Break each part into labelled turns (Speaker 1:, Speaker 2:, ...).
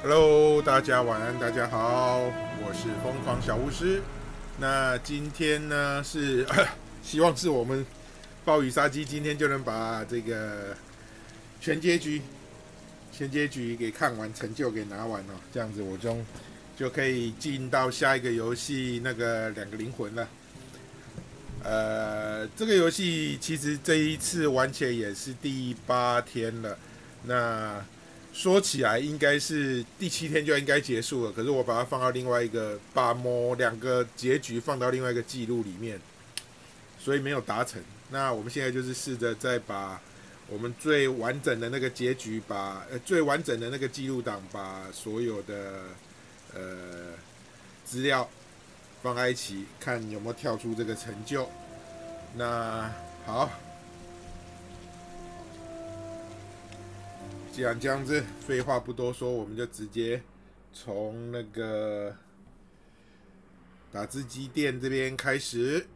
Speaker 1: Hello， 大家晚安，大家好，我是疯狂小巫师。那今天呢是希望是我们暴雨杀机今天就能把这个全结局给看完，成就给拿完哦，这样子我就可以进到下一个游戏那个2个灵魂了。这个游戏其实这一次玩起来也是第8天了。那说起来应该是第7天就应该结束了，可是我把它放到另外一个，把2个结局放到另外一个记录里面，所以没有达成。那我们现在就是试着再把我们最完整的那个结局最完整的那个记录档，把所有的资料放在一起，看有没有跳出这个成就。那好。既然这样子，废话不多说，我们就直接从那个打字机店这边开始。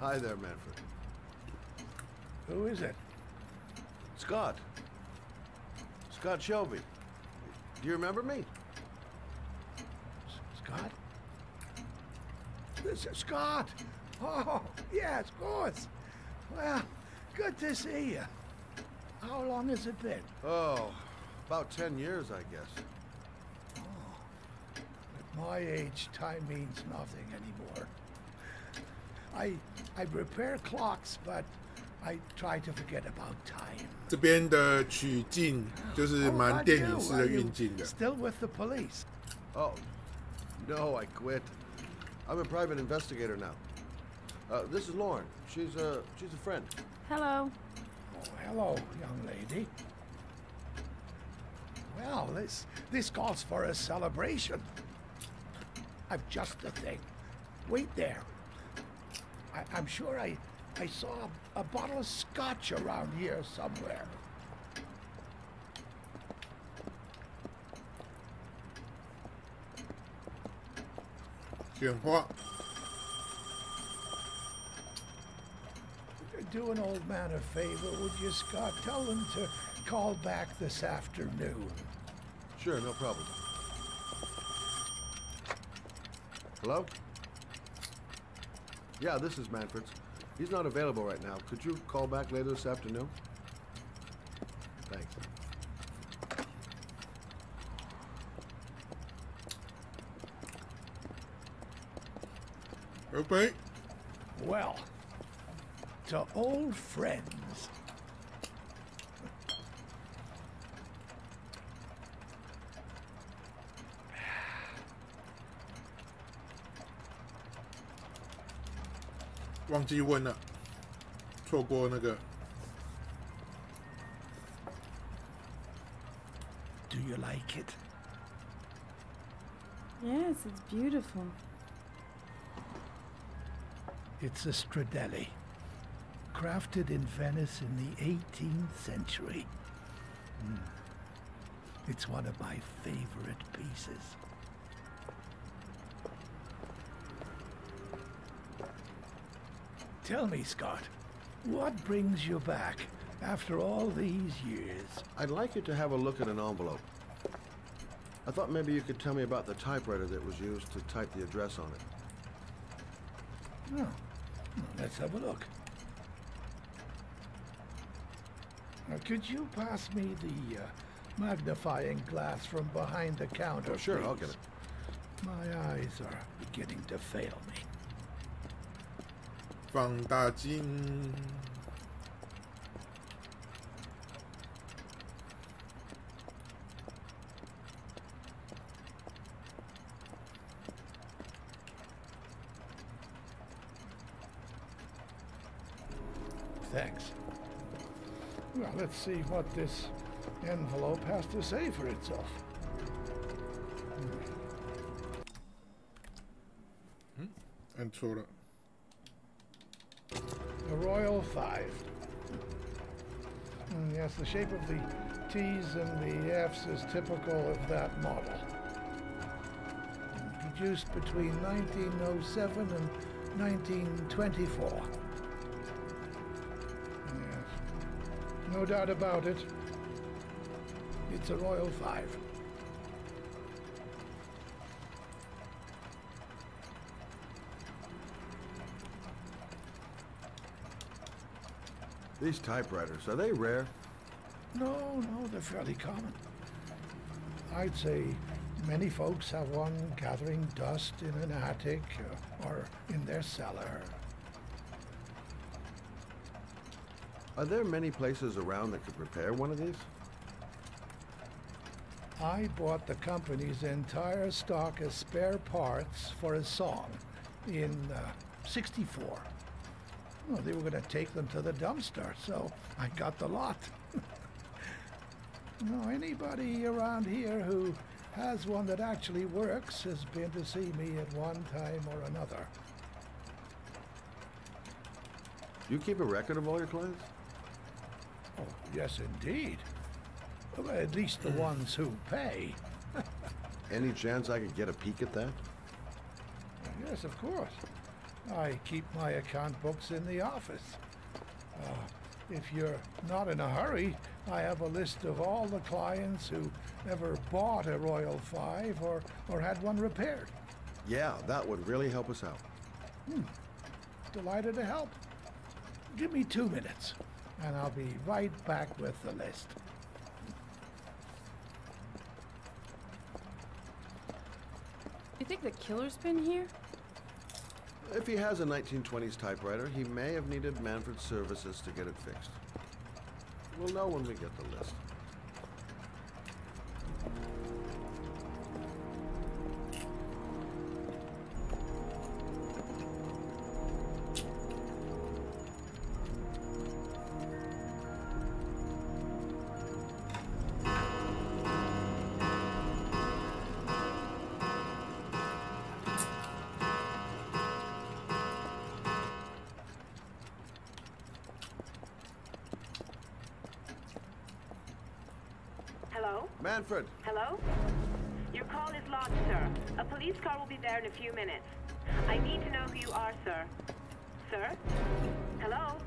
Speaker 2: Hi there, Manfred.
Speaker 3: Who is it?
Speaker 2: Scott. Scott Shelby. Do you remember me?
Speaker 3: Scott? This is Scott! Oh, yes, of course. Well, good to see you. How long has it been?
Speaker 2: Oh, about 10 years, I guess.
Speaker 3: Oh, at my age, time means nothing anymore. I repair clocks, but I try to forget about time.
Speaker 1: 这边的取镜就是蛮电影式的运镜的。
Speaker 3: Still with the police?
Speaker 2: Oh, no, I quit. I'm a private investigator now. This is Lauren. She's a friend.
Speaker 4: Hello.
Speaker 3: Oh, hello, young lady. Well, this calls for a celebration. I've just the thing. Wait there. I'm sure I saw a bottle of scotch around here somewhere. Do an old man a favor, would you, Scott? Tell him to call back this afternoon.
Speaker 2: Sure, no problem. Hello? Yeah, this is Manfred's. He's not available right now. Could you call back later this afternoon? Thanks.
Speaker 1: Okay.
Speaker 3: Well, to old friends.
Speaker 1: 忘记问了，错过那个。
Speaker 3: Do you like it?
Speaker 4: Yes, it's beautiful.
Speaker 3: It's a Stradelli, crafted in Venice in the 18th century. It's one of my favorite pieces. Tell me, Scott, what brings you back after all these years?
Speaker 2: I'd like you to have a look at an envelope. I thought maybe you could tell me about the typewriter that was used to type the address on it.
Speaker 3: Oh, let's have a look. Could you pass me the magnifying glass from behind the counter,
Speaker 2: Oh, sure,
Speaker 3: please?
Speaker 2: I'll get it.
Speaker 3: My eyes are beginning to fail me.
Speaker 1: 放大镜。
Speaker 3: thanks. Well, let's see what this envelope has to say for itself.
Speaker 1: Antwoorden.
Speaker 3: A Royal 5. Yes, the shape of the T's and the F's is typical of that model. Produced between 1907 and 1924. Yes. No doubt about it. It's a Royal 5.
Speaker 2: These typewriters, are they rare?
Speaker 3: No, they're fairly common. I'd say many folks have one gathering dust in an attic or in their cellar.
Speaker 2: Are there many places around that could repair one of these?
Speaker 3: I bought the company's entire stock of spare parts for a song in '64. Well, they were going to take them to the dumpster, so I got the lot. Anybody around here who has one that actually works has been to see me at one time or another.
Speaker 2: Do you keep a record of all your clients?
Speaker 3: Oh, yes, indeed. Well, at least the ones who pay.
Speaker 2: Any chance I could get a peek at that?
Speaker 3: Yes, of course. I keep my account books in the office. If you're not in a hurry, I have a list of all the clients who ever bought a Royal 5 or had one repaired.
Speaker 2: Yeah, that would really help us out.
Speaker 3: Delighted to help. Give me 2 minutes, and I'll be right back with the list.
Speaker 4: You think the killer's been here?
Speaker 2: If he has a 1920s typewriter, he may have needed Manfred's services to get it fixed. We'll know when we get the list.
Speaker 5: Hello?
Speaker 2: Manfred!
Speaker 5: Hello? Your call is logged, sir. A police car will be there in a few minutes. I need to know who you are, sir. Sir? Hello?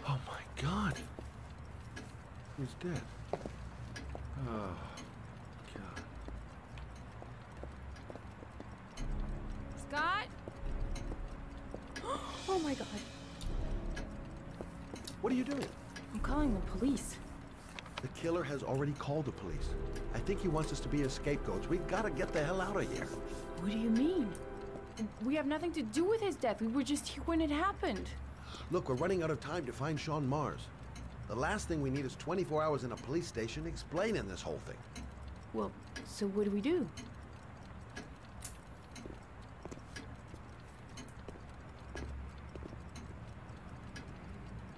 Speaker 2: Oh my God! He's dead. Oh, God.
Speaker 4: Scott? Oh my God.
Speaker 2: What are you doing?
Speaker 4: I'm calling the police.
Speaker 2: The killer has already called the police. I think he wants us to be his scapegoats. We gotta get the hell out of here.
Speaker 4: What do you mean? We have nothing to do with his death. We were just here when it happened.
Speaker 2: Look, we're running out of time to find Sean Mars. The last thing we need is 24 hours in a police station explaining this whole thing.
Speaker 4: Well, so what do we do?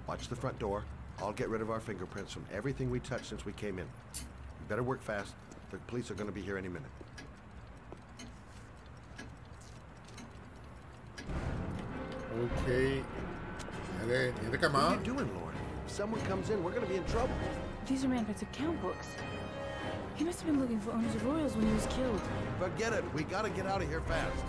Speaker 2: Watch the front door. I'll get rid of our fingerprints from everything we touched since we came in. We better work fast. The police are going to be here any minute.
Speaker 1: Okay. 你在干
Speaker 2: What
Speaker 1: 嘛
Speaker 2: are you doing, Lauren? If someone comes in, we're going to be in trouble.
Speaker 4: These are Manfred's account books. He must have been looking for owners of Royals when he was killed.
Speaker 2: Forget it. We got to get out of here fast. ?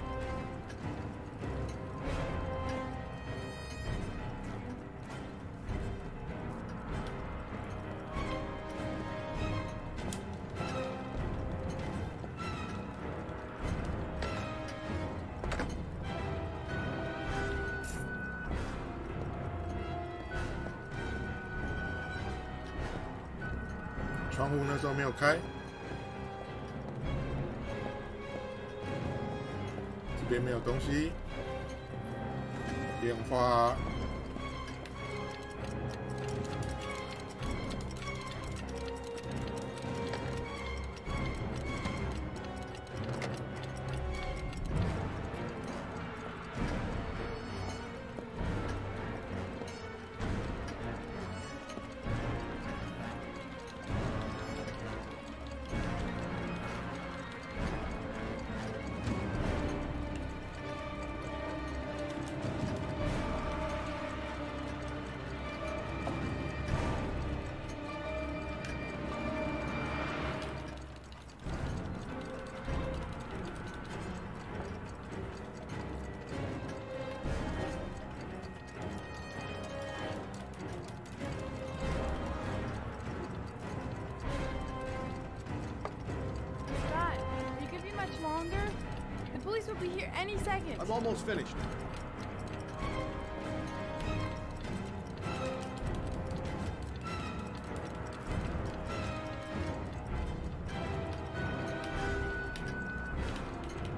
Speaker 1: 窗户那时候没有开，这边没有东西，电话。
Speaker 4: police will be here any second.
Speaker 2: I'm almost finished.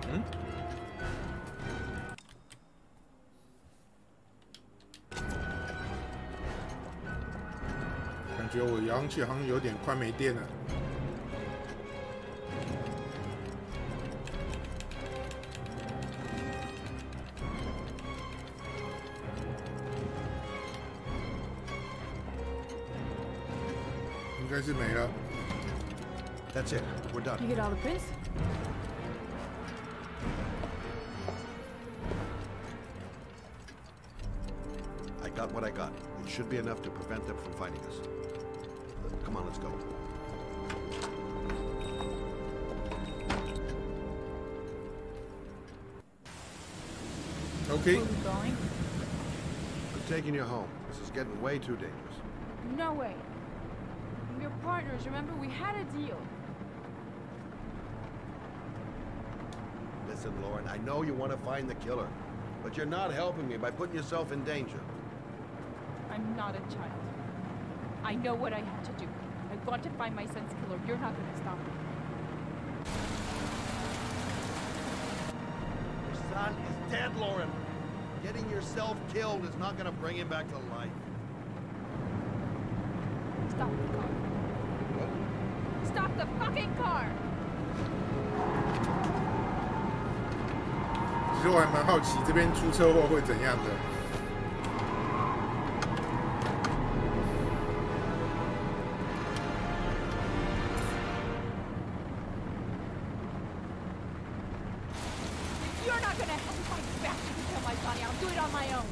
Speaker 1: Hmm? 感觉我氧气好像有点快没电了。应该是没了。
Speaker 2: That's it. We're done.
Speaker 4: You get all the prints?
Speaker 2: I got what I got. It should be enough to prevent them from finding us. Come on, let's go.
Speaker 1: OK，
Speaker 4: Where are we going?
Speaker 2: I'm taking you home. This is getting way too dangerous.
Speaker 4: No way. We're partners, remember? We had a deal.
Speaker 2: Listen, Lauren, I know you want to find the killer, but you're not helping me by putting yourself in danger.
Speaker 4: I'm not a child. I know what I have to do. I want to find my son's killer. You're not going to stop me.
Speaker 2: Your son is dead, Lauren. Getting yourself killed is not going to bring him back to life.
Speaker 4: Stop the car. Stop the fucking car!
Speaker 1: 其实我还蛮好奇这边出车祸会怎样的。
Speaker 4: You're not going to help me find this bastard to kill my son. I'll do it on my own.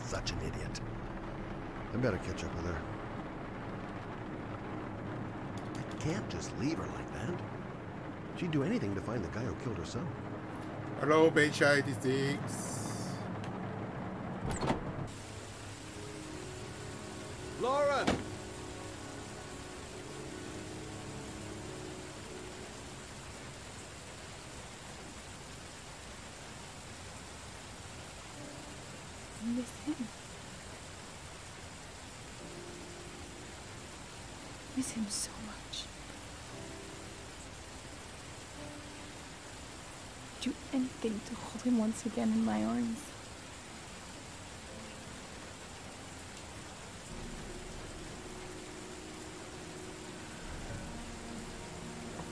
Speaker 2: Such an idiot. I better catch up with her. I can't just leave her like that. She'd do anything to find the guy who killed her son.
Speaker 1: Hello, Beige 86.
Speaker 2: Lauren!
Speaker 4: Miss him. Miss him so much. Do anything to hold him once again in my arms.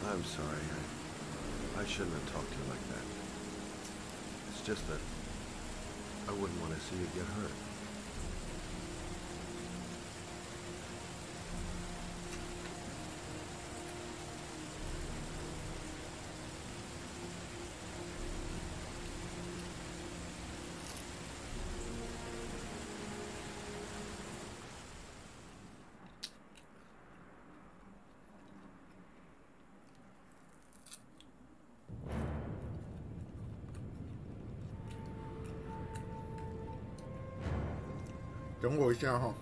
Speaker 2: I'm sorry. I shouldn't have talked to you like that. It's just that I wouldn't want to see you get hurt.
Speaker 1: Wait 等我一下哈，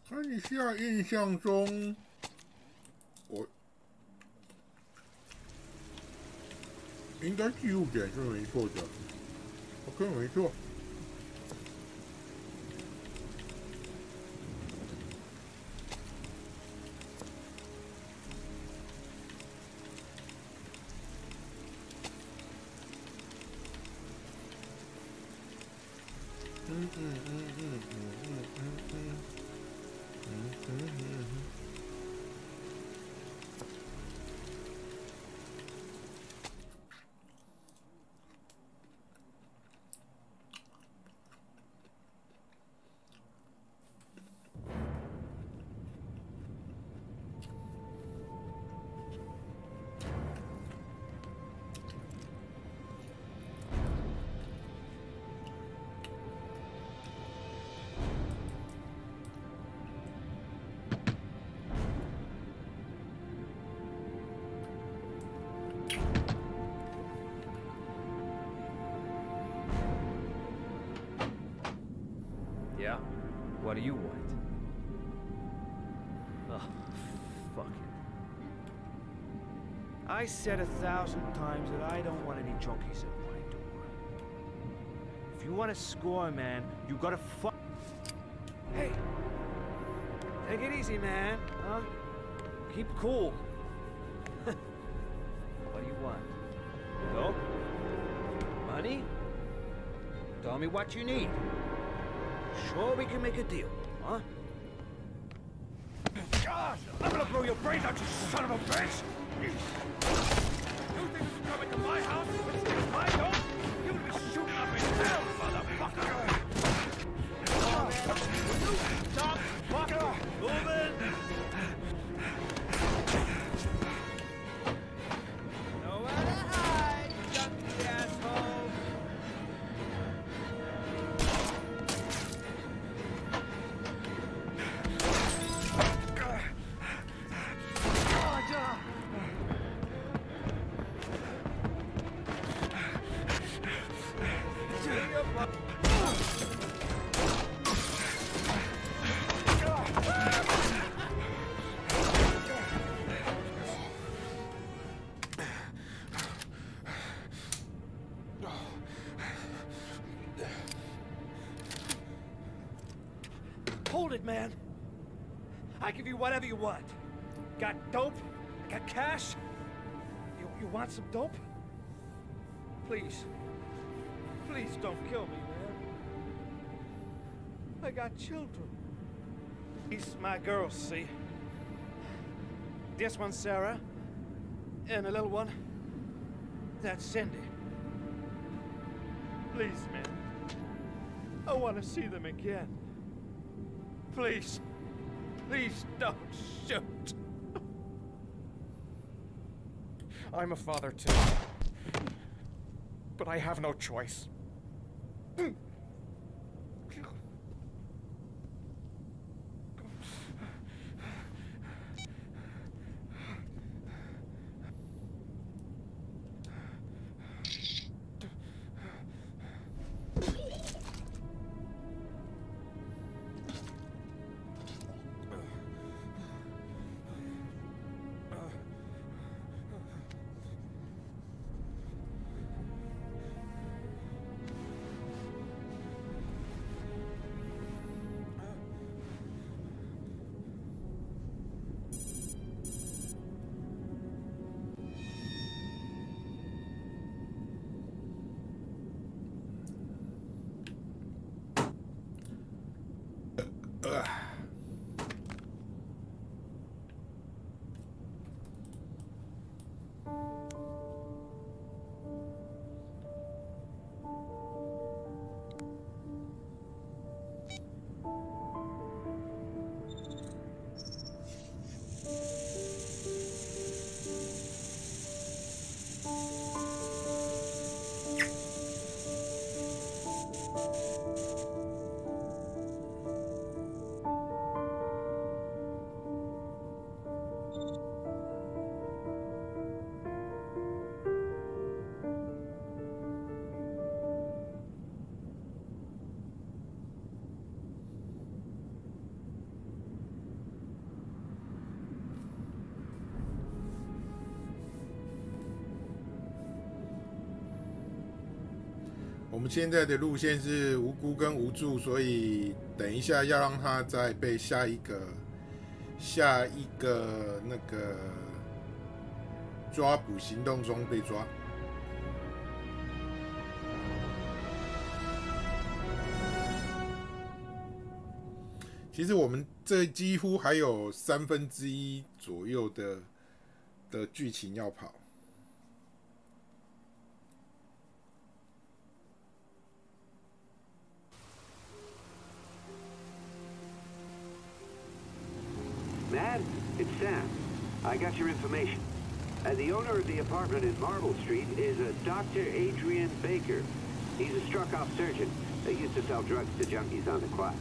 Speaker 1: 看一下印象中，我应该记录点是没错的 ，OK 没错。
Speaker 6: What do you want? Oh, fuck it. I said 1,000 times that I don't want any junkies at my door. If you want to score, man, you gotta fuck. Hey! Take it easy, man, huh? Keep cool. What do you want? Dope? Money? Tell me what you need. Sure we can make a deal, huh?
Speaker 3: Gosh, I'm gonna blow your brains out, you son of a bitch! You think you can come into my house and steal my dope? You would be shooting up in hell, motherfucker!
Speaker 6: Stop! Fuck! Moving! Nowhere to hide, junkie asshole!
Speaker 3: Hold it, man. I give you whatever you want. Got dope? Got cash? You want some dope? Please. Please don't kill me, man. I got children. These my girls, see? This one's Sarah. And the little one, that's Cindy. Please, man. I want to see them again. Please. Please don't shoot. I'm a father too. But I have no choice.
Speaker 1: 我们现在的路线是无辜跟无助，所以等一下要让他再被下一个那个抓捕行动中被抓。其实我们这几乎还有1/3左右的剧情要跑。
Speaker 7: Matt, it's Sam. I got your information. The owner of the apartment in Marble Street is a Dr. Adrian Baker. He's a struck-off surgeon. They used to sell drugs to junkies on the quad.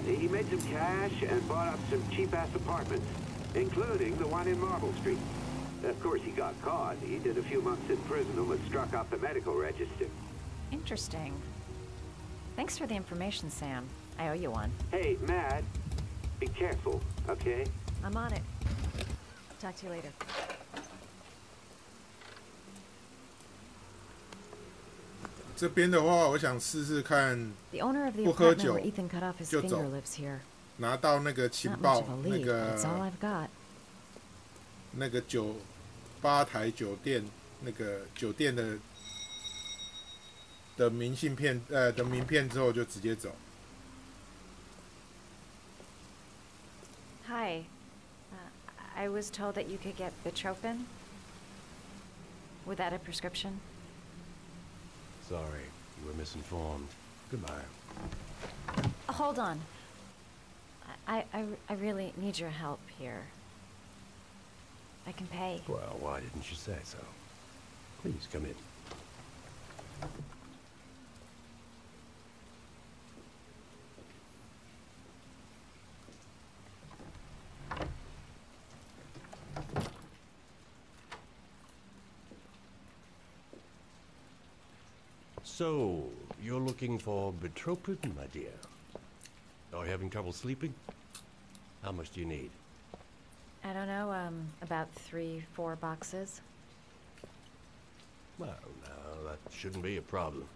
Speaker 7: He made some cash and bought up some cheap-ass apartments, including the one in Marble Street. Of course, he got caught. He did a few months in prison and was struck off the medical register.
Speaker 8: Interesting. Thanks for the information, Sam. I owe you one.
Speaker 7: Hey, Matt, be careful, okay?
Speaker 8: I'm on it. Talk to you later.
Speaker 1: 这边的话，我想试试看
Speaker 8: The owner of the
Speaker 1: 不喝
Speaker 8: apartment
Speaker 1: 酒
Speaker 8: where Ethan cut off his
Speaker 1: 就走
Speaker 8: finger lives here.
Speaker 1: 拿到那个情
Speaker 8: Not much
Speaker 1: 报
Speaker 8: of a，
Speaker 1: 那
Speaker 8: lead, but it's all
Speaker 1: 个
Speaker 8: I've got.
Speaker 1: 那个吧台酒店那个酒店的明信片的名片之后就直接走。
Speaker 8: Hi. I was told that you could get Bitropin. Without a prescription.
Speaker 9: Sorry, you were misinformed. Goodbye.
Speaker 8: Hold on. I really need your help here. I can pay.
Speaker 9: Well, why didn't you say so? Please come in. So, you're looking for Bitropin, my dear? Are you having trouble sleeping? How much do you need?
Speaker 8: I don't know, about 3-4 boxes.
Speaker 9: Well, no, that shouldn't be a problem.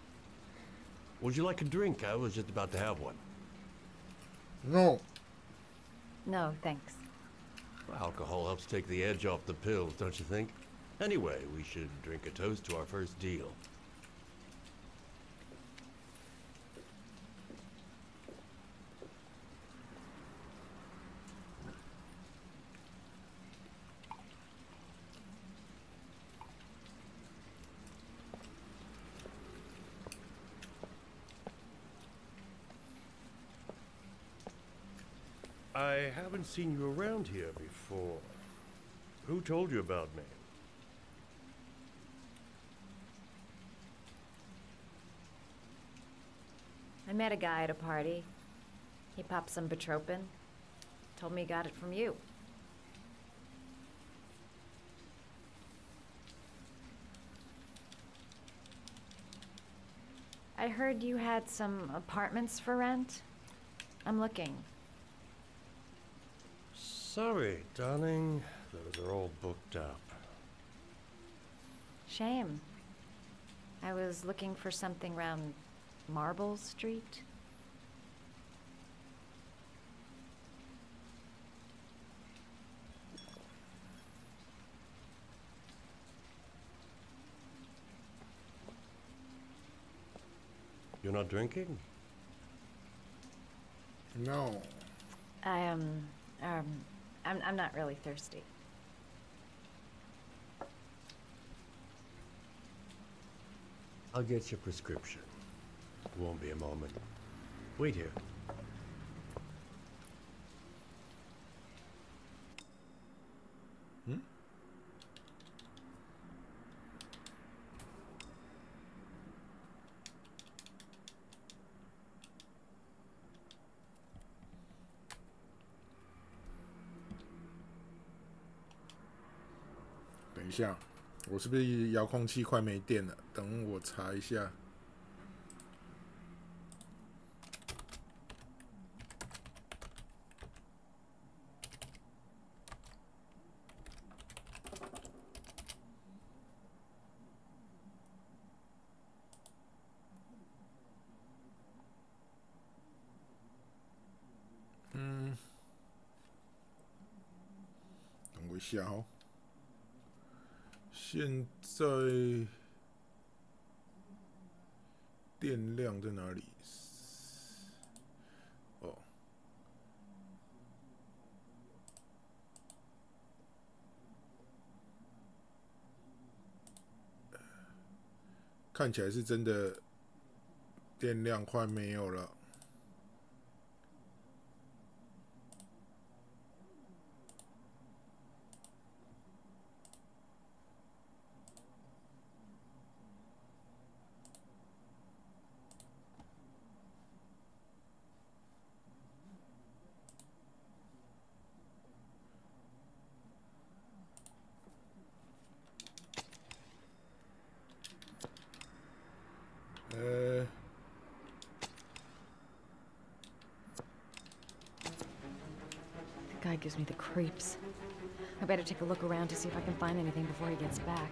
Speaker 9: Would you like a drink? I was just about to have one.
Speaker 1: No.
Speaker 8: No, thanks.
Speaker 9: Well, alcohol helps take the edge off the pills, don't you think? Anyway, we should drink a toast to our first deal. I haven't seen you around here before. Who told you about me?
Speaker 8: I met a guy at a party. He popped some Bitropin. Told me he got it from you. I heard you had some apartments for rent. I'm looking.
Speaker 9: Sorry, darling. Those are all booked up.
Speaker 8: Shame. I was looking for something around Marble Street.
Speaker 9: You're not drinking?
Speaker 1: No.
Speaker 8: I'm not really thirsty.
Speaker 9: I'll get your prescription. Won't be a moment. Wait here.
Speaker 1: Hmm? 等一下，我是不是遥控器快没电了？等我查一下。等我一下哦。现在电量在哪里？哦，看起来是真的电量快没有了。
Speaker 8: guy gives me the creeps. I better take a look around to see if I can find anything before he gets back.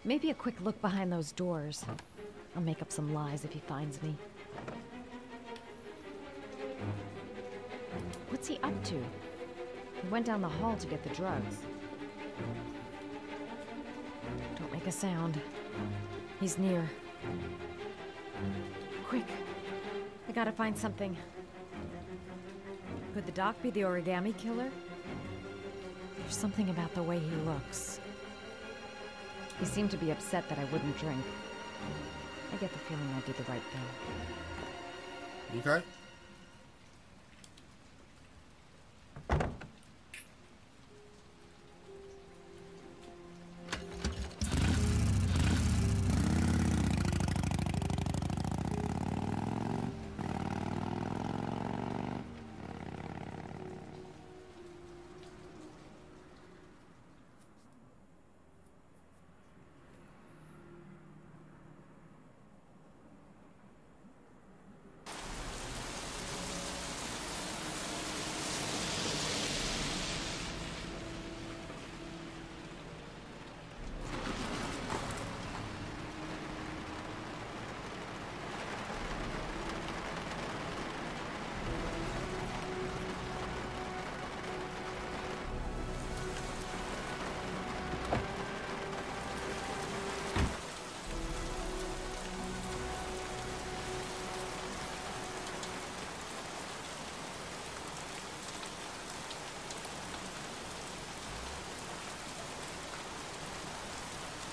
Speaker 8: Maybe a quick look behind those doors. I'll make up some lies if he finds me. What's he up to? He went down the hall to get the drugs. Don't make a sound. He's near. Quick! I gotta find something. Could the doc be the origami killer? There's something about the way he looks. He seemed to be upset that I wouldn't drink. I get the feeling I did the right thing.
Speaker 1: Okay.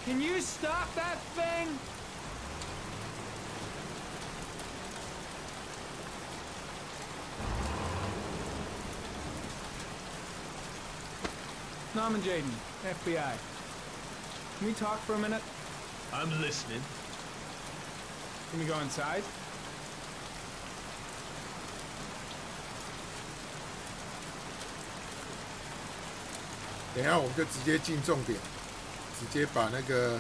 Speaker 10: Can you stop that thing? Norman Jaden, FBI. Can we talk for a minute?
Speaker 11: I'm listening.
Speaker 10: Can we go inside?
Speaker 1: 等一下我们就直接进重点，直接把那个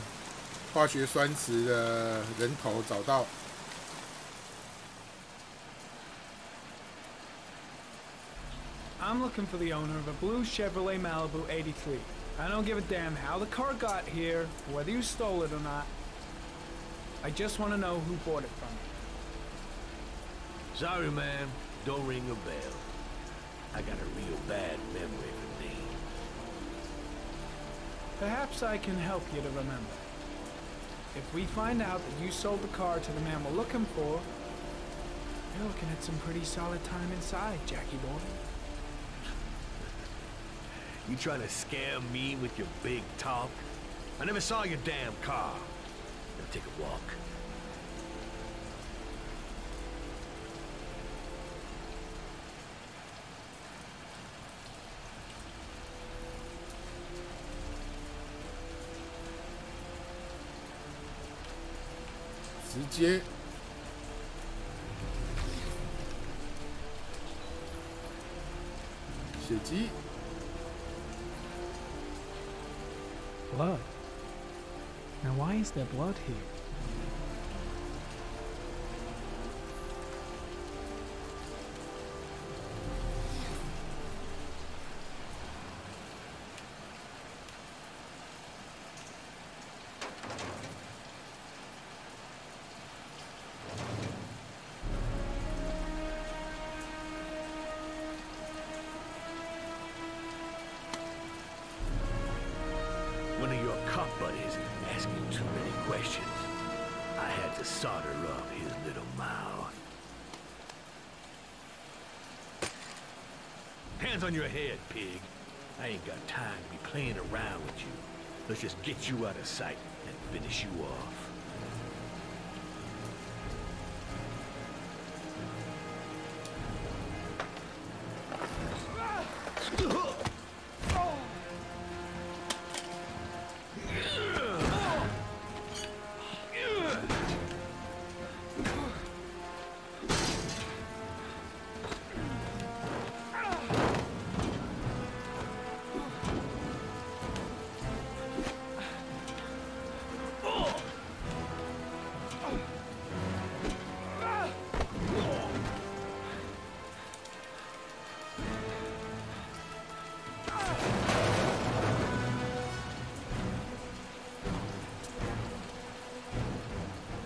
Speaker 1: 化学酸池的人头找到。
Speaker 10: I'm looking for the owner of a blue Chevrolet Malibu 83. I don't give a damn how the car got here, whether you stole it or not. I just want to know who bought it from you.
Speaker 11: Sorry, man. Don't ring a bell. I got a real bad memory for names.
Speaker 10: Perhaps I can help you to remember. If we find out that you sold the car to the man we're looking for, you're looking at some pretty solid time inside, Jackie boy.
Speaker 11: You trying to scare me with your big talk? I never saw your damn car. Now take a walk.
Speaker 1: 直接血迹
Speaker 10: Blood. Now why is there blood here?
Speaker 11: One of your cop buddies asking too many questions. I had to solder up his little mouth. Hands on your head, pig. I ain't got time to be playing around with you. Let's just get you out of sight and finish you off.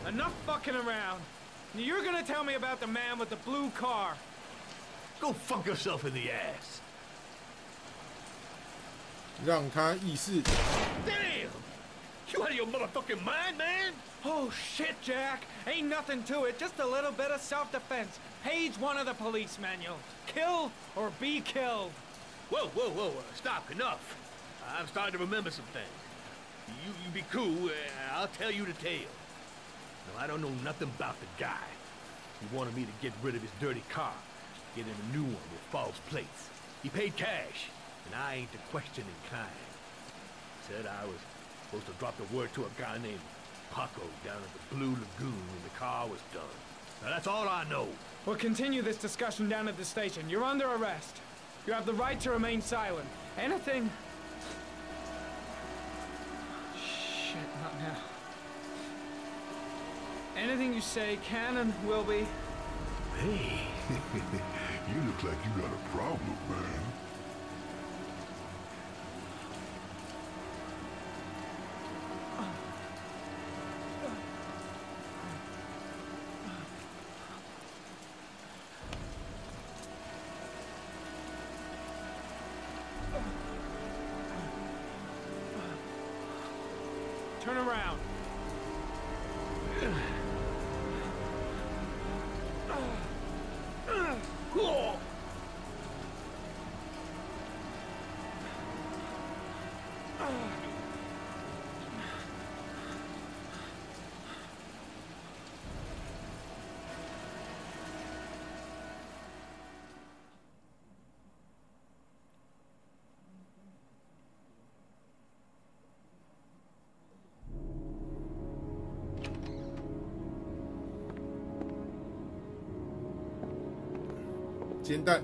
Speaker 10: Enough fucking around. You're gonna tell me about the man with the blue car.
Speaker 11: Go fuck yourself in the ass.
Speaker 1: 让他意识
Speaker 11: Damn! You out of your motherfucking mind, man?
Speaker 10: Oh shit, Jack. Ain't nothing to it. Just a little bit of self-defense. Page 1 of the police manual. Kill or be killed.
Speaker 11: Whoa, whoa, whoa, stop, enough. I'm starting to remember some things. You be cool, I'll tell you the tale. No, I don't know nothing about the guy. He wanted me to get rid of his dirty car, get him a new one with false plates. He paid cash, and I ain't the questioning kind. Said I was supposed to drop the word to a guy named Paco down at the Blue Lagoon when the car was done. Now that's all I know.
Speaker 10: We'll continue this discussion down at the station. You're under arrest. You have the right to remain silent. Anything... Shit, not now. Anything you say can and will be...
Speaker 11: Hey,
Speaker 12: You look like you got a problem, man.
Speaker 10: Turn around.
Speaker 1: 煎蛋。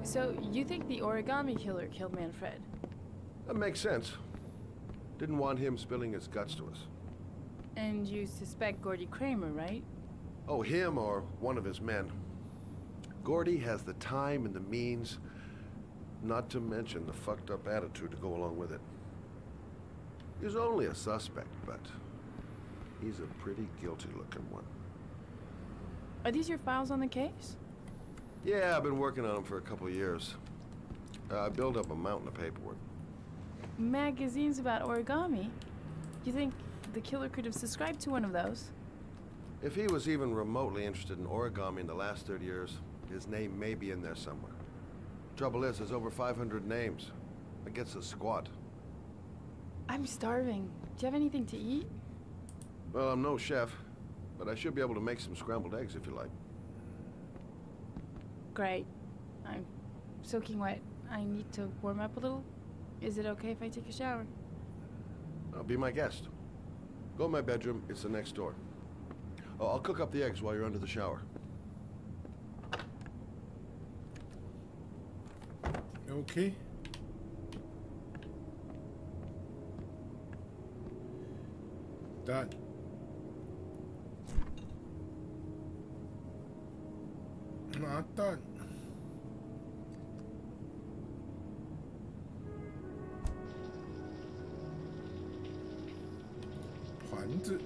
Speaker 4: So, you think the origami killer killed Manfred?
Speaker 2: That makes sense. Didn't want him spilling his guts to us.
Speaker 4: And you suspect Gordy Kramer, right?
Speaker 2: Oh, him or one of his men. Gordy has the time and the means, not to mention the fucked up attitude to go along with it. He's only a suspect, but he's a pretty guilty looking one.
Speaker 4: Are these your files on the case?
Speaker 2: Yeah, I've been working on him for a couple of years. I built up a mountain of paperwork.
Speaker 4: Magazines about origami? You think the killer could have subscribed to one of those?
Speaker 2: If he was even remotely interested in origami in the last 30 years, his name may be in there somewhere. Trouble is, there's over 500 names. That gets us squat.
Speaker 4: I'm starving. Do you have anything to eat?
Speaker 2: Well, I'm no chef, but I should be able to make some scrambled eggs if you like.
Speaker 4: Great. I'm soaking wet. I need to warm up a little. Is it okay if I take a shower?
Speaker 2: Be my guest. Go in my bedroom. It's the next door. Oh, I'll cook up the eggs while you're under the shower.
Speaker 1: Okay. Done. Not done. 盘子。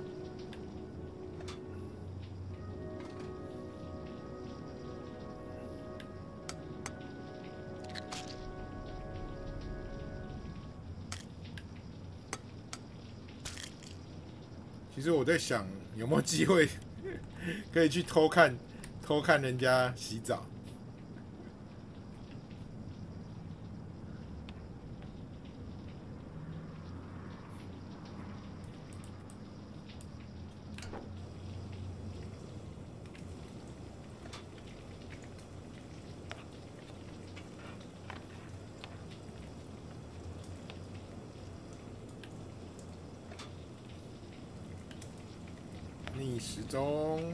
Speaker 1: 其实我在想，有没有机会可以去偷看人家洗澡。逆时钟。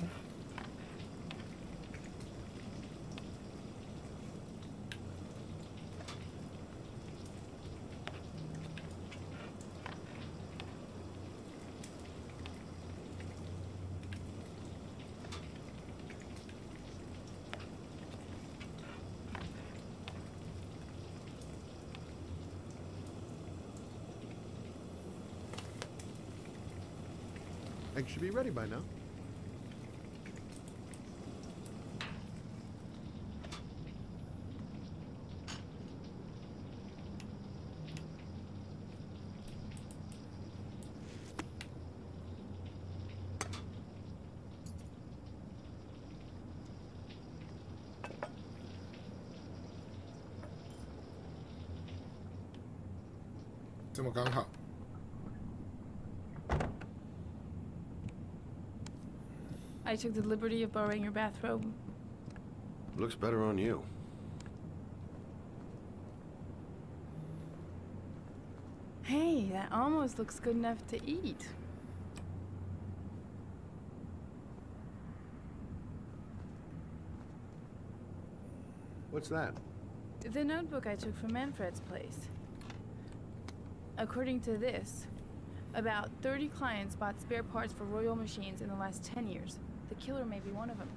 Speaker 2: Eggs should be ready by now.
Speaker 1: 这么刚好。
Speaker 4: I took the liberty of borrowing your bathrobe.
Speaker 2: Looks better on you.
Speaker 4: Hey, that almost looks good enough to eat.
Speaker 2: What's that?
Speaker 4: The notebook I took from Manfred's place. According to this, about 30 clients bought spare parts for Royal machines in the last 10 years. The killer may be one of them.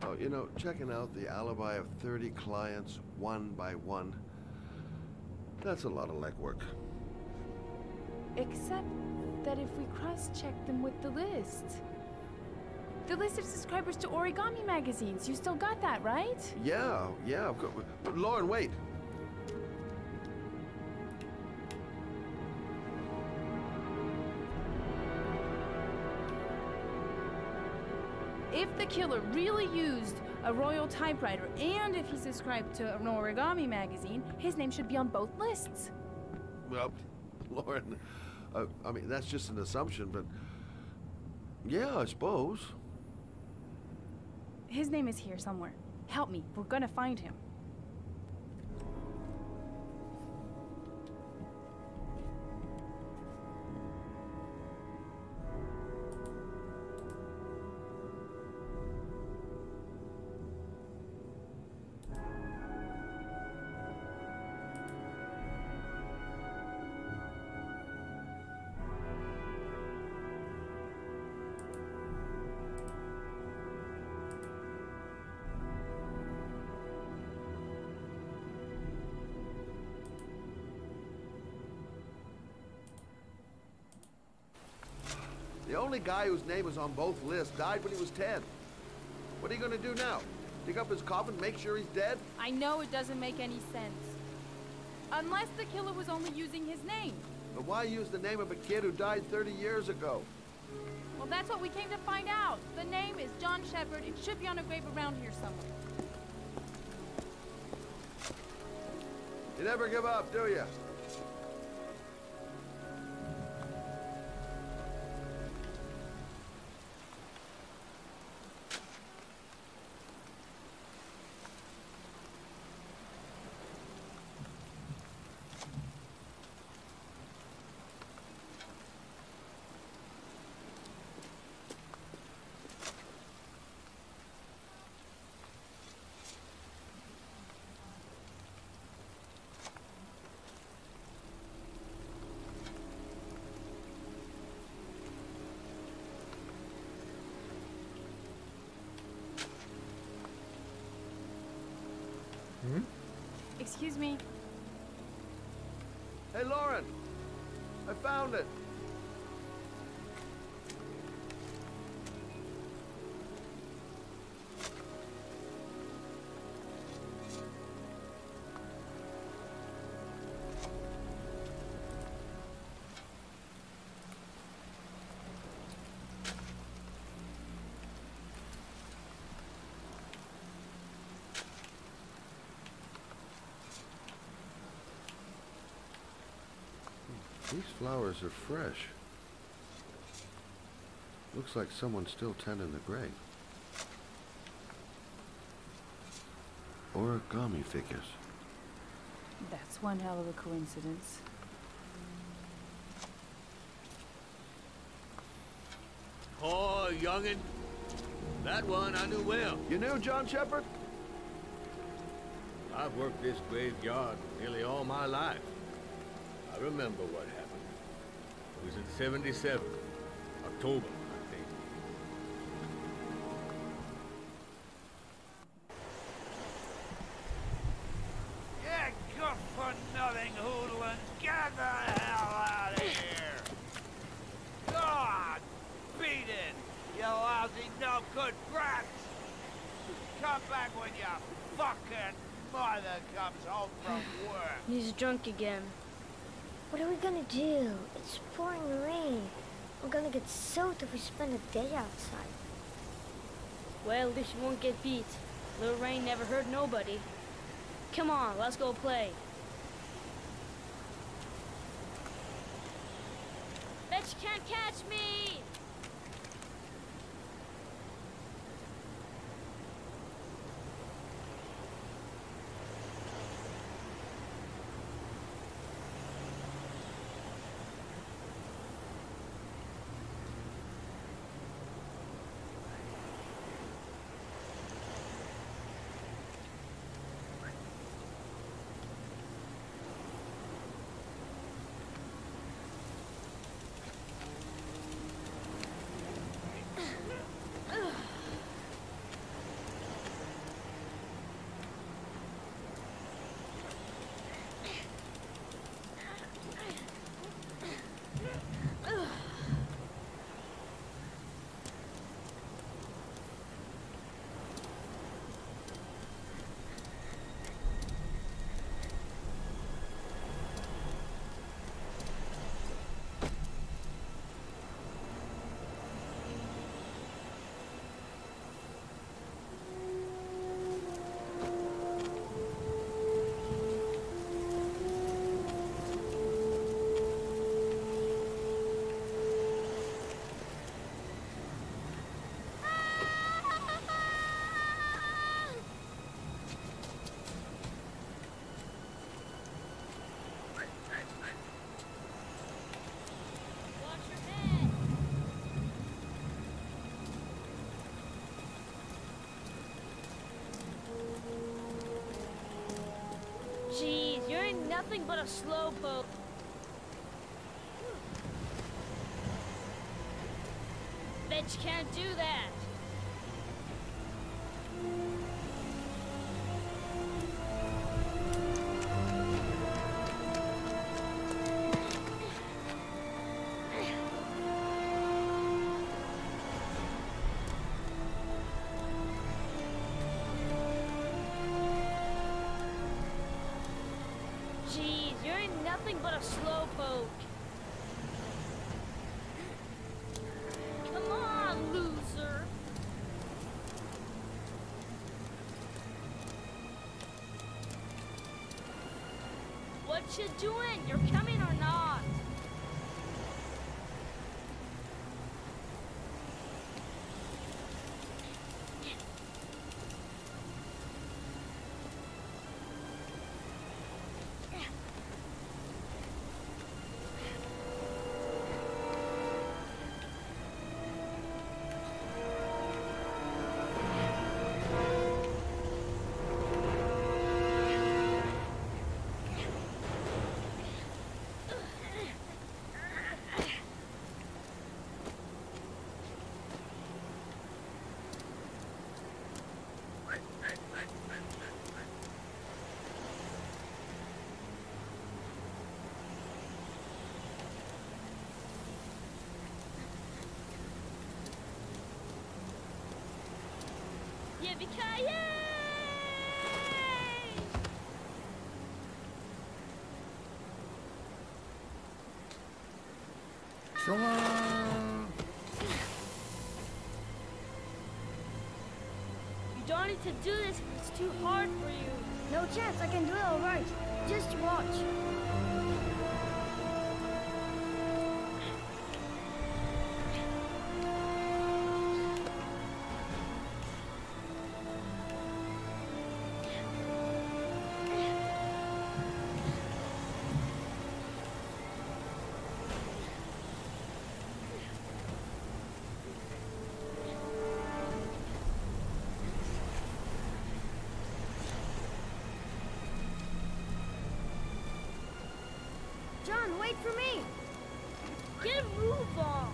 Speaker 2: Oh, you know, checking out the alibi of 30 clients one by one, that's a lot of legwork.
Speaker 4: Except that if we cross-check them with the list. The list of subscribers to Origami magazines. You still got that, right?
Speaker 2: Yeah, of course. Lauren, wait.
Speaker 4: If the killer really used a Royal typewriter and if he subscribed to an Origami magazine, his name should be on both lists.
Speaker 2: Well, Lauren, I mean, that's just an assumption, but yeah, I suppose.
Speaker 4: His name is here somewhere. Help me. We're gonna find him.
Speaker 2: The only guy whose name was on both lists died when he was 10. What are you gonna do now? Dig up his coffin, make sure he's dead?
Speaker 4: I know it doesn't make any sense. Unless the killer was only using his name.
Speaker 2: But why use the name of a kid who died 30 years ago?
Speaker 4: Well, that's what we came to find out. The name is John Shepard. It should be on a grave around here somewhere.
Speaker 2: You never give up, do you?
Speaker 4: Excuse me.
Speaker 2: Hey, Lauren! I found it! These flowers are fresh. Looks like someone's still tending the grave. Origami figures.
Speaker 4: That's one hell of a coincidence.
Speaker 11: Oh, youngin'. That one I knew well.
Speaker 2: You knew John Shepard?
Speaker 11: I've worked this graveyard nearly all my life. I remember what happened. It was in 77, October, I think.
Speaker 6: Yeah, good for nothing, hoodlum. Get the hell out of here! God, be come back when your fucking mother comes home from work.
Speaker 13: He's drunk again.
Speaker 14: What are we gonna do? It's pouring rain. We're gonna get soaked if we spend a day outside.
Speaker 13: Well, at least you won't get beat. Little rain never hurt nobody. Come on, let's go play. Bet you can't catch me! Jeez, you ain't nothing but a slowpoke. Bet you can't do that. Jeez, you ain't nothing but a slowpoke. Come on, loser. What you doing? You're coming or not? Yippee-ki-yay! You don't need to do this. It's too hard for you.
Speaker 14: No chance, I can do it all right. Just watch. John, wait for me!
Speaker 13: Get a move on!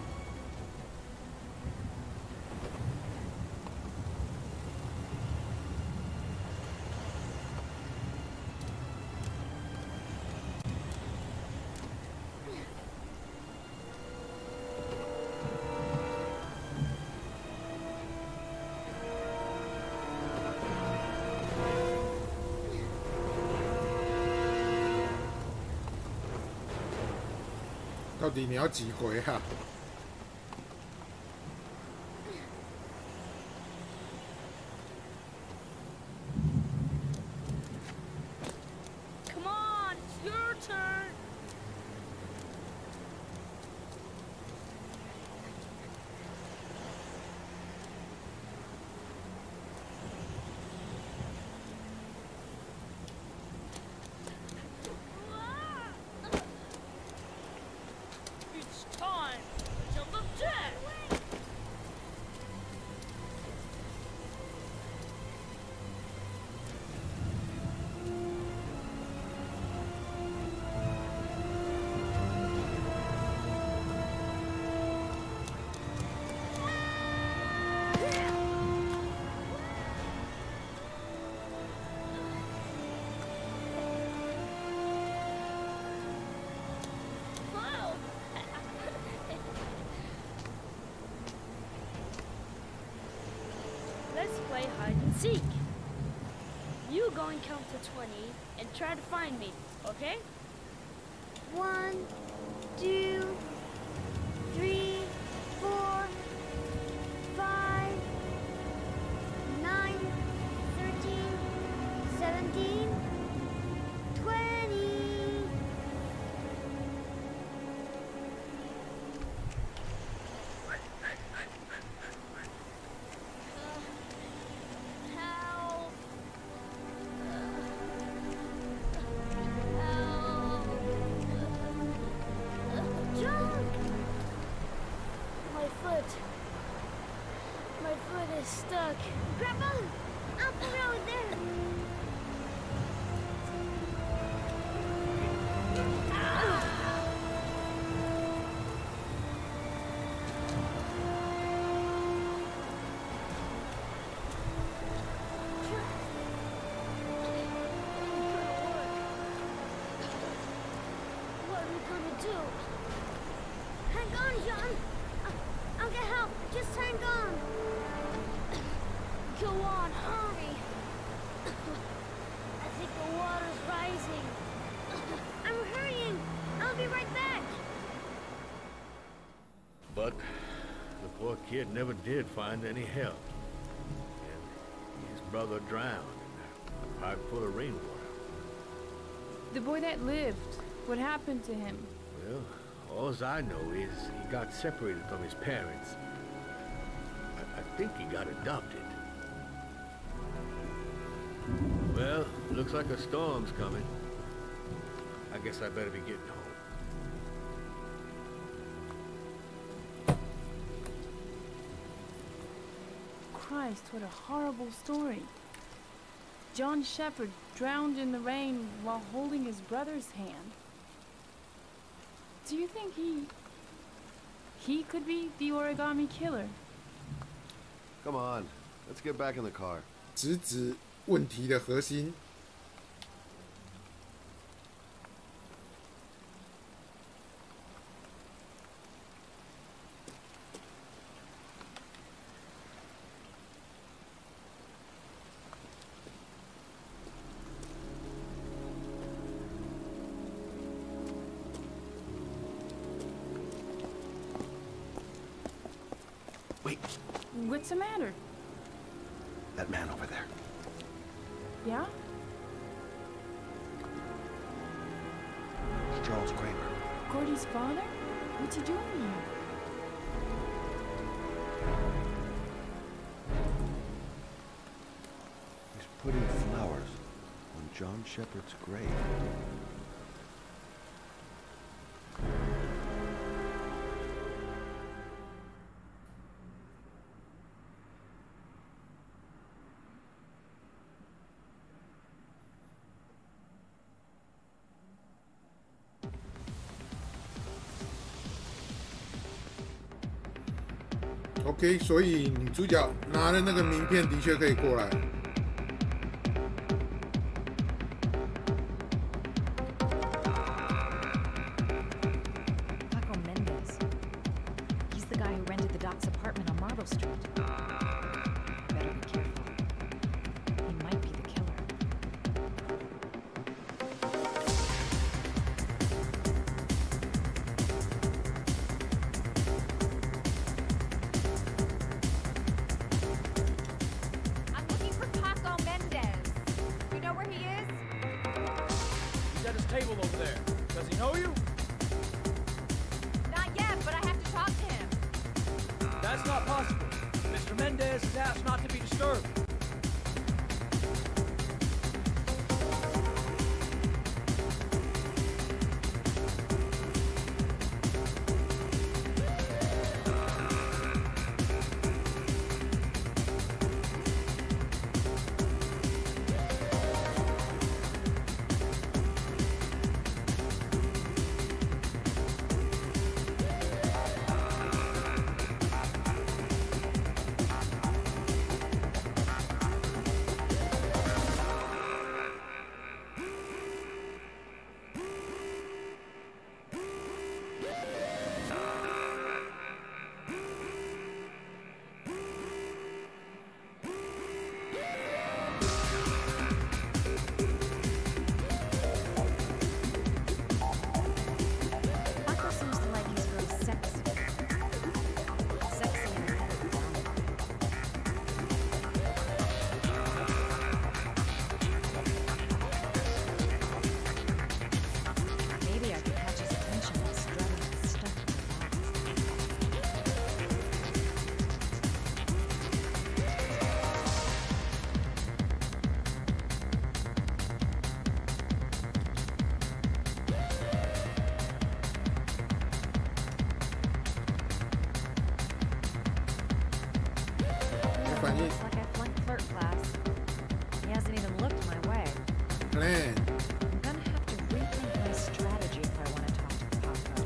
Speaker 1: 到底你要几回啊？
Speaker 13: Come on, it's your turn. It's time to jump up jet. Wow. Let's play hide and seek. You go and count to 20 and try to find me, okay?
Speaker 14: 1, 2, 3, 4, 5, 9, 13, 17, 20.
Speaker 13: Help.
Speaker 14: John! My foot is stuck. Grab on! Up the road there!
Speaker 13: What are we gonna do?
Speaker 14: Hang on, John! I'll get help. Just hang on.
Speaker 13: Go on, hurry. I think the water's rising.
Speaker 14: I'm hurrying. I'll be right back.
Speaker 11: But the poor kid never did find any help. And his brother drowned in a pipe full of rainwater.
Speaker 4: The boy that lived, what happened to him?
Speaker 11: Well, all I know is he got separated from his parents. I think he got adopted. Well, looks like a storm's coming. I guess I better be getting home.
Speaker 4: Christ, what a horrible story. John Shepherd drowned in the rain while holding his brother's hand. Do you think he could be the origami killer?
Speaker 2: Come on, let's get back in the car.
Speaker 1: 直指问题的核心。
Speaker 2: Wait,
Speaker 4: What's the matter?
Speaker 2: that man over there.
Speaker 4: Yeah?
Speaker 2: It's Charles Kramer.
Speaker 4: Gordy's father? What's he doing here?
Speaker 2: He's putting flowers on John Shepherd's grave.
Speaker 1: OK， 所以女主角拿了那个名片，的确可以过来。
Speaker 8: Paco Mendez. He's the guy who rented the Doc's apartment on Marble Street. Better be careful. He might be the killer.
Speaker 10: table over there. Does he know you?
Speaker 4: Not yet, but I have to talk to him.
Speaker 10: That's not possible. Mr. Mendez has asked not to be disturbed.
Speaker 8: Looks like I flunked flirt class. He hasn't even looked my way.
Speaker 1: Man.
Speaker 8: I'm gonna have to rethink my strategy if I want to talk to Paco.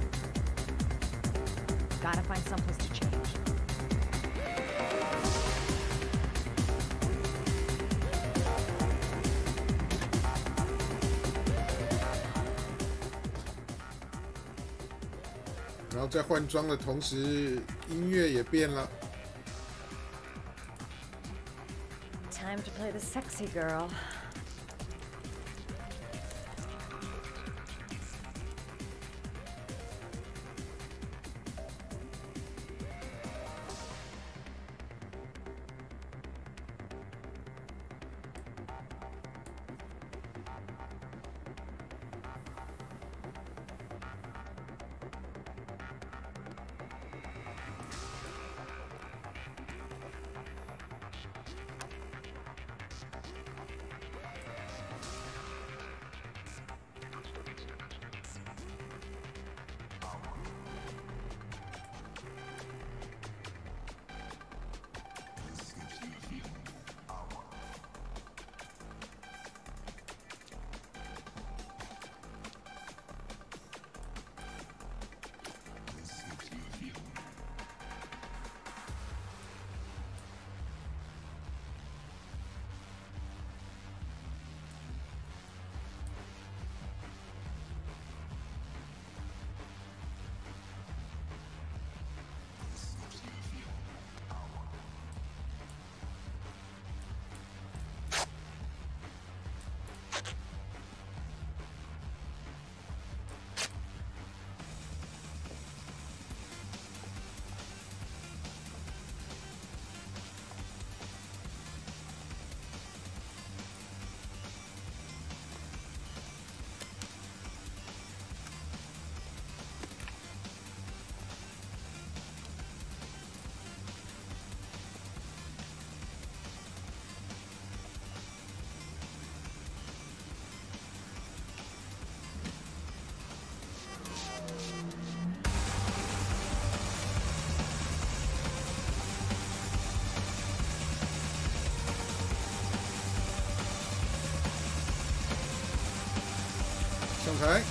Speaker 8: Gotta find someplace to change.
Speaker 1: And 然后在换装的同时，音乐也变了。
Speaker 8: Time to play the sexy girl.
Speaker 1: Okay.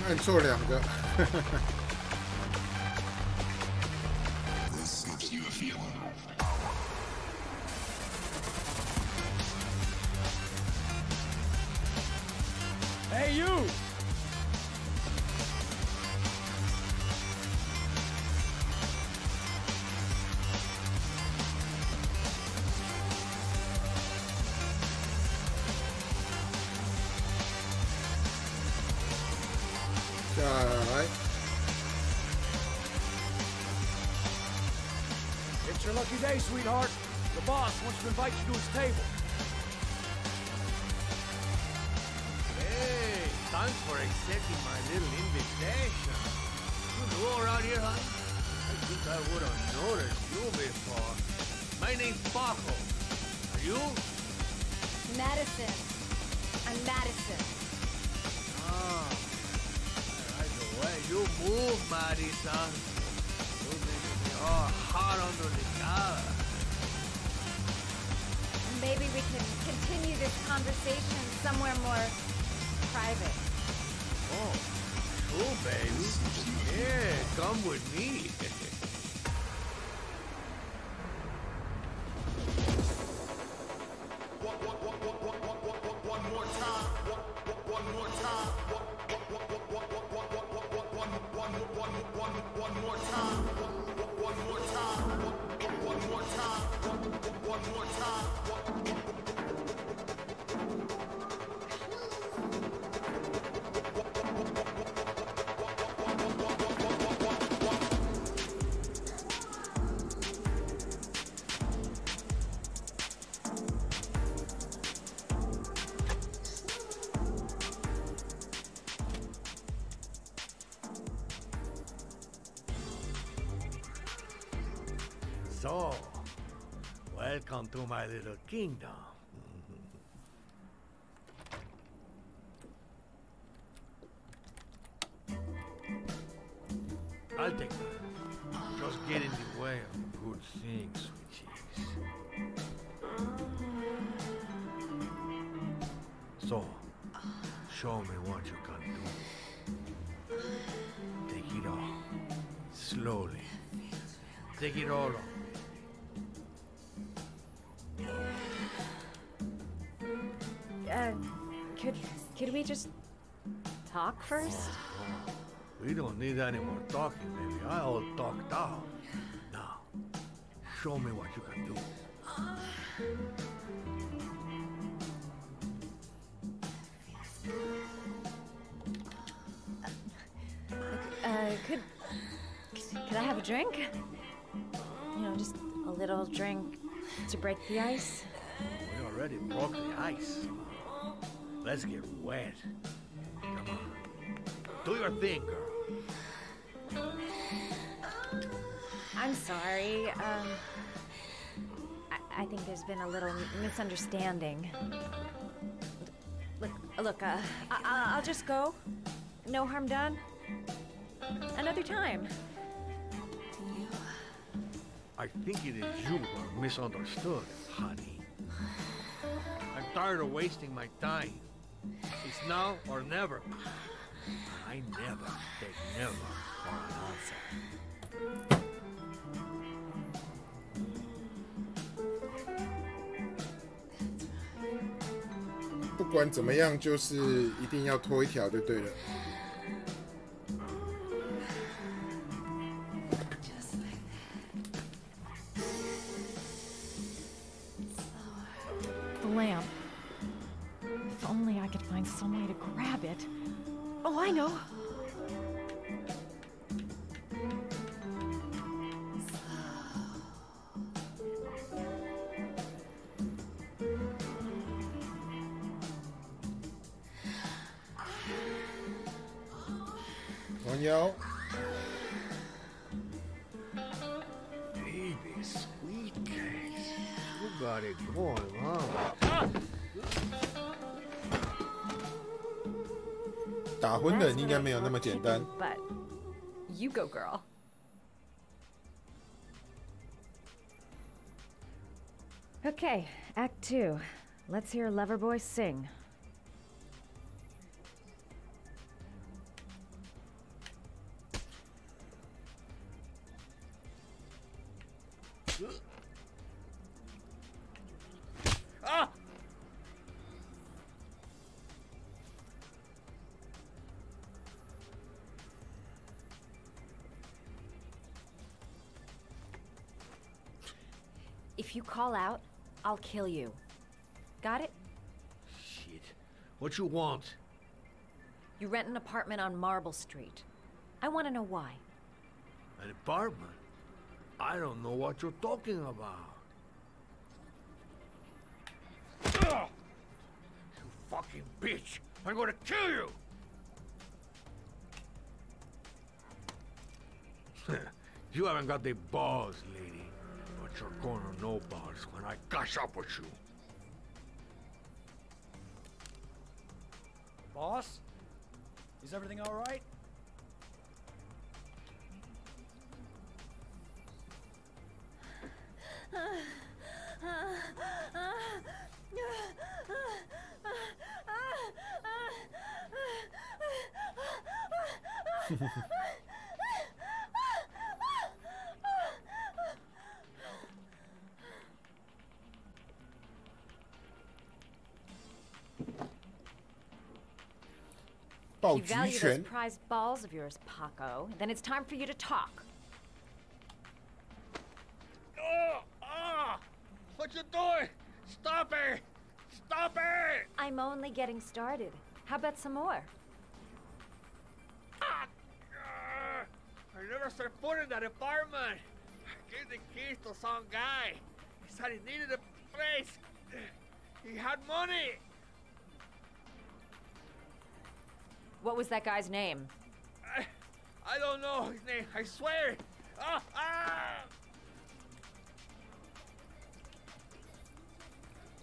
Speaker 1: 按错两个。
Speaker 10: Hey, you!
Speaker 1: 下来。
Speaker 6: It's your lucky day, sweetheart. The boss wants to invite you to his table.
Speaker 11: Hey, thanks for accepting my little invitation. You new around here, huh? I think I would have noticed you before. My name's Paco. Are you?
Speaker 8: Madison. I'm Madison.
Speaker 11: Ah, I like the way you move, Madison. You make me all hot under the collar.
Speaker 8: Maybe we can continue this conversation somewhere more private.
Speaker 11: Oh, cool, baby. Yeah, come with me. So, welcome to my little kingdom. I'll take that. Just get in the way of good things, sweet cheeks. So, show me what you can do. Take it all. Slowly. Take it all off.
Speaker 8: Could we just talk first?
Speaker 11: We don't need any more talking, baby. I all talked out. Now, show me what you can do.
Speaker 8: Could I have a drink? You know, just a little drink to break the ice.
Speaker 11: We already broke the ice. Let's get wet. Come on. Do your thing, girl.
Speaker 8: I'm sorry. I think there's been a little misunderstanding. Look, I'll just go. No harm done. Another time.
Speaker 11: I think it is you who are misunderstood, honey. I'm tired of wasting my time. It's now or never. I never take never for an answer.
Speaker 1: 不管怎么样，就是一定要脱一条就对了。
Speaker 8: Lamp. If only I could find some way to grab it. Oh, I know.
Speaker 1: On腰。
Speaker 11: Baby, sweet cakes. You got it going on.
Speaker 1: 打昏人应该没有那么简单。
Speaker 8: But you go, girl. Okay, Act 2. Let's hear Loverboy sing.
Speaker 11: Ah!
Speaker 8: If you call out, I'll kill you. Got it?
Speaker 11: Shit. What you want?
Speaker 8: You rent an apartment on Marble Street. I want to know why.
Speaker 11: An apartment? I don't know what you're talking about. Ugh! You fucking bitch! I'm gonna kill you! You haven't got the balls, lady. But you're gonna know balls when I catch up with you.
Speaker 15: Boss? Is everything all right?
Speaker 8: If you value those prized balls of yours, Paco, then it's time for you to talk.
Speaker 11: What you doing? Stop it! Stop it!
Speaker 8: I'm only getting started. How about some more?
Speaker 11: I never set foot in that apartment. I gave the keys to some guy. He said he needed a place. He had money.
Speaker 8: What was that guy's name?
Speaker 11: I don't know his name. I swear. Ah!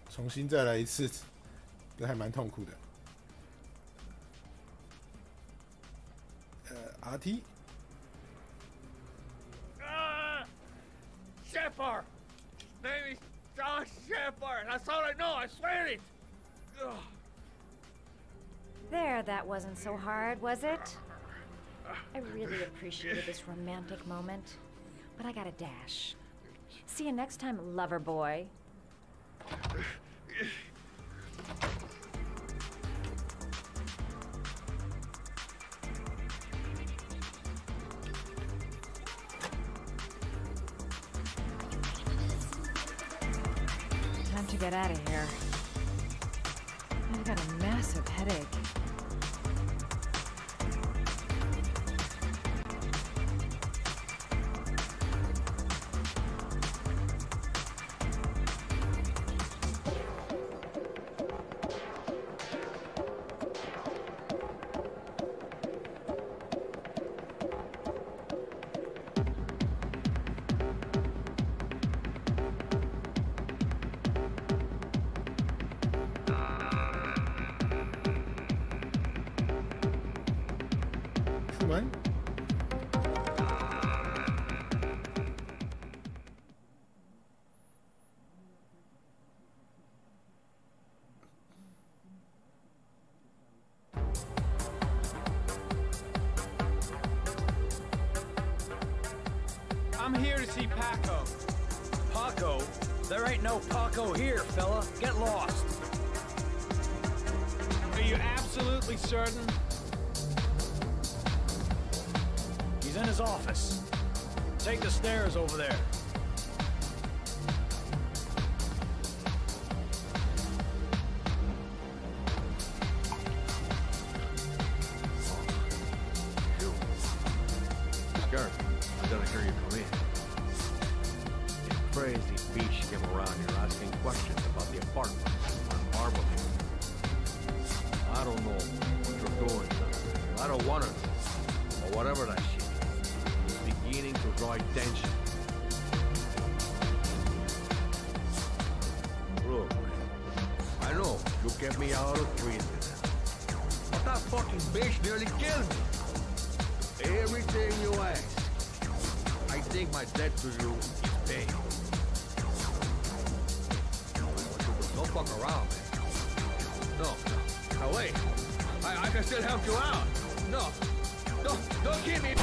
Speaker 1: 重新再来一次，这还蛮痛苦的。RT。
Speaker 11: Shepard. Name is John Shepard. That's all I know. I swear it.
Speaker 8: There, that wasn't so hard, was it? I really appreciated this romantic moment, but I gotta dash. See you next time, lover boy. Time to get out of here. I've got a massive headache.
Speaker 10: I'm here to see Paco.
Speaker 15: Paco? There ain't no Paco here, fella. Get lost.
Speaker 10: Are you absolutely certain?
Speaker 15: He's in his office. Take the stairs over there.
Speaker 11: I gotta hear you come in. This crazy bitch came around here asking questions about the apartment on Marble. I don't know what you're doing. I don't want to know. Or whatever that shit is. It's beginning to draw attention. Look, I know you kept me out of treason. But that fucking bitch nearly killed me. Everything you ask. I think my debt to you is paid. Don't fuck around, man. No. Now wait. I can still help you out. No. Don't kill me.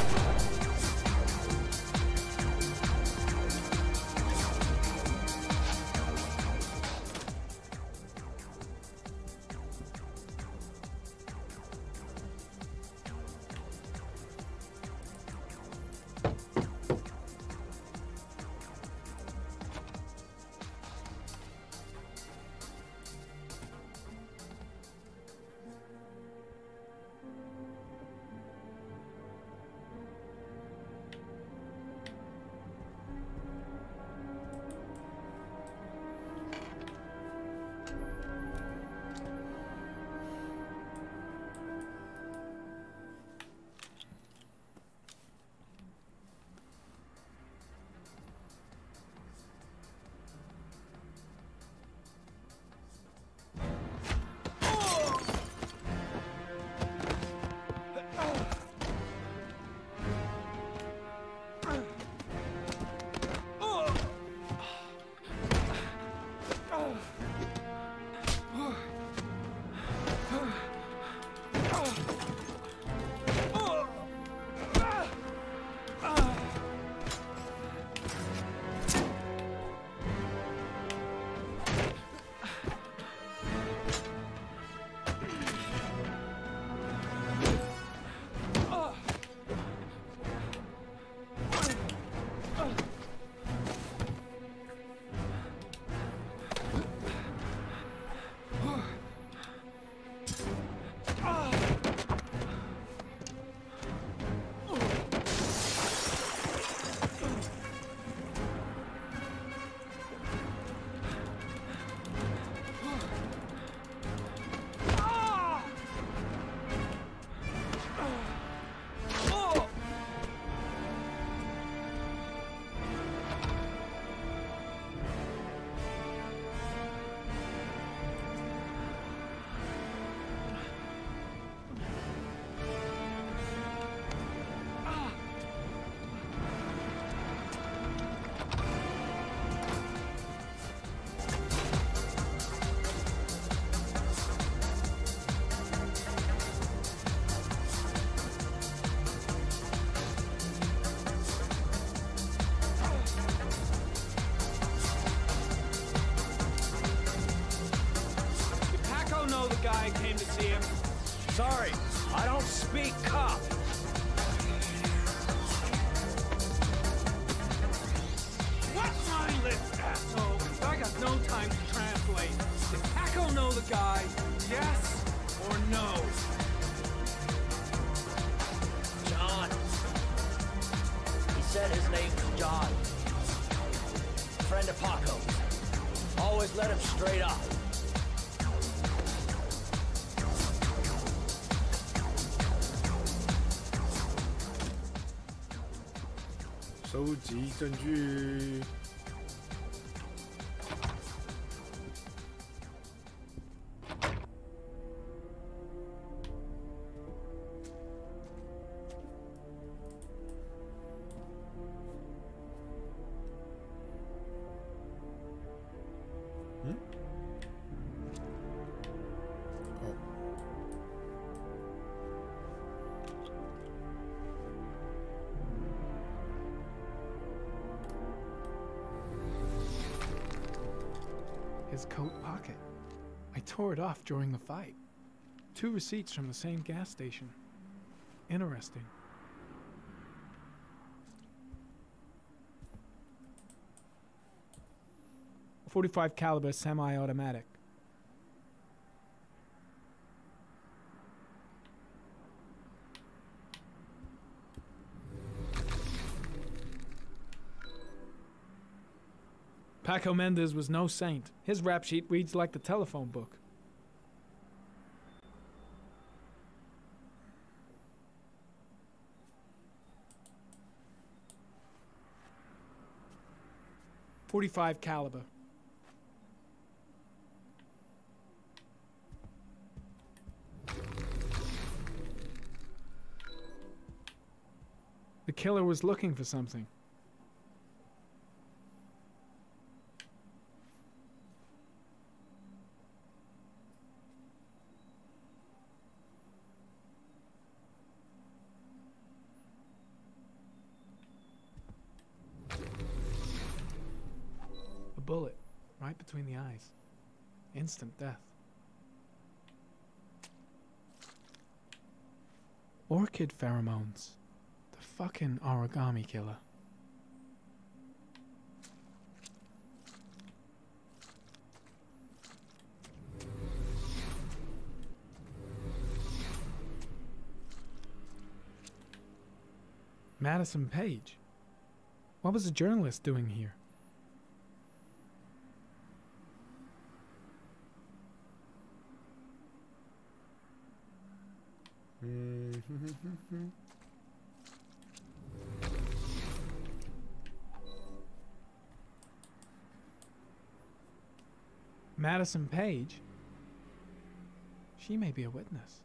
Speaker 10: guy came to see him.
Speaker 15: Sorry, I don't speak cop.
Speaker 10: What mindless asshole? I got no time to translate. Did Paco know the guy? Yes or no?
Speaker 15: John. He said his name was John. Friend of Paco's. Always let him straight up.
Speaker 1: 收集证据。
Speaker 10: His coat pocket. I tore it off during the fight. 2 receipts from the same gas station. Interesting. .45 caliber semi-automatic. Paco Mendez was no saint. His rap sheet reads like the telephone book. .45 caliber. The killer was looking for something. A bullet, right between the eyes. Instant death. Orchid pheromones. The fucking origami killer. Madison Page. What was a journalist doing here? Madison Page? She may be a witness.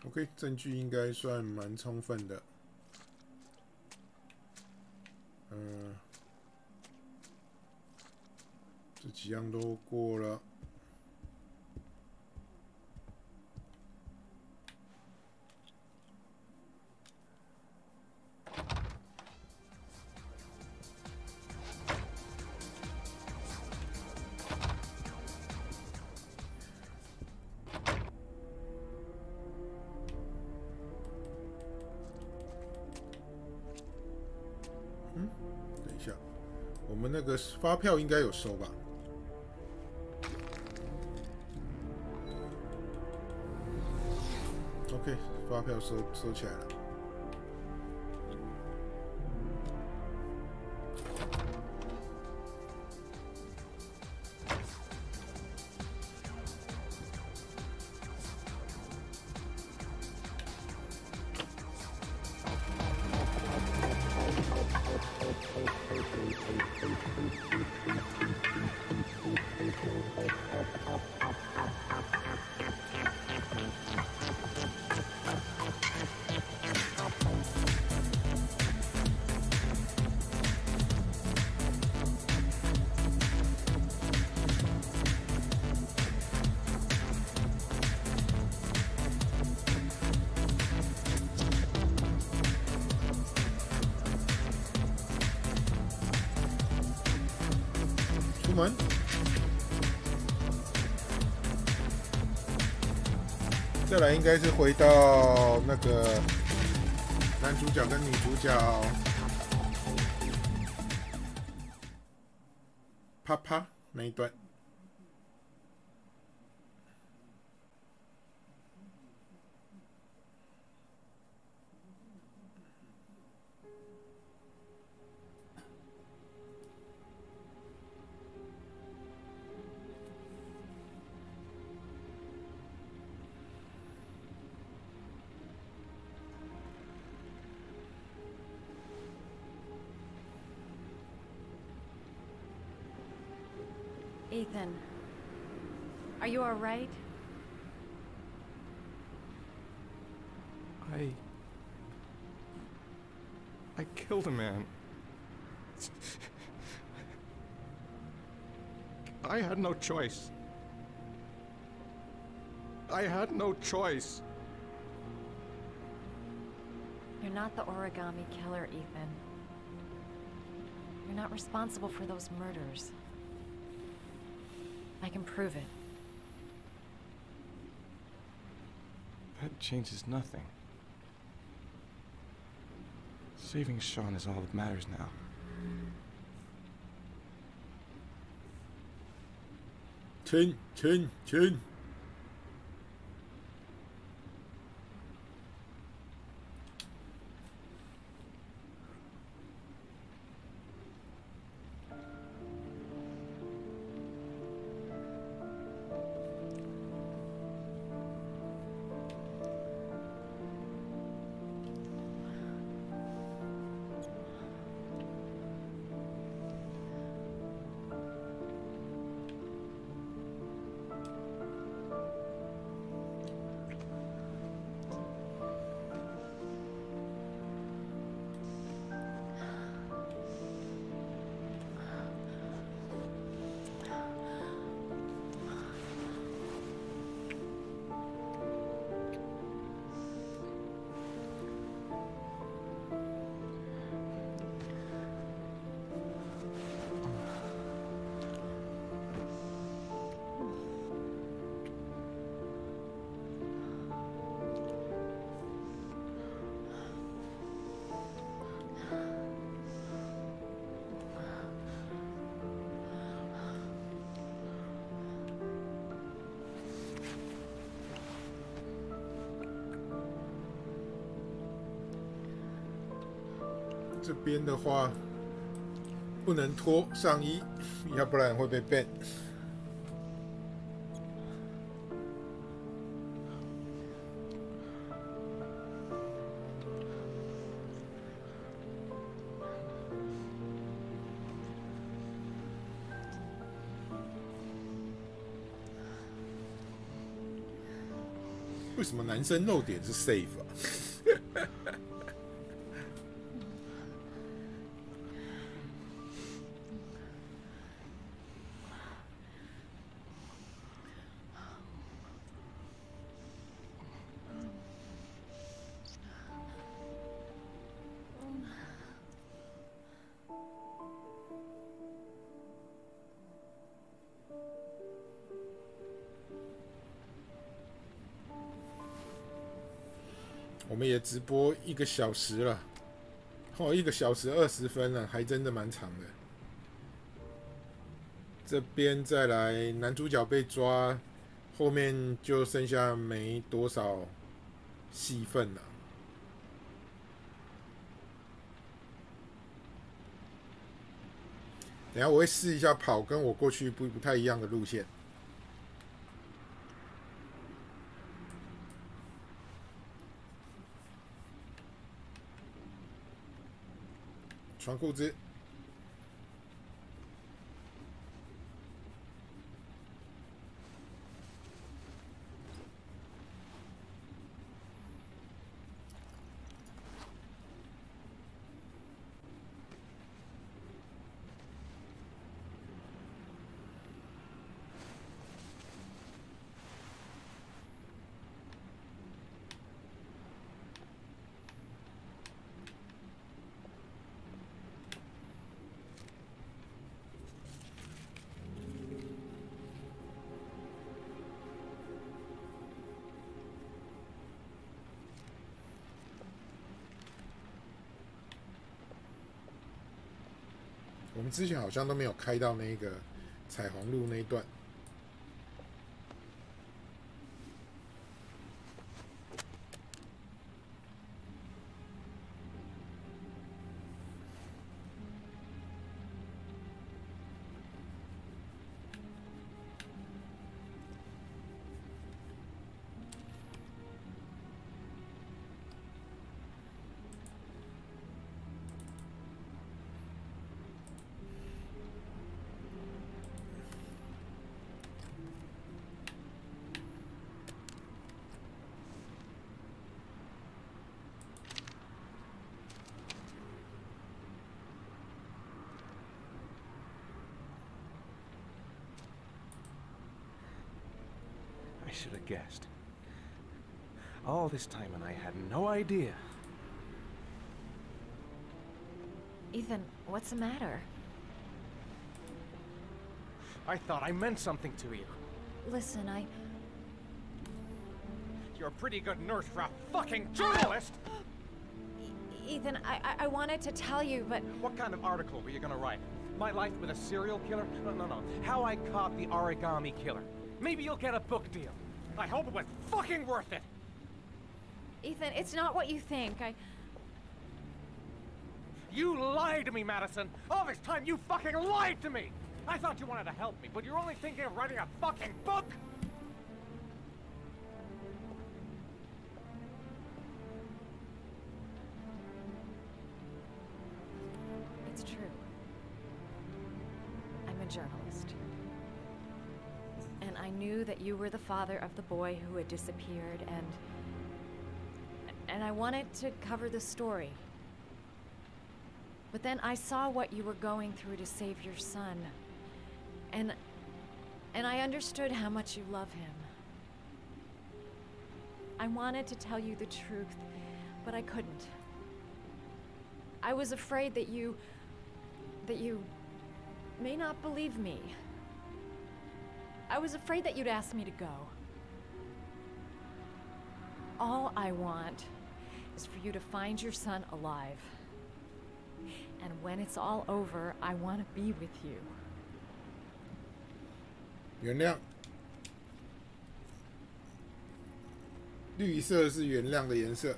Speaker 1: OK， 证据应该算蛮充分的。这几样都过了。等一下，我们那个发票应该有收吧？ OK， 发票收起来了。门。再来应该是回到那个男主角跟女主角啪啪那一段。
Speaker 8: Ethan, are you all right?
Speaker 16: I killed a man. I had no choice. I had no choice.
Speaker 8: You're not the origami killer, Ethan. You're not responsible for those murders. I can prove it.
Speaker 16: That changes nothing. Saving Sean is all that matters now.
Speaker 1: Chin. 这边的话不能脱上衣，要不然会被 ban。为什么男生露点是 safe 啊？我们也直播1个小时了，1个小时20分了，还真的蛮长的。这边再来，男主角被抓，后面就剩下没多少戏份了。等一下我会试一下跑，跟我过去不太一样的路线。穿裤子。们之前好像都没有开到那个彩虹路那一段。
Speaker 16: I should have guessed. All this time and I had no idea.
Speaker 8: Ethan, what's the matter?
Speaker 16: I thought I meant something to you.
Speaker 8: Listen,
Speaker 16: You're a pretty good nurse for a fucking journalist!
Speaker 8: Ethan, I wanted to tell you, but...
Speaker 16: What kind of article were you gonna write? My life with a serial killer? No. How I caught the origami killer. Maybe you'll get a book deal. I hope it was fucking worth it!
Speaker 8: Ethan, it's not what you think.
Speaker 16: You lied to me, Madison! All this time you fucking lied to me! I thought you wanted to help me, but you're only thinking of writing a fucking book?
Speaker 8: It's true. I'm a journalist. And I knew that you were the father of the boy who had disappeared, and I wanted to cover the story. But then I saw what you were going through to save your son. And I understood how much you love him. I wanted to tell you the truth, but I couldn't. I was afraid that you may not believe me. I was afraid that you'd ask me to go. All I want is for you to find your son alive. And when it's all over, I want to be with you.
Speaker 1: 原谅，绿色是原谅的颜色。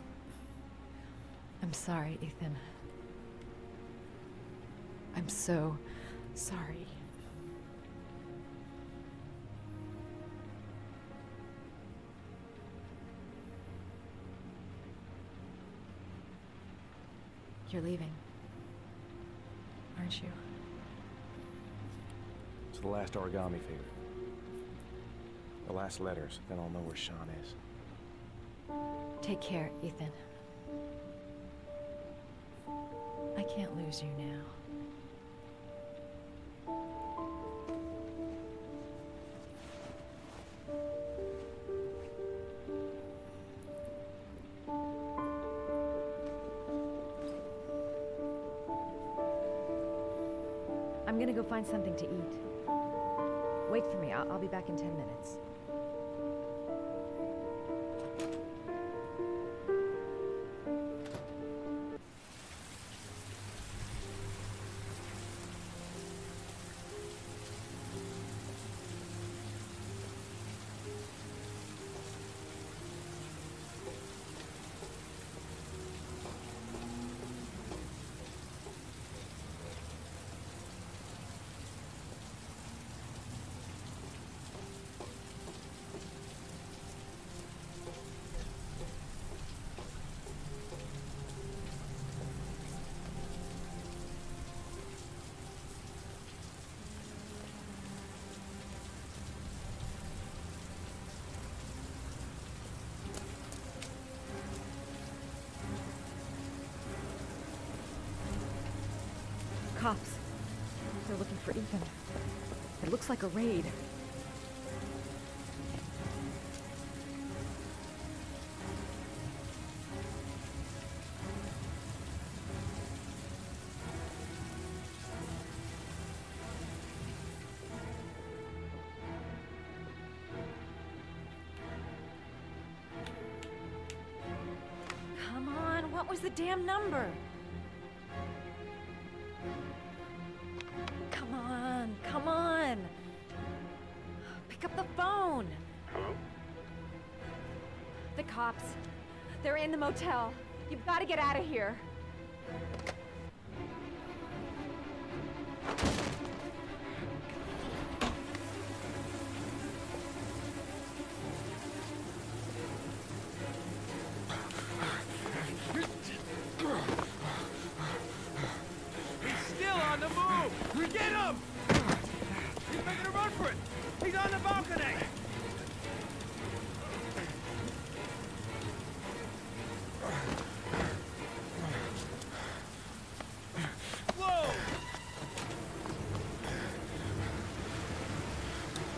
Speaker 8: I'm sorry, Ethan. I'm so sorry. You're leaving, aren't you?
Speaker 16: It's the last origami figure. The last letters, then I'll know where Sean is.
Speaker 8: Take care, Ethan. I can't lose you now. I'm gonna go find something to eat. Wait for me. I'll be back in 10 minutes. Cops. They're looking for Ethan. It looks like a raid. Come on, what was the damn number? Pick up the phone.
Speaker 7: Hello?
Speaker 8: The cops. They're in the motel. You've got to get out of here.
Speaker 11: He's still on the move! Get him! He's making a run for it! He's on the balcony! Whoa!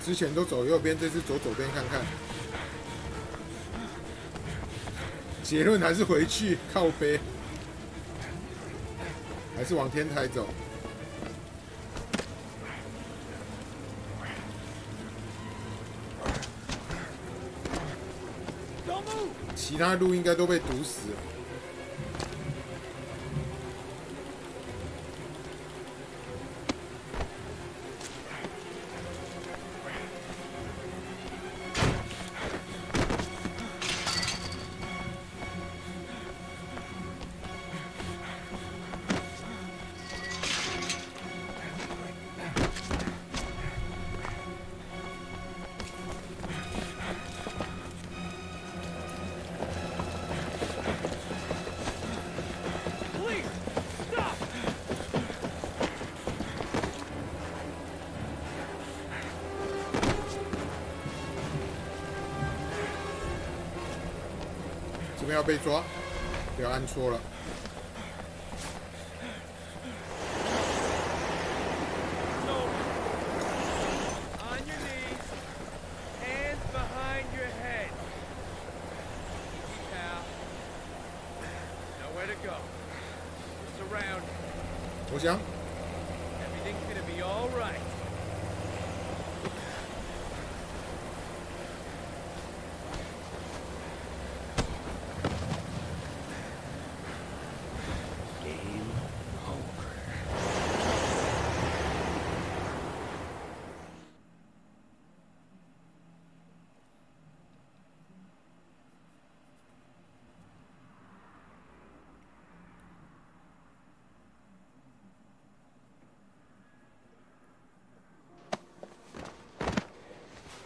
Speaker 1: 之前都走右边，这次走左边看看。结论还是回去靠背，还是往天台走。其他路应该都被堵死了。这边要被抓，不要按错了。
Speaker 11: On your knees, hands behind your head. Easy, pal. Nowhere to go. Surround.
Speaker 1: 投降。
Speaker 11: Everything's gonna be all right.
Speaker 2: Game over.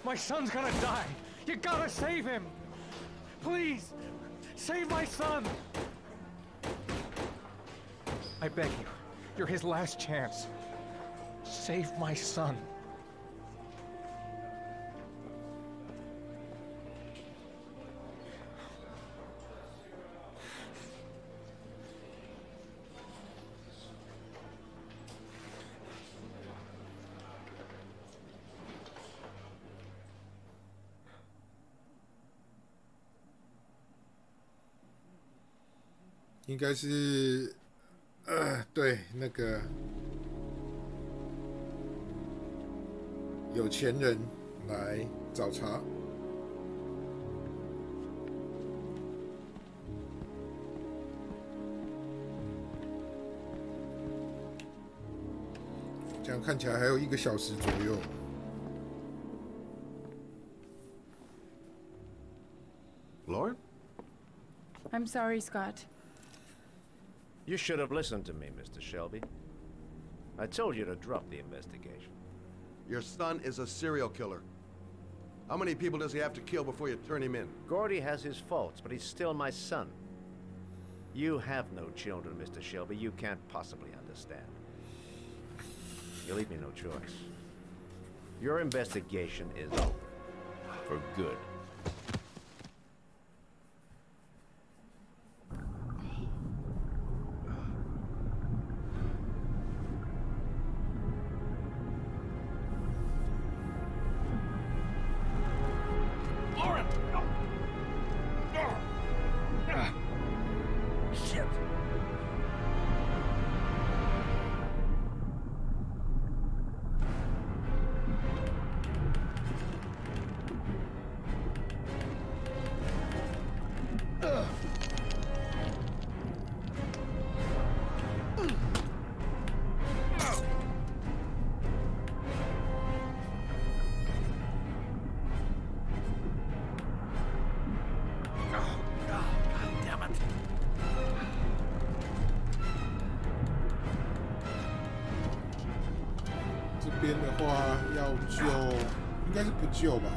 Speaker 16: My son's gonna die. You gotta save him. Please, save my son. I beg you. You're his last chance. Save my son.
Speaker 1: 应该是，对，那个有钱人来找茬。这样看起来还有1个小时左右。
Speaker 2: Lauren?
Speaker 4: I'm sorry, Scott.
Speaker 7: You should have listened to me, Mr. Shelby. I told you to drop the investigation.
Speaker 2: Your son is a serial killer. How many people does he have to kill before you turn him in?
Speaker 7: Gordy has his faults, but he's still my son. You have no children, Mr. Shelby. You can't possibly understand. You leave me no choice. Your investigation is over. For good.
Speaker 3: Shit!
Speaker 1: 话要救，应该是不救吧？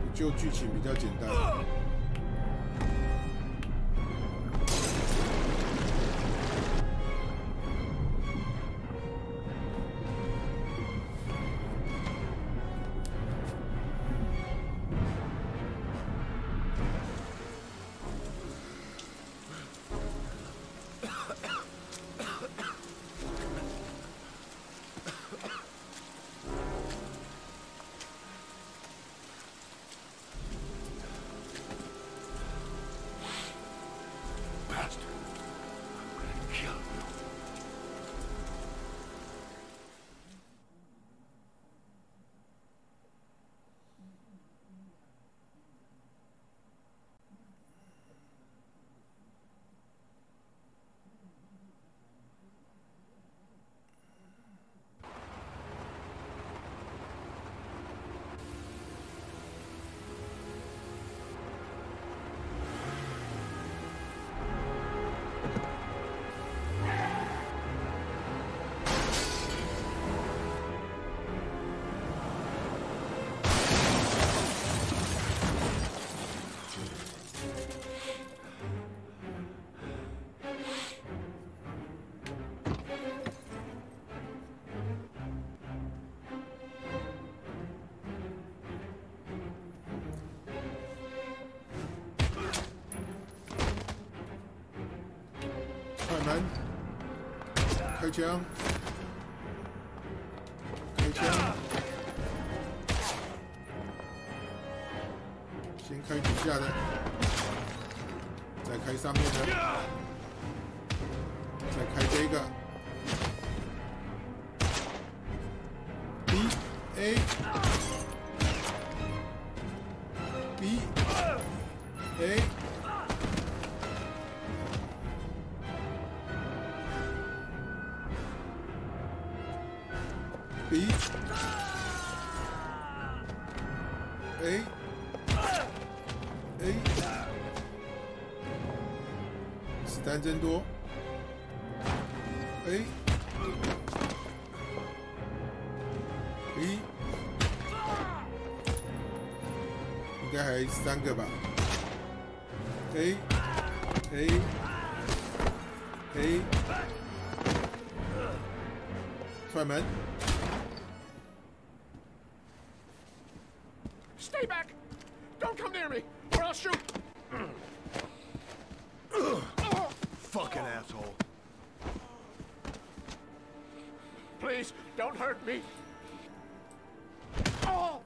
Speaker 1: 不救剧情比较简单。快门，开枪，开枪，先开底下的，再开上面的，再开这个 B A B A。B A A 子弹真多 A B 应该还3个吧 A A A 踹门
Speaker 3: Stay back! Don't come near me, or I'll shoot!
Speaker 2: Fucking asshole.
Speaker 3: Please, don't hurt me. Oh!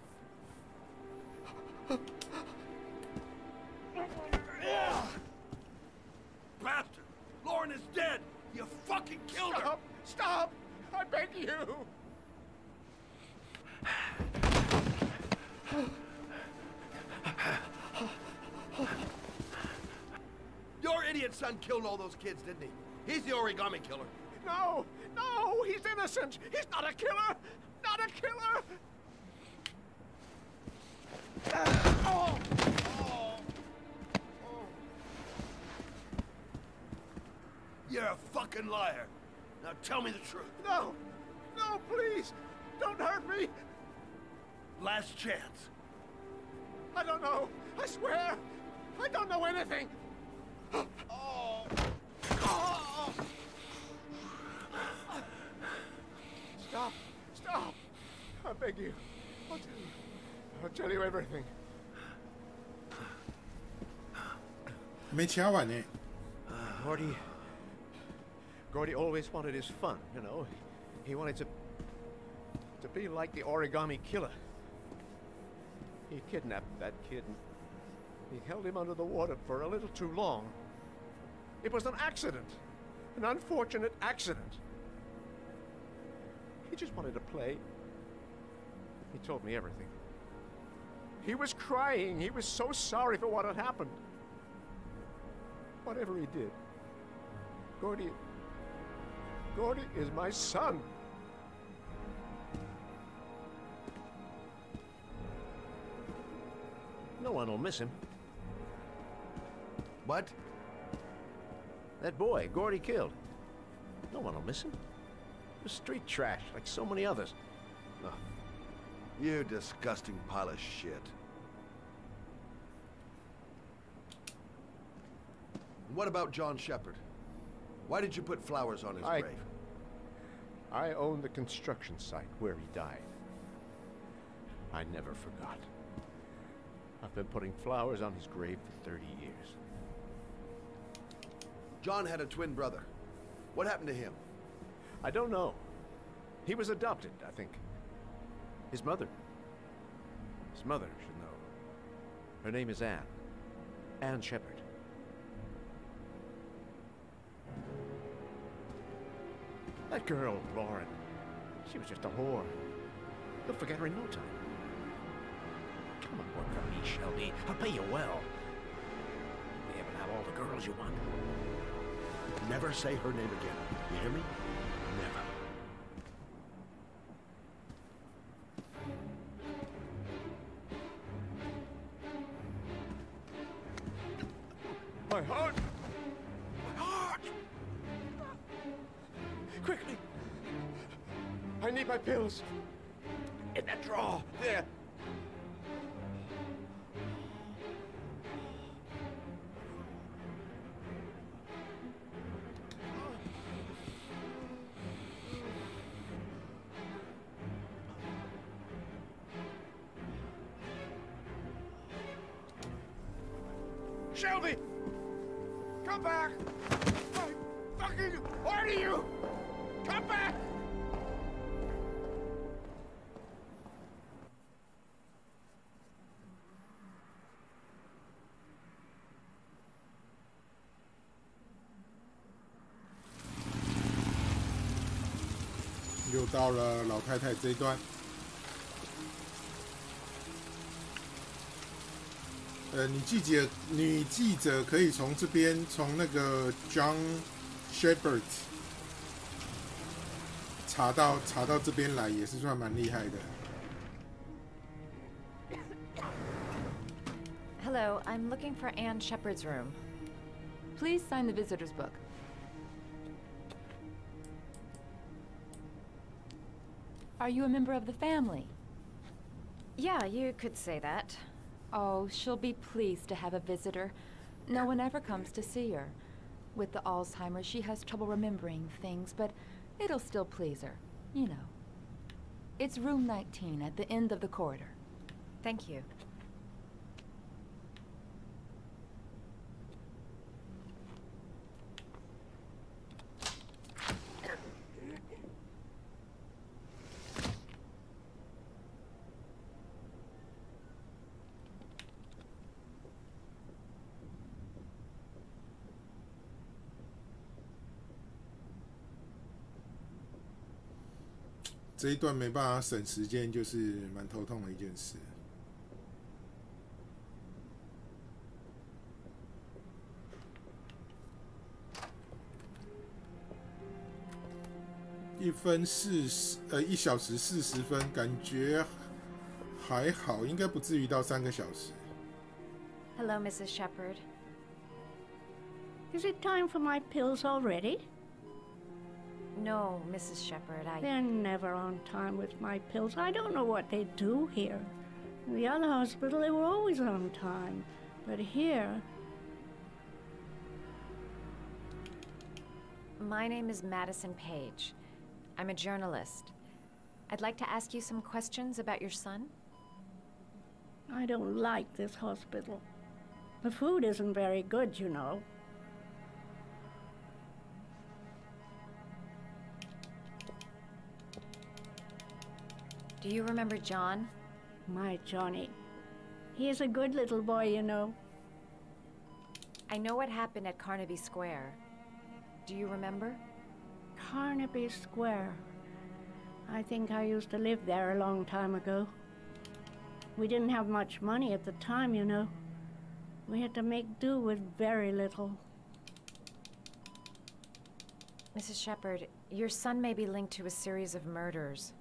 Speaker 2: Bastard! Lauren is dead! You fucking killed her!
Speaker 3: Stop! I beg you!
Speaker 2: Your idiot son killed all those kids, didn't he? He's the origami killer.
Speaker 3: No! No! He's innocent! He's not a killer! Not a killer! Oh! Oh!
Speaker 2: You're a fucking liar. Now tell me the truth.
Speaker 3: No! No, please! Don't hurt me!
Speaker 2: Last chance.
Speaker 3: I don't know. I swear. I don't know anything. Oh. Oh. Stop. Stop. I beg you. I'll tell you everything.
Speaker 1: 没掐完呢。
Speaker 3: Gordy always wanted his fun, you know. He wanted to be like the origami killer. He kidnapped that kid and he held him under the water for a little too long. It was an accident. An unfortunate accident. He just wanted to play. He told me everything. He was crying. He was so sorry for what had happened. Whatever he did, Gordy is my son. No one will miss him.
Speaker 2: What?
Speaker 7: That boy, Gordy killed. No one will miss him. He was street trash, like so many others.
Speaker 2: Oh, you disgusting pile of shit. What about John Shepard? Why did you put flowers on his grave?
Speaker 17: I own the construction site where he died. I never forgot. I've been putting flowers on his grave for 30 years.
Speaker 2: John had a twin brother. What happened to him?
Speaker 17: I don't know. He was adopted, I think. His mother should know. Her name is Anne. Anne Shepard. That girl, Lauren, she was just a whore. You'll forget her in no time. Come and work for me, Shelby. I'll pay you well. You'll be able to have all the girls you want.
Speaker 2: Never say her name again. You hear me? Never.
Speaker 17: My heart! My heart! Quickly! I need my pills. In that drawer, there. Shelby! Come back! I fucking order you! Come back!
Speaker 1: 又到了老太太这一段。女记者可以从这边，从那个 John Shepard 查到这边来，也是算蛮厉害的。
Speaker 8: Hello, I'm looking for Anne Shepard's room.
Speaker 18: Please sign the visitor's book. Are you a member of the family?
Speaker 8: Yeah, you could say that.
Speaker 18: Oh, she'll be pleased to have a visitor. No one ever comes to see her. With the Alzheimer's, she has trouble remembering things, but it'll still please her. You know. It's room 19 at the end of the corridor.
Speaker 8: Thank you.
Speaker 1: 这一段没办法省时间，就是蛮头痛的一件事。1小时40分，感觉还好，应该不至于到3个小时。
Speaker 8: Hello, Mrs. Shepard.
Speaker 19: Is it time for my pills already?
Speaker 8: No, Mrs. Shepard,
Speaker 19: They're never on time with my pills. I don't know what they do here. In the other hospital, they were always on time. But here...
Speaker 8: My name is Madison Page. I'm a journalist. I'd like to ask you some questions about your son.
Speaker 19: I don't like this hospital. The food isn't very good, you know.
Speaker 8: Do you remember John?
Speaker 19: My Johnny. He is a good little boy, you know.
Speaker 8: I know what happened at Carnaby Square. Do you remember?
Speaker 19: Carnaby Square. I think I used to live there a long time ago. We didn't have much money at the time, you know. We had to make do with very little.
Speaker 8: Mrs. Shepard, your son may be linked to a series of murders.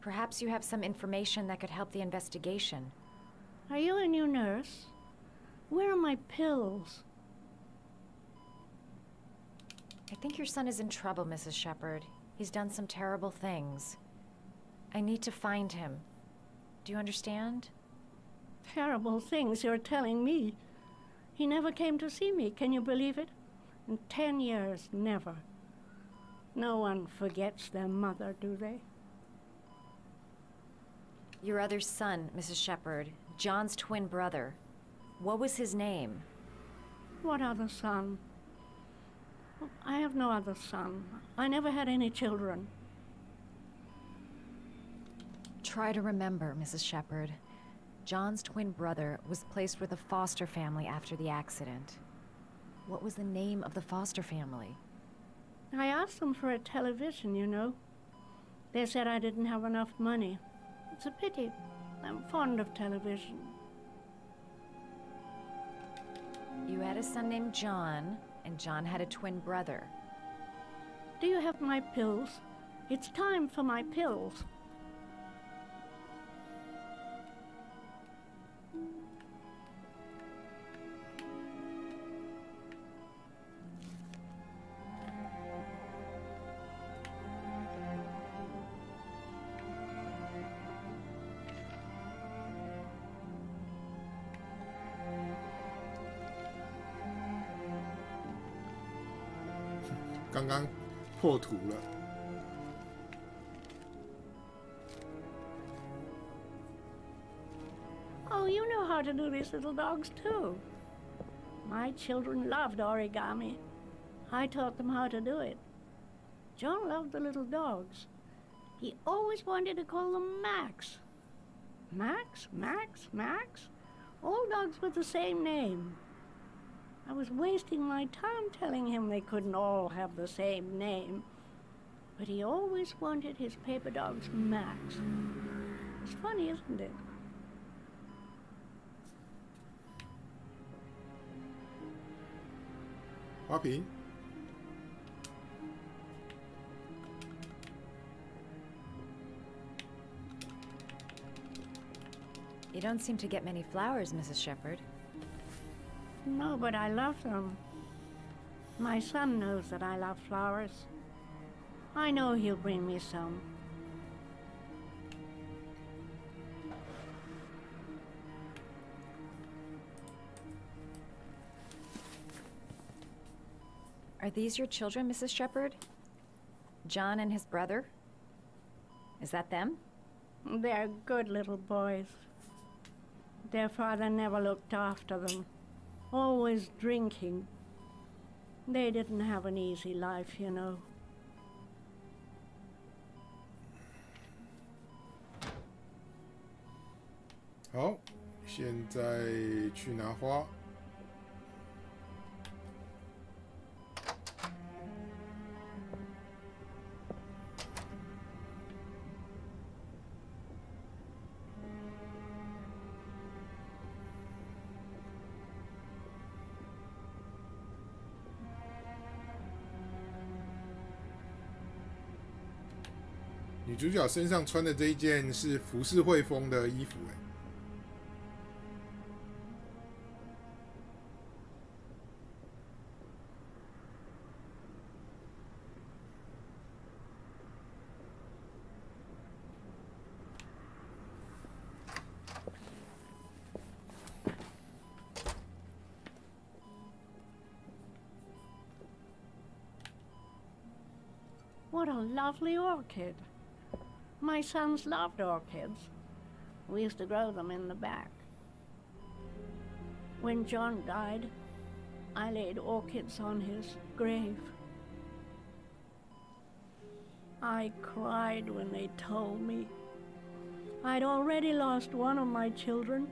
Speaker 8: Perhaps you have some information that could help the investigation.
Speaker 19: Are you a new nurse? Where are my pills?
Speaker 8: think your son is in trouble, Mrs. Shepherd. He's done some terrible things. I need to find him. Do you understand?
Speaker 19: Terrible things you're telling me. He never came to see me, can you believe it? In 10 years, never. No one forgets their mother, do they?
Speaker 8: Your other son, Mrs. Shepherd, John's twin brother. What was his name?
Speaker 19: What other son? I have no other son. I never had any children.
Speaker 8: Try to remember, Mrs. Shepherd. John's twin brother was placed with a foster family after the accident. What was the name of the foster family?
Speaker 19: I asked them for a television, you know. They said I didn't have enough money. It's a pity. I'm fond of television.
Speaker 8: You had a son named John, and John had a twin brother.
Speaker 19: Do you have my pills? It's time for my pills.
Speaker 1: 刚刚破图了。
Speaker 19: Oh, you know how to do these little dogs too. My children loved origami. I taught them how to do it. John loved the little dogs. He always wanted to call them Max. Max, Max, Max? All dogs with the same name. I was wasting my time telling him they couldn't all have the same name. But he always wanted his paper dogs Max. It's funny, isn't it?
Speaker 1: Poppy.
Speaker 8: You don't seem to get many flowers, Mrs. Shepherd.
Speaker 19: No, but I love them. My son knows that I love flowers. I know he'll bring me some.
Speaker 8: Are these your children, Mrs. Shepherd? John and his brother? Is that them?
Speaker 19: They're good little boys. Their father never looked after them. Always drinking. They didn't have an easy life, you know.
Speaker 1: 好，现在去拿花。女主角身上穿的这一件是浮世绘风的衣服，哎。
Speaker 19: What a lovely orchid. My sons loved orchids. We used to grow them in the back. When John died, I laid orchids on his grave. I cried when they told me. I'd already lost one of my children,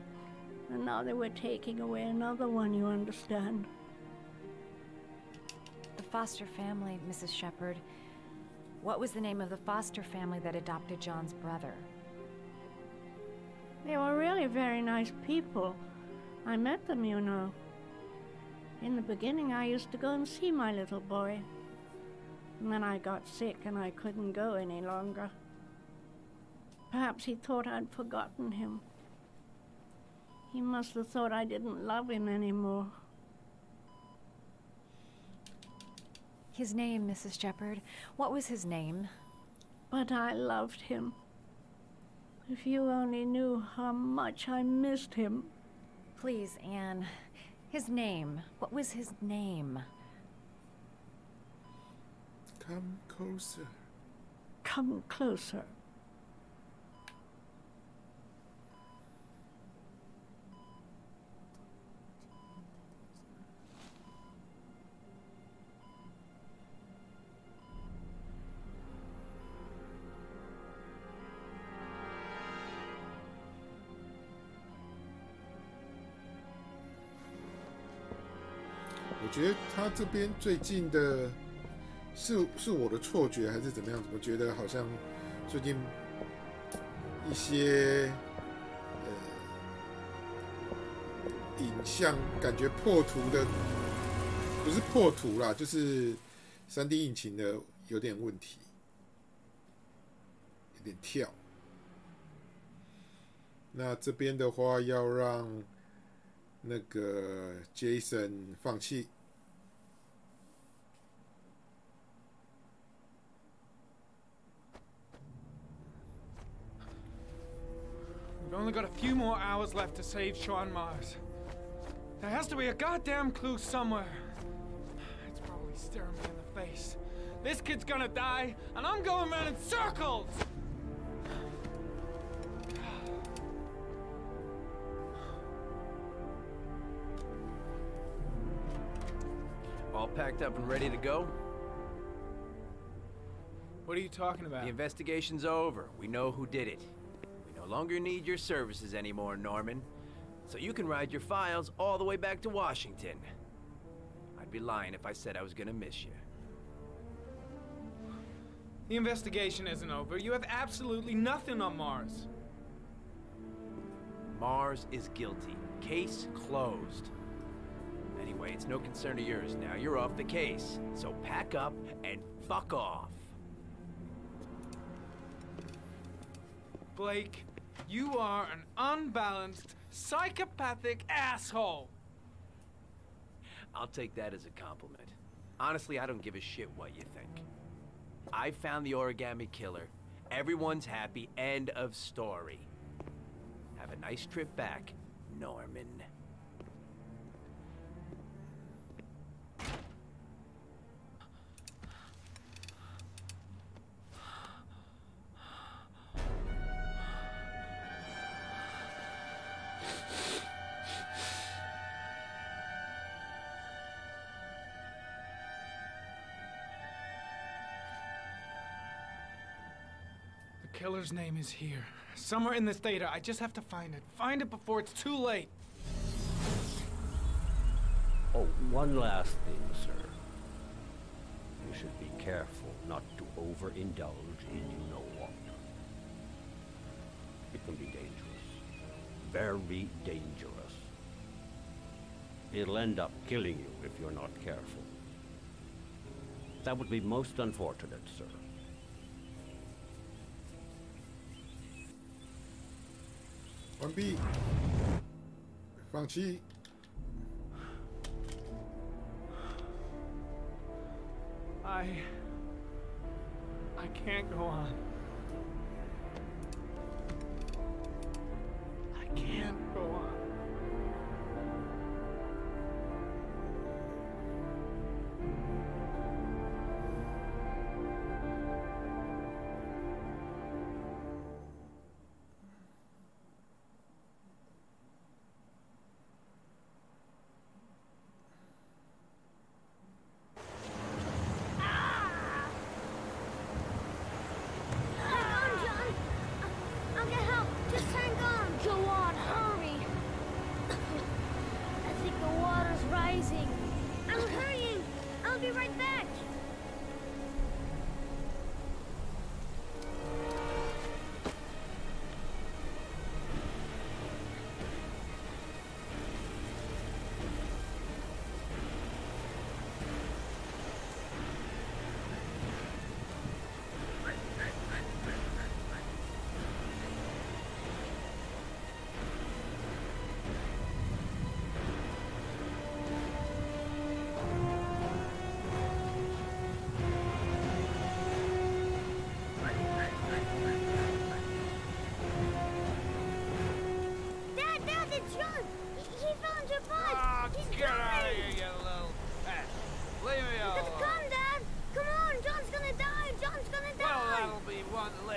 Speaker 19: and now they were taking away another one, you understand.
Speaker 8: The foster family, Mrs. Shepherd. What was the name of the foster family that adopted John's brother?
Speaker 19: They were really very nice people. I met them, you know. In the beginning, I used to go and see my little boy. And then I got sick and I couldn't go any longer. Perhaps he thought I'd forgotten him. He must have thought I didn't love him anymore.
Speaker 8: His name, Mrs. Shepherd. What was his name?
Speaker 19: But I loved him. If you only knew how much I missed him.
Speaker 8: Please, Anne. His name. What was his name?
Speaker 1: Come closer.
Speaker 19: Come closer.
Speaker 1: 我觉得他这边最近的是我的错觉还是怎么样？我觉得好像最近一些影像感觉破图的，不是破图啦，就是3D 引擎的有点问题，有点跳。那这边的话要让那个 Jason 放弃。
Speaker 10: We've only got a few more hours left to save Sean Mars. There has to be a goddamn clue somewhere. It's probably staring me in the face. This kid's gonna die, and I'm going around in circles!
Speaker 20: All packed up and ready to go?
Speaker 10: What are you talking about?
Speaker 20: The investigation's over. We know who did it. We no longer need your services anymore, Norman. So you can ride your files all the way back to Washington. I'd be lying if I said I was gonna miss you.
Speaker 10: The investigation isn't over. You have absolutely nothing on Mars.
Speaker 20: Mars is guilty. Case closed. Anyway, it's no concern of yours now. You're off the case. So pack up and fuck off.
Speaker 10: Blake, you are an unbalanced, psychopathic asshole.
Speaker 20: I'll take that as a compliment. Honestly, I don't give a shit what you think. I found the origami killer. Everyone's happy. End of story. Have a nice trip back, Norman.
Speaker 10: The killer's name is here. Somewhere in this data. I just have to find it. Find it before it's too late.
Speaker 21: Oh, one last thing, sir. You should be careful not to overindulge in you know what. It can be dangerous. Very dangerous. It'll end up killing you if you're not careful. That would be most unfortunate, sir.
Speaker 1: 完毕，放弃。
Speaker 10: I can't go on. I can't go on.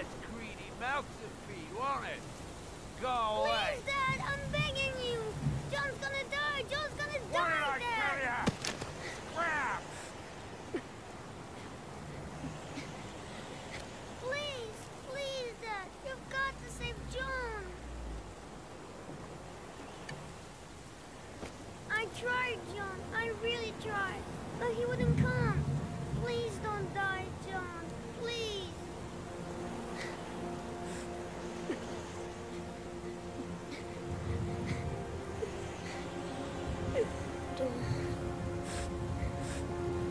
Speaker 6: less greedy mouths to feed, won't it? Go away.
Speaker 14: Please, Dad, I'm begging you. John's gonna die. John's gonna
Speaker 6: What did
Speaker 14: die,
Speaker 6: I
Speaker 14: Dad.
Speaker 6: tell ya? Crap!
Speaker 14: Please, please, Dad. You've got to save John. I tried, John. I really tried. But he wouldn't come. Please don't die, John. Please.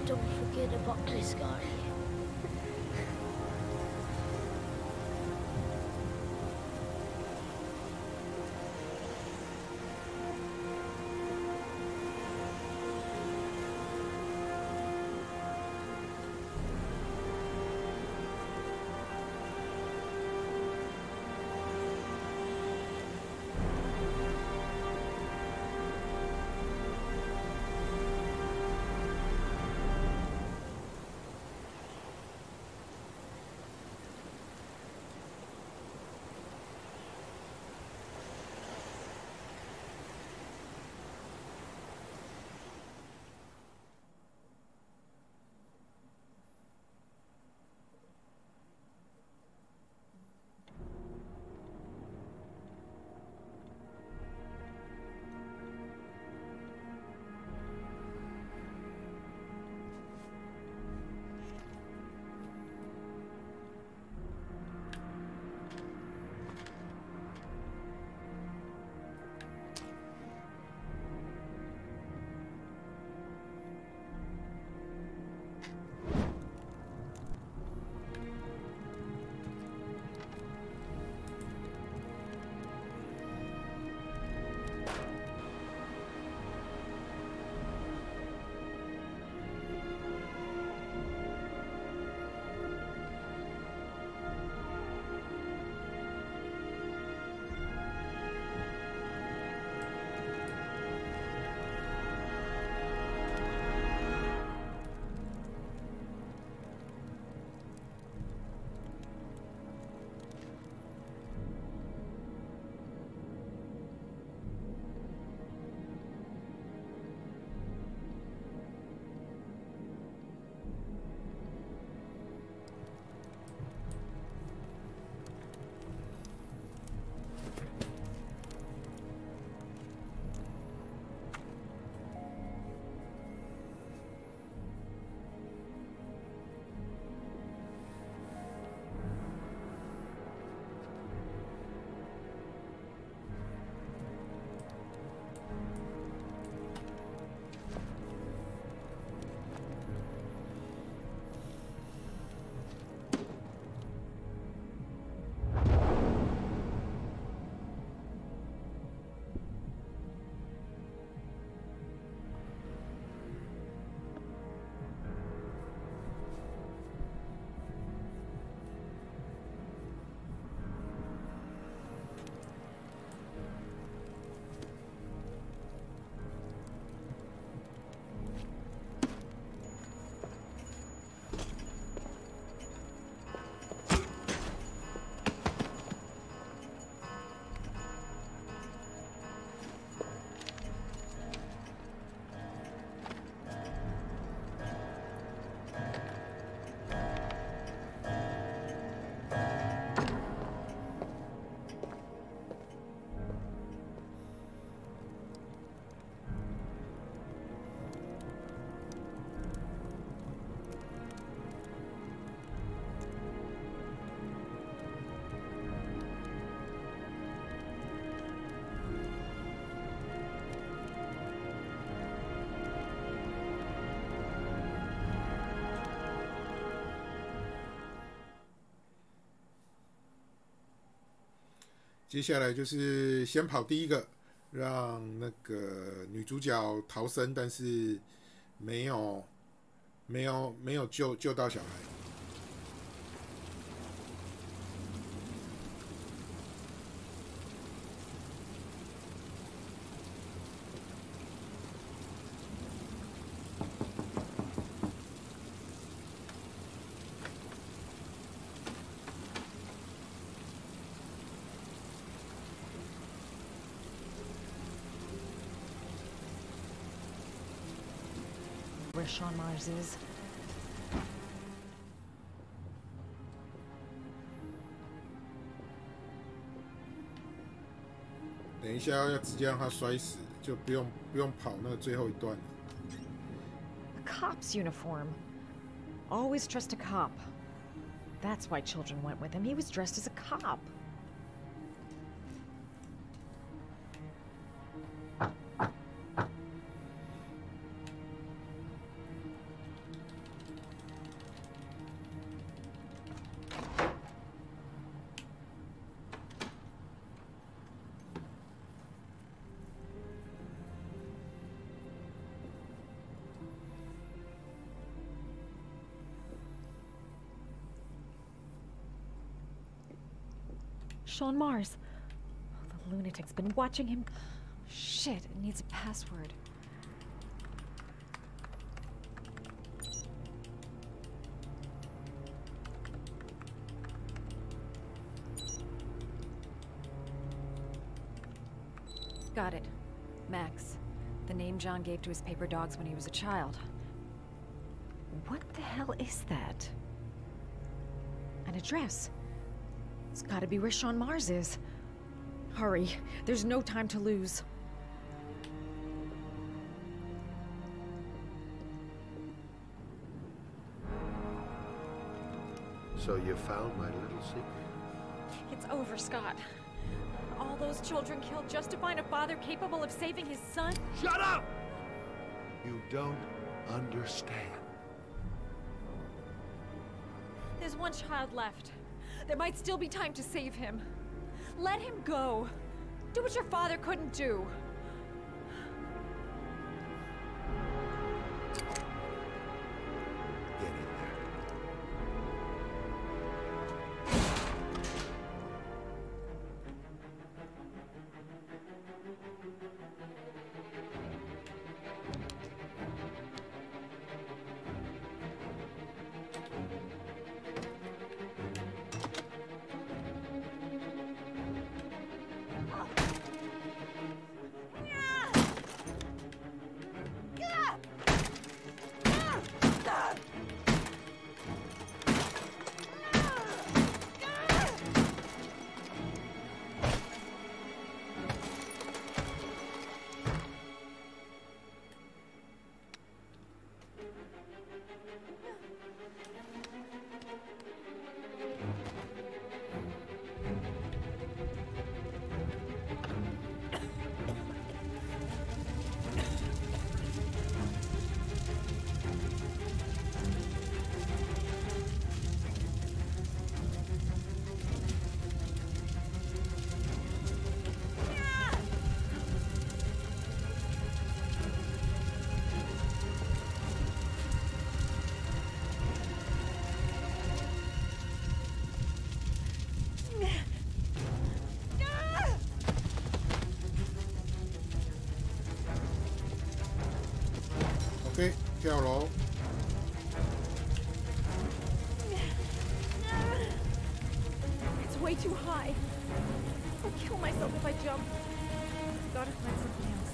Speaker 14: Don't forget about this guy.
Speaker 1: 接下来就是先跑第一个，让那个女主角逃生，但是没有救到小孩。
Speaker 8: where Sean Mars is.
Speaker 1: 等一下要直接让他摔死，就不用跑那个最后一段了。
Speaker 8: A cop's uniform. Always trust a cop. That's why children went with him. He was dressed as a cop. Sean Mars. Oh, the lunatic's been watching him. Shit, it needs a password. Got it. Max. The name John gave to his paper dogs when he was a child. What the hell is that? An address. It's gotta be where Sean Mars is. Hurry. There's no time to lose.
Speaker 2: So you found my little secret?
Speaker 8: It's over, Scott. All those children killed just to find a father capable of saving his son?
Speaker 2: Shut up! You don't understand.
Speaker 8: There's one child left. There might still be time to save him. Let him go. Do what your father couldn't do.
Speaker 2: Get in there.
Speaker 1: OK， 跳楼。
Speaker 8: It's way too high. I'll kill myself if I jump. Gotta find something else.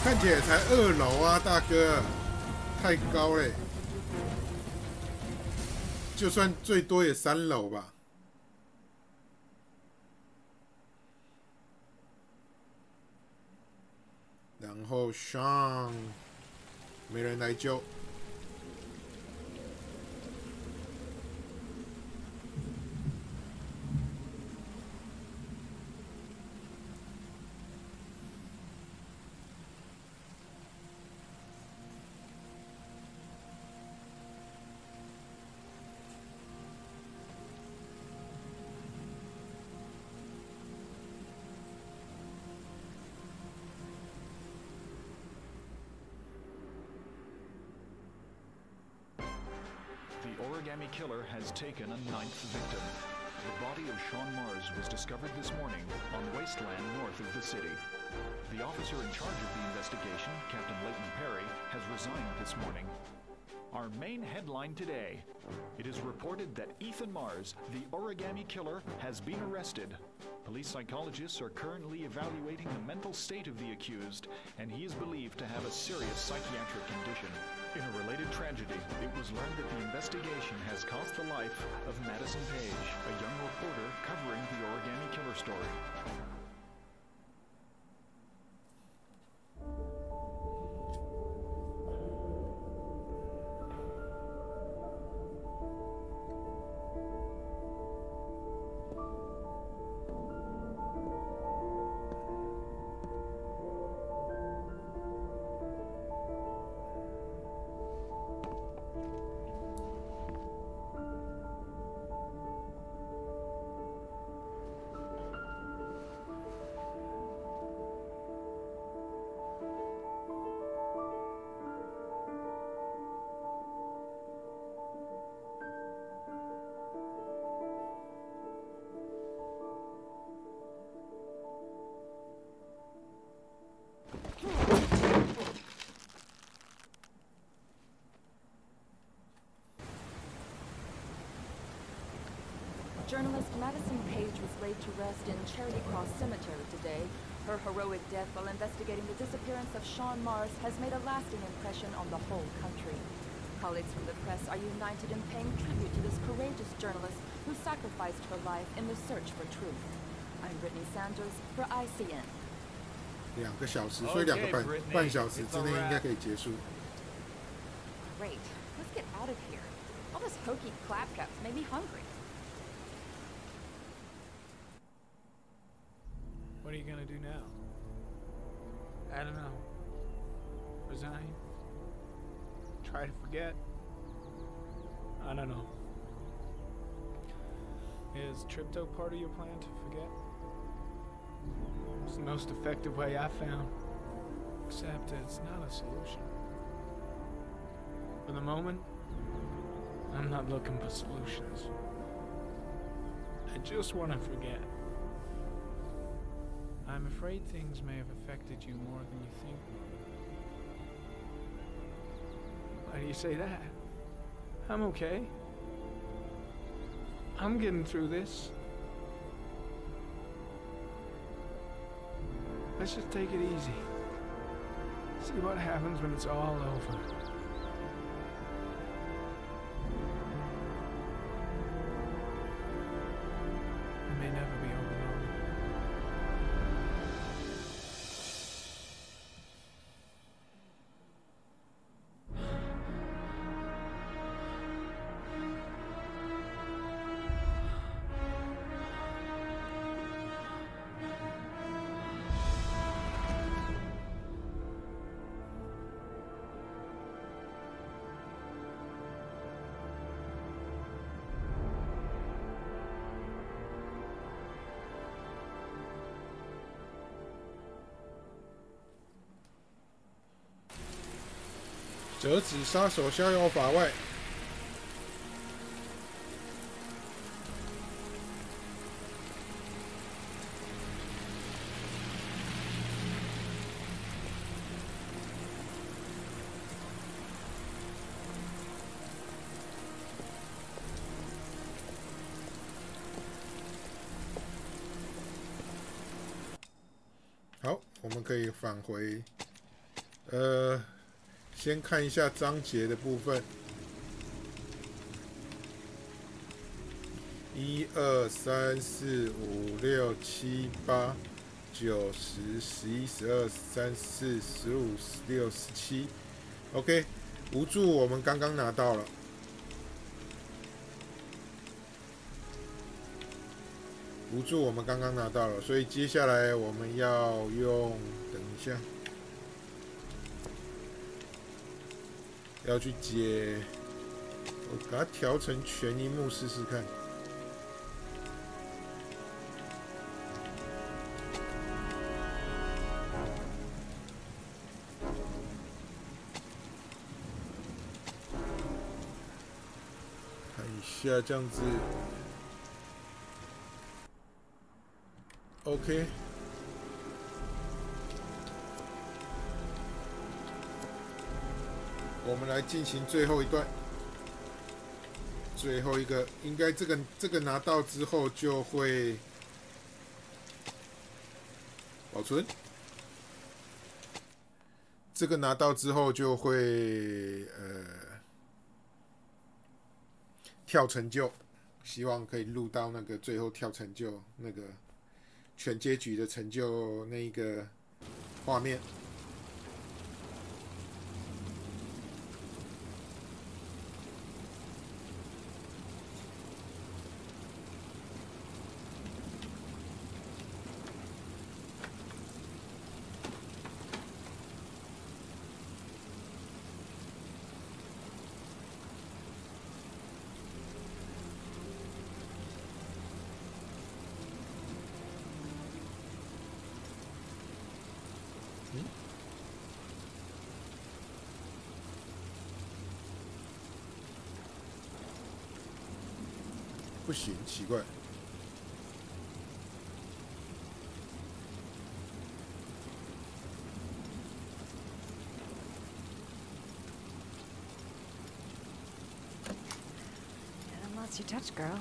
Speaker 1: 看起来才2楼啊，大哥，太高嘞！就算最多也3楼吧。然后上，没人来救。
Speaker 5: origami killer has taken a 9th victim. The body of Sean Mars was discovered this morning on wasteland north of the city. The officer in charge of the investigation, Captain Leighton Perry, has resigned this morning. Our main headline today: it is reported that Ethan Mars, the origami killer, has been arrested. Police psychologists are currently evaluating the mental state of the accused, and he is believed to have a serious psychiatric condition. In a related tragedy, it was learned that the investigation has cost the life of Madison Page, a young reporter covering the origami killer story.
Speaker 18: Journalist Madison Page was laid to rest in Charity Cross Cemetery today. Her heroic death while investigating the disappearance of Sean Mars has made a lasting impression on the whole country. Colleagues from the press are united in paying tribute to this courageous journalist who sacrificed her life in the search for truth. I'm Brittany Sanders for ICN.
Speaker 1: 2个小时，所以2个半小时之内应该可以结束。
Speaker 18: Great. Let's get out of here. All this hokey claptraps made me hungry.
Speaker 10: What are you gonna do now? I don't know. Resign? Try to forget? I don't know. Is Tripto part of your plan to forget? It's the most effective way I found. Except it's not a solution. For the moment, I'm not looking for solutions. I just want to forget. I'm afraid things may have affected you more than you think. Why do you say that? I'm okay. I'm getting through this. Let's just take it easy. See what happens when it's all over. It may never be over, Norman.
Speaker 1: 折纸杀手逍遥法外。好，我们可以返回，先看一下章节的部分。1、2、3、4、5、6、7、8、9、10、11、12、13、14、15、16、17。OK， 无助我们刚刚拿到了。无助我们刚刚拿到了，所以接下来我们要用，等一下，要去解，我把它调成全萤幕试试看。下这样子 ，OK。我们来进行最后一段，最后一个应该这个拿到之后就会保存，这个拿到之后就会跳成就，希望可以录到那个最后跳成就那个全结局的成就那一个画面。不行，奇怪。
Speaker 8: Unless you touch, girl.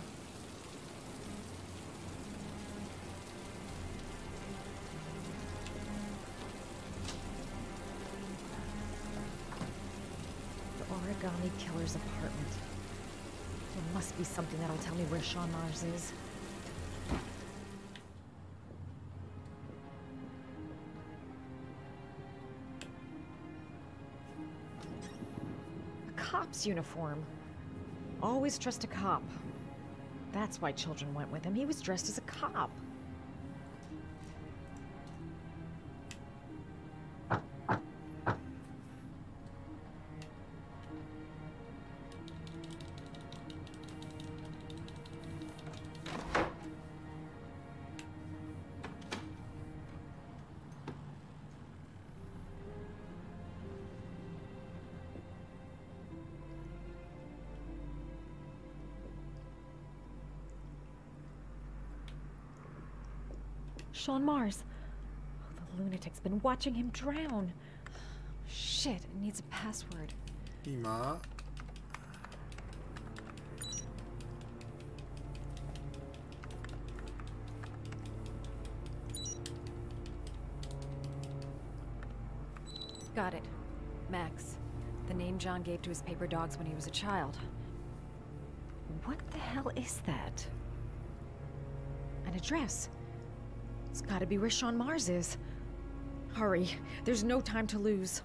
Speaker 8: The origami killer's apartment. There must be something that'll tell me where Sean Mars is. A cop's uniform. Always trust a cop. That's why children went with him. He was dressed as a cop. Sean Mars. Oh, the lunatic's been watching him drown. Shit, it needs a password.
Speaker 1: 密码。
Speaker 8: Got it. Max. The name John gave to his paper dogs when he was a child. What the hell is that? An address. It's gotta be where Sean Mars is. Hurry. There's no time to lose.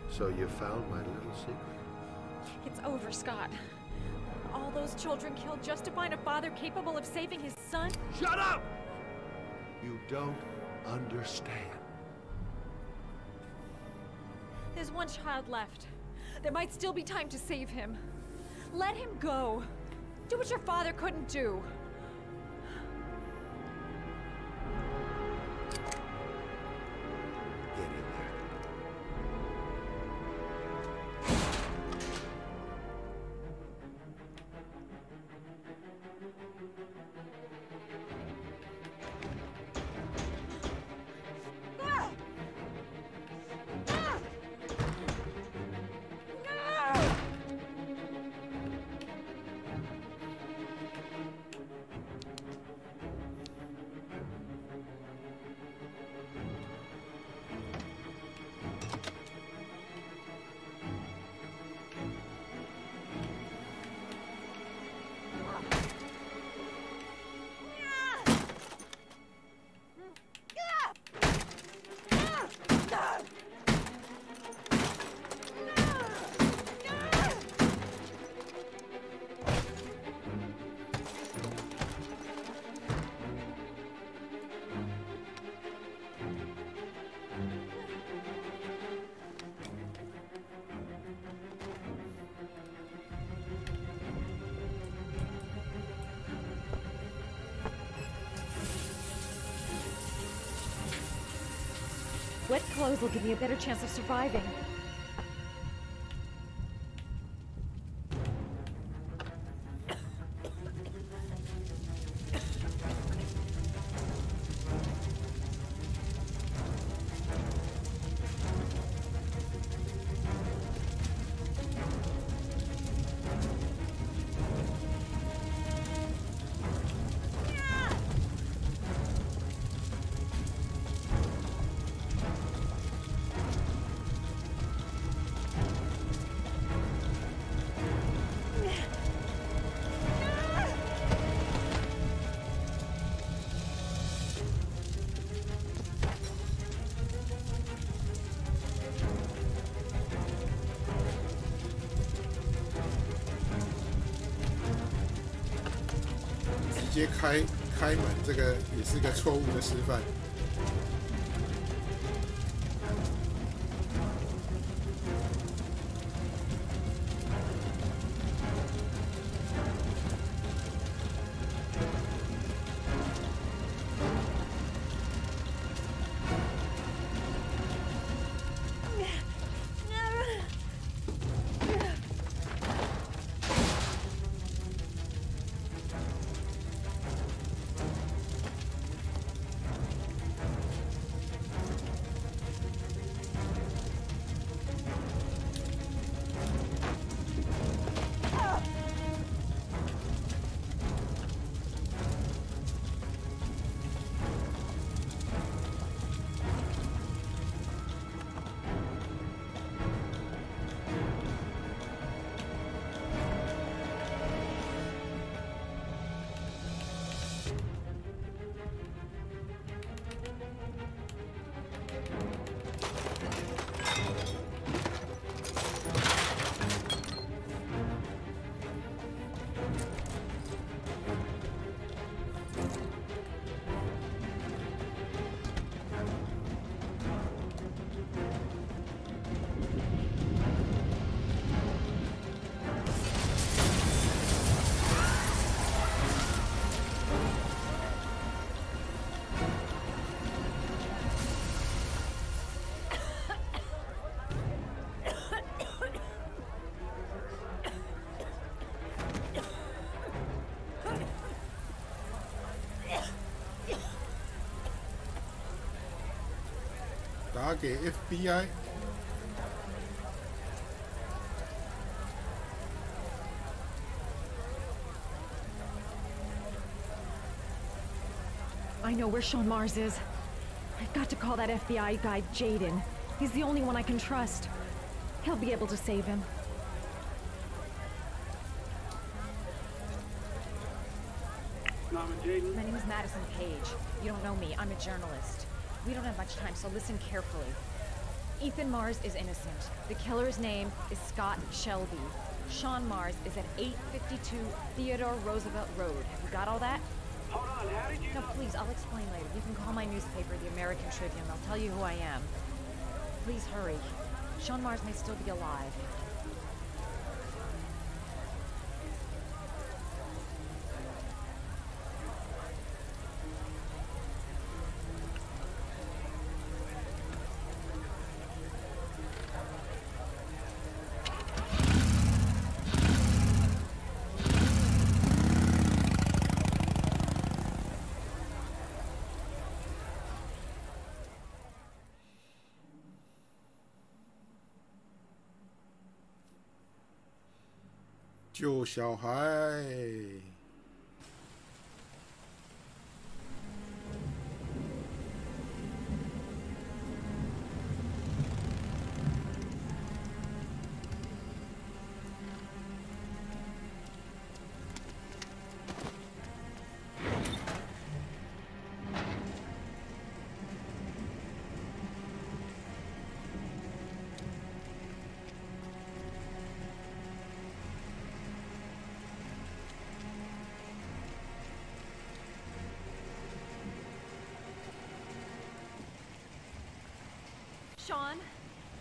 Speaker 2: So you found my little secret?
Speaker 8: It's over, Scott. All those children killed just to find a father capable of saving his son?
Speaker 2: Shut up! You don't understand.
Speaker 8: There's one child left. There might still be time to save him. Let him go. Do what your father couldn't do.
Speaker 2: Get in there.
Speaker 8: Wet clothes will give me a better chance of surviving.
Speaker 1: 直接开门，这个也是个错误的示范。打给 FBI。I
Speaker 8: know where Sean Mars is. I've got to call that FBI guy, Jaden. He's the only one I can trust. He'll be able to save him.
Speaker 7: My
Speaker 8: name is Madison Page. You don't know me. I'm a journalist. We don't have much time, so listen carefully. Ethan Mars is innocent. The killer's name is Scott Shelby. Sean Mars is at 852 Theodore Roosevelt Road. Have you got all that?
Speaker 7: Hold on, how did you...
Speaker 8: No, please, I'll explain later. You can call my newspaper, the American Tribune. I'll tell you who I am. Please hurry. Sean Mars may still be alive.
Speaker 1: 救小孩。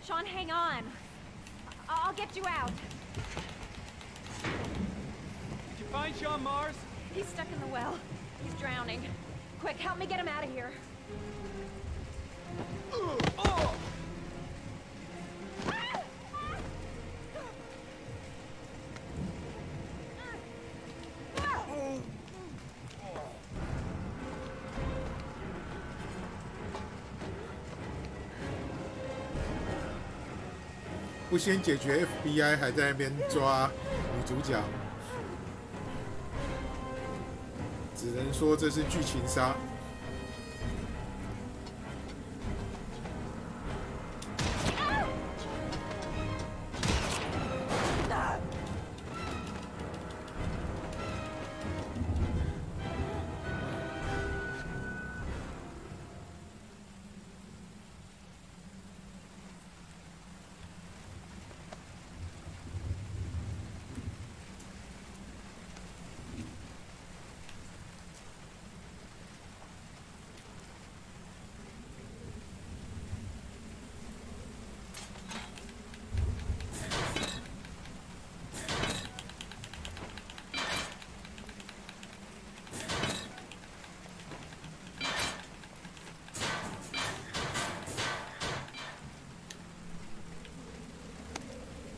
Speaker 8: Sean, hang on. I'll get you out.
Speaker 16: Did you find Sean Mars?
Speaker 8: He's stuck in the well. He's drowning. Quick, help me get him out of here.
Speaker 1: 不先解决 FBI， 还在那边抓女主角，只能说这是剧情杀。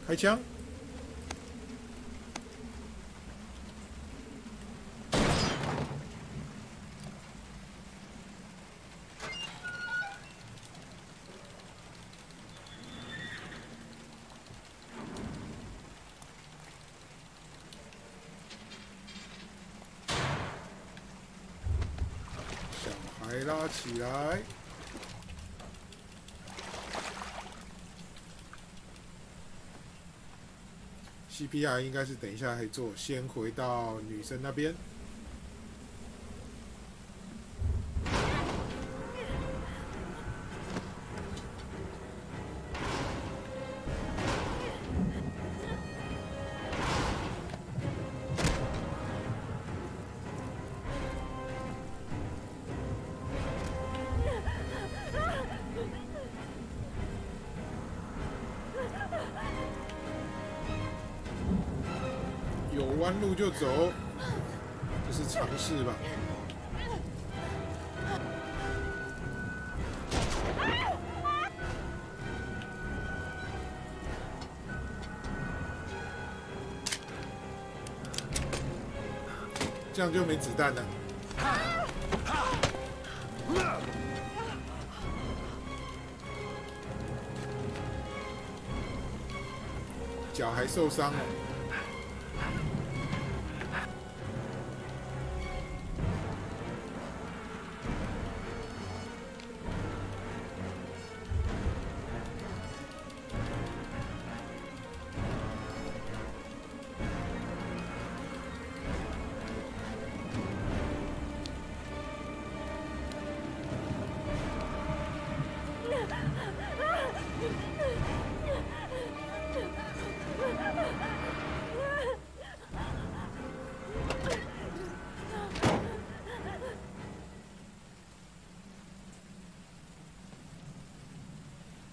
Speaker 1: 开枪！小孩拉起来！ CPR 应该是等一下还做，先回到女生那边。有弯路就走，这是常识吧？这样就没子弹了。脚还受伤了。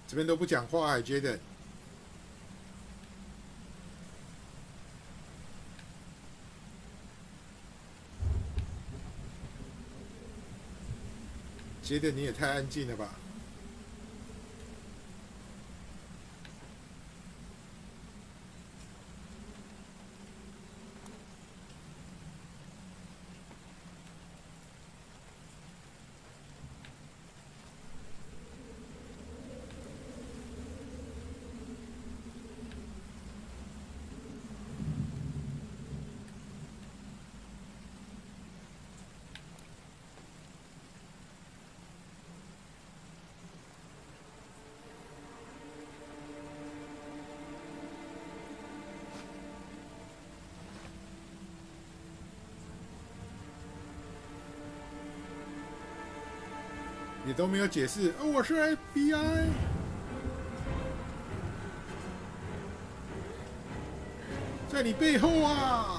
Speaker 1: 这边都不讲话，还觉得你也太安静了吧？也都没有解释，我是 FBI， 在你背后啊！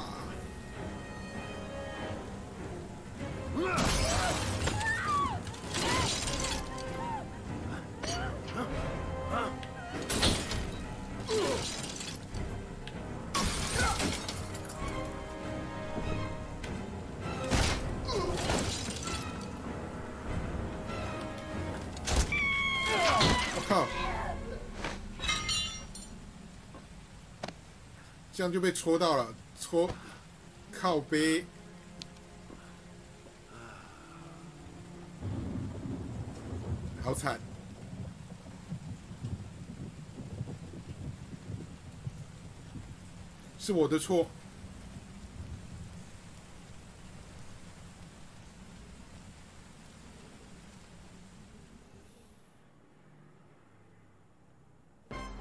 Speaker 1: 靠！这样就被戳到了，戳靠背。好惨！是我的错。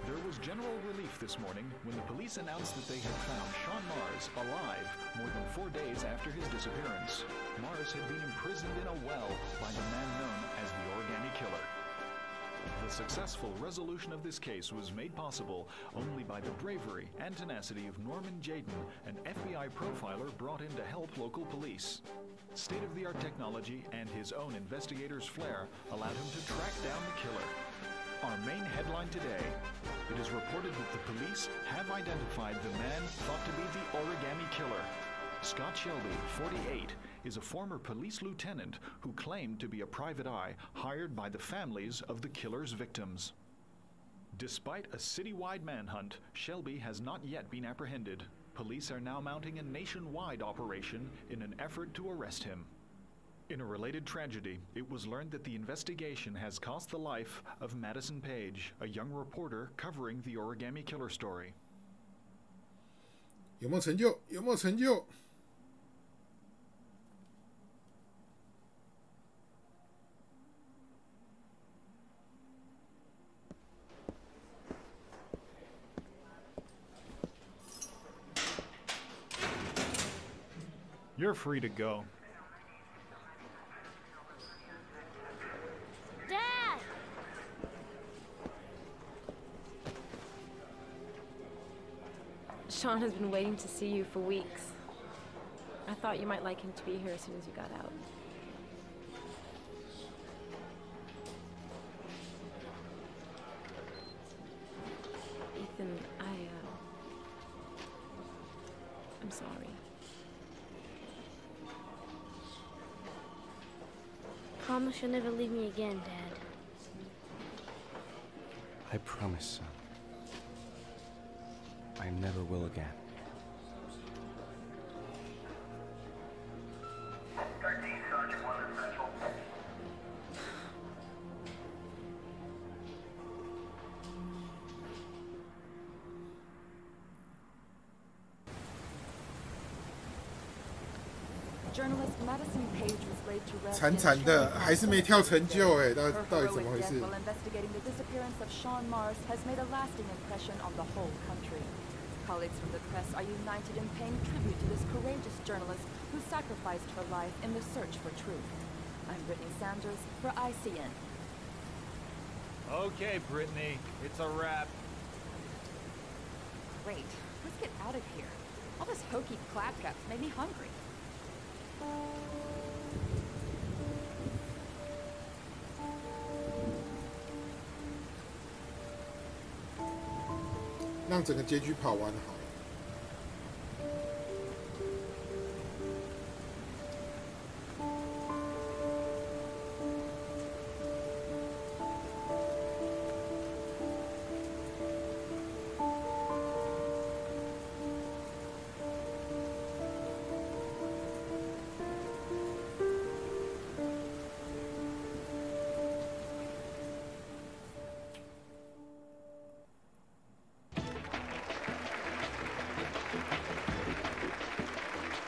Speaker 5: There was general relief this morning when the police announced that they had found Sean Mars alive more than 4 days after his disappearance. Mars had been imprisoned in a well by the man known as the Origami Killer. The successful resolution of this case was made possible only by the bravery and tenacity of Norman Jayden, an FBI profiler brought in to help local police. State-of-the-art technology and his own investigator's flair allowed him to track down the killer. Our main headline today: it is reported that the police have identified the man thought to be the Origami Killer. Scott Shelby, 48, is a former police lieutenant who claimed to be a private eye hired by the families of the killer's victims. Despite a citywide manhunt, Shelby has not yet been apprehended. Police are now mounting a nationwide operation in an effort to arrest him. In a related tragedy, it was learned that the investigation has cost the life of Madison Page, a young reporter covering the Origami Killer story.
Speaker 1: 有没有成就？有没有成就？
Speaker 5: You're free to go.
Speaker 14: Dad!
Speaker 9: Sean has been waiting to see you for weeks. I thought you might like him to be here as soon as you got out. Ethan, I'm sorry.
Speaker 14: Promise you'll never leave me again, Dad.
Speaker 22: I promise, son. I never will again.
Speaker 18: Journalist Madison Page was laid to rest.
Speaker 1: 惨惨的，还是没跳成就哎，到底怎么回事？
Speaker 18: While investigating the disappearance of Sean Mars has made a lasting impression on the whole country. Colleagues from the press are united in paying tribute to this courageous journalist who sacrificed her life in the search for truth. I'm Brittany Sanders for ICN.
Speaker 16: Okay, Brittany, it's a wrap.
Speaker 18: Great. Let's get out of here. All this hokey claptrap's made me hungry.
Speaker 1: 让整个结局跑完好。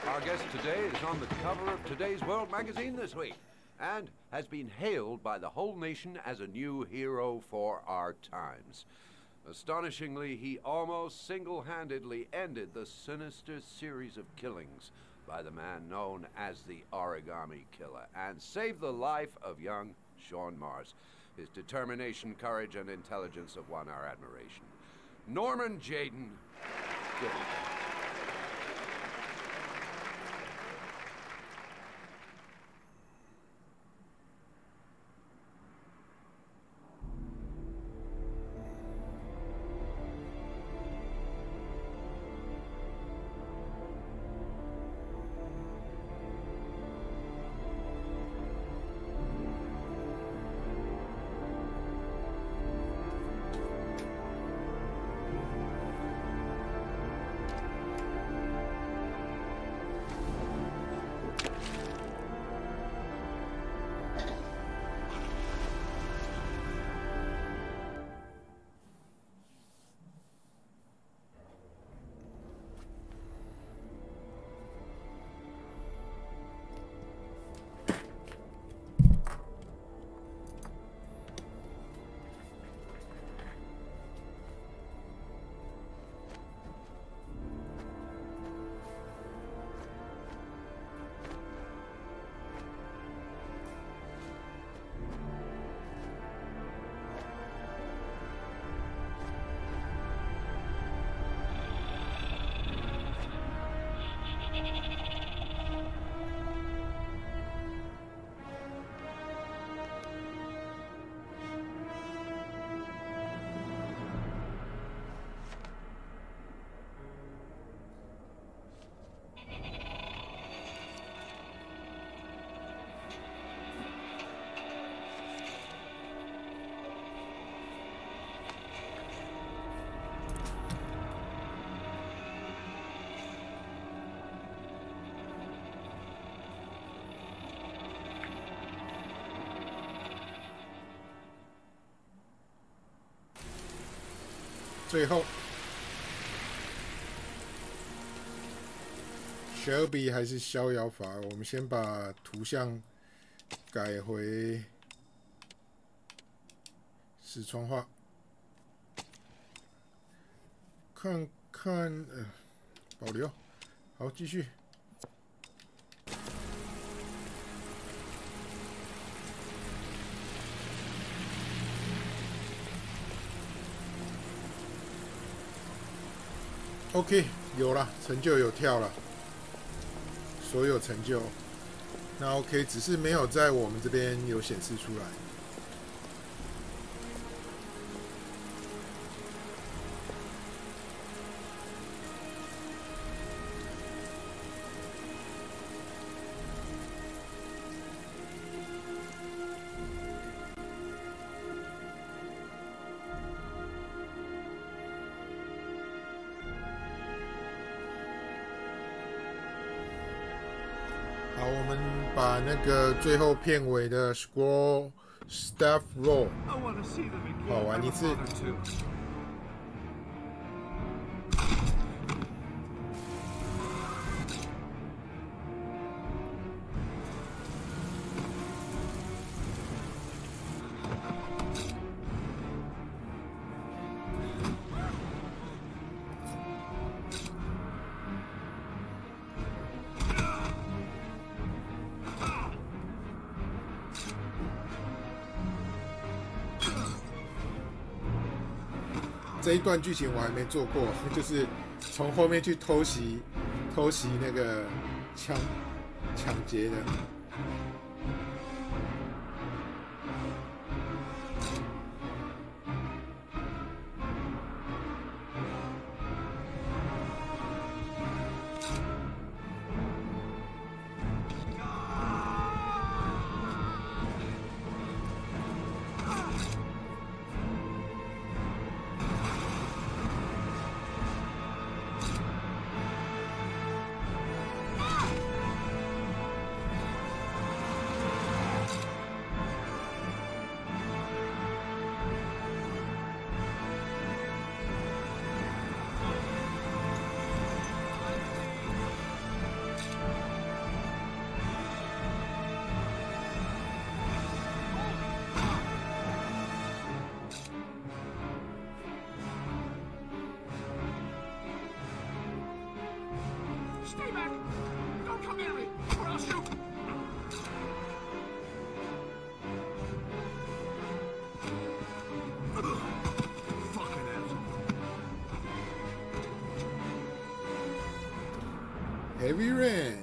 Speaker 2: Our guest today is on the cover of today's World magazine this week and has been hailed by the whole nation as a new hero for our times. Astonishingly, he almost single-handedly ended the sinister series of killings by the man known as the Origami Killer and saved the life of young Sean Mars. His determination, courage, and intelligence have won our admiration. Norman Jayden. Good evening.
Speaker 1: 最后 Shelby 还是逍遥法，我们先把图像改回视窗化，看看，保留，好，继续。OK， 有了，成就有跳了，所有成就。那 OK， 只是没有在我们这边有显示出来。好，我们把那个最后片尾的 Scroll Staff Roll 跑完一次。这一段剧情我还没做过，就是从后面去偷袭那个抢劫的。
Speaker 12: Stay back! Don't come near me, or I'll shoot! Fucking asshole.
Speaker 1: Heavy rain.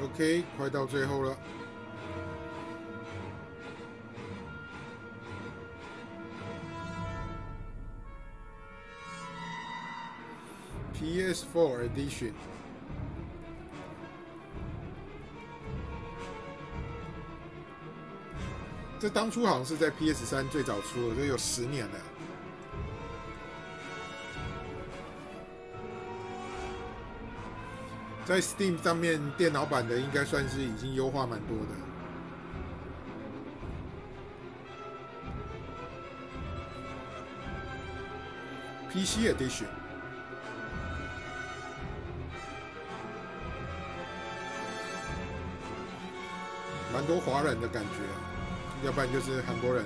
Speaker 1: OK， 快到最后了。PS4 Edition。这当初好像是在 PS3 最早出的，这有10年了。在 Steam 上面电脑版的应该算是已经优化蛮多的。PC Edition。蛮多华人的感觉啊，要不然就是韩国人。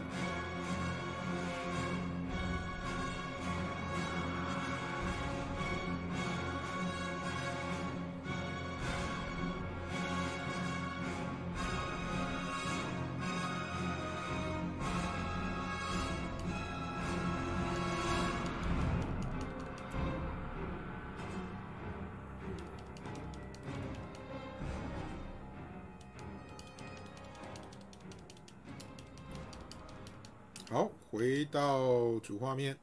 Speaker 1: 好，回到主画面，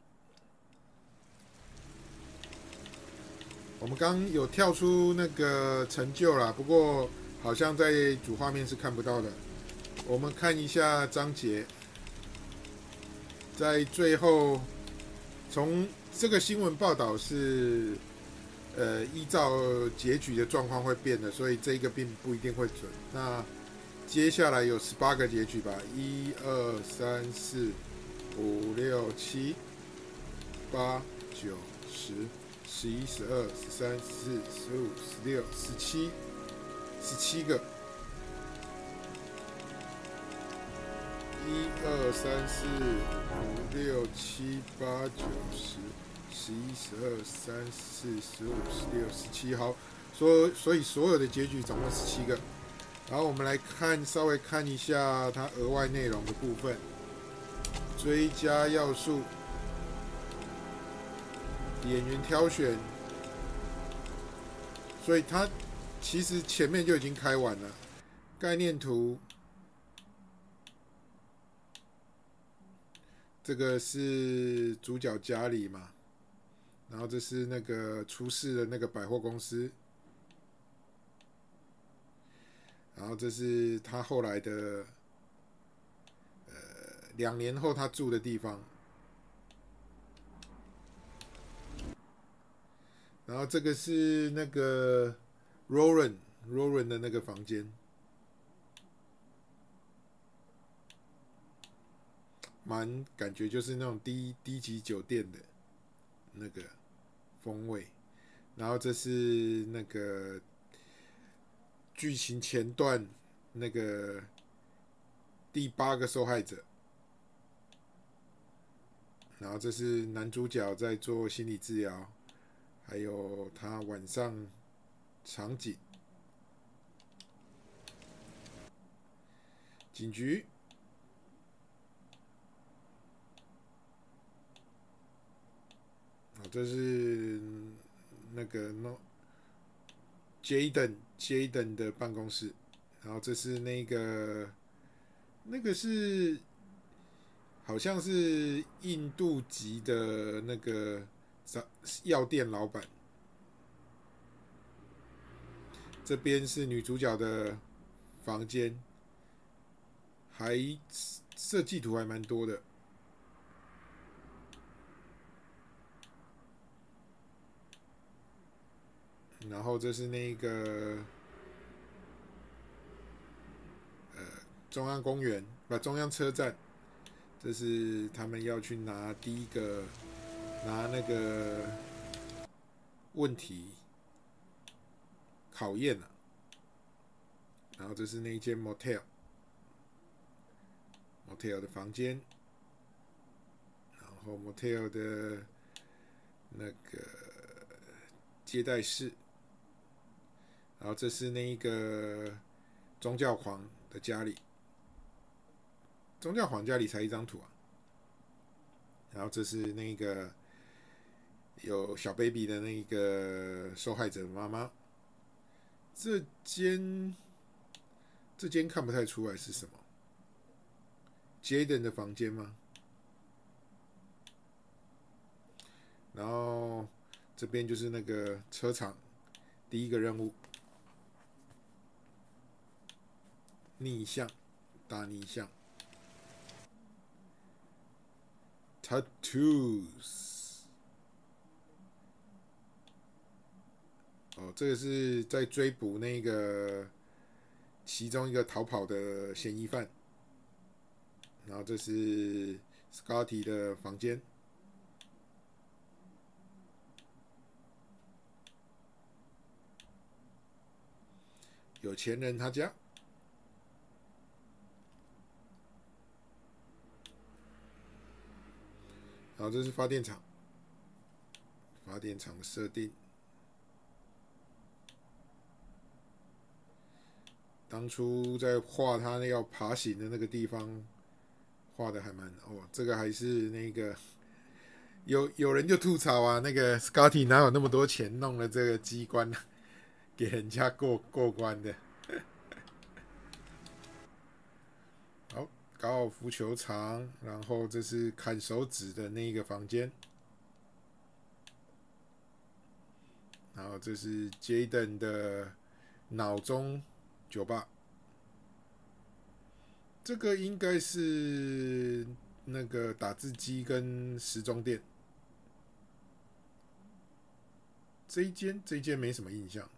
Speaker 1: 我们刚有跳出那个成就啦，不过好像在主画面是看不到的。我们看一下章节，在最后，从这个新闻报道是，依照结局的状况会变的，所以这个并不一定会准。那接下来有18个结局吧，1、2、3、4、5、6、7、8、9、10、11、12、13、14、15、16、17个。1、2、3、4、5、6、7、8、9、10、11、12、13、14、15、16、17，好，所以所有的结局总共17个。然后我们来稍微看一下它额外内容的部分，追加要素、演员挑选，所以它其实前面就已经开完了。概念图，这个是主角家里嘛，然后这是那个出事的那个百货公司。然后这是他后来的，2年后他住的地方。然后这个是那个 Roran 的那个房间，感觉就是那种低级酒店的那个风味。然后这是那个剧情前段那个第8个受害者，然后这是男主角在做心理治疗，还有他晚上场景，警局，这是那个Jaden 的办公室，然后这是那个是好像是印度籍的那个药店老板，这边是女主角的房间，还设计图还蛮多的。然后这是那个中央公园，中央车站，这是他们要去拿那个问题考验了。然后这是那一间 motel 的房间，然后 motel 的那个接待室。然后这是那一个宗教狂的家里，宗教狂家里才1张图啊。然后这是那个有小 baby 的那个受害者的妈妈，这间看不太出来是什么 ，Jaden 的房间吗？然后这边就是那个车厂第一个任务，逆向大逆向 ，Tattoos。哦，这个是在追捕那个其中一个逃跑的嫌疑犯。然后这是 Scotty 的房间。有钱人他家，然后这是发电厂，发电厂的设定。当初在画他要爬行的那个地方，画的还蛮这个还是那个有人就吐槽啊，那个 Scotty 哪有那么多钱弄了这个机关给人家过关的。好，高尔夫球场，然后这是砍手指的那个房间，然后这是 Jaden 的脑中酒吧，这个应该是那个打字机跟时钟店。这一间没什么印象。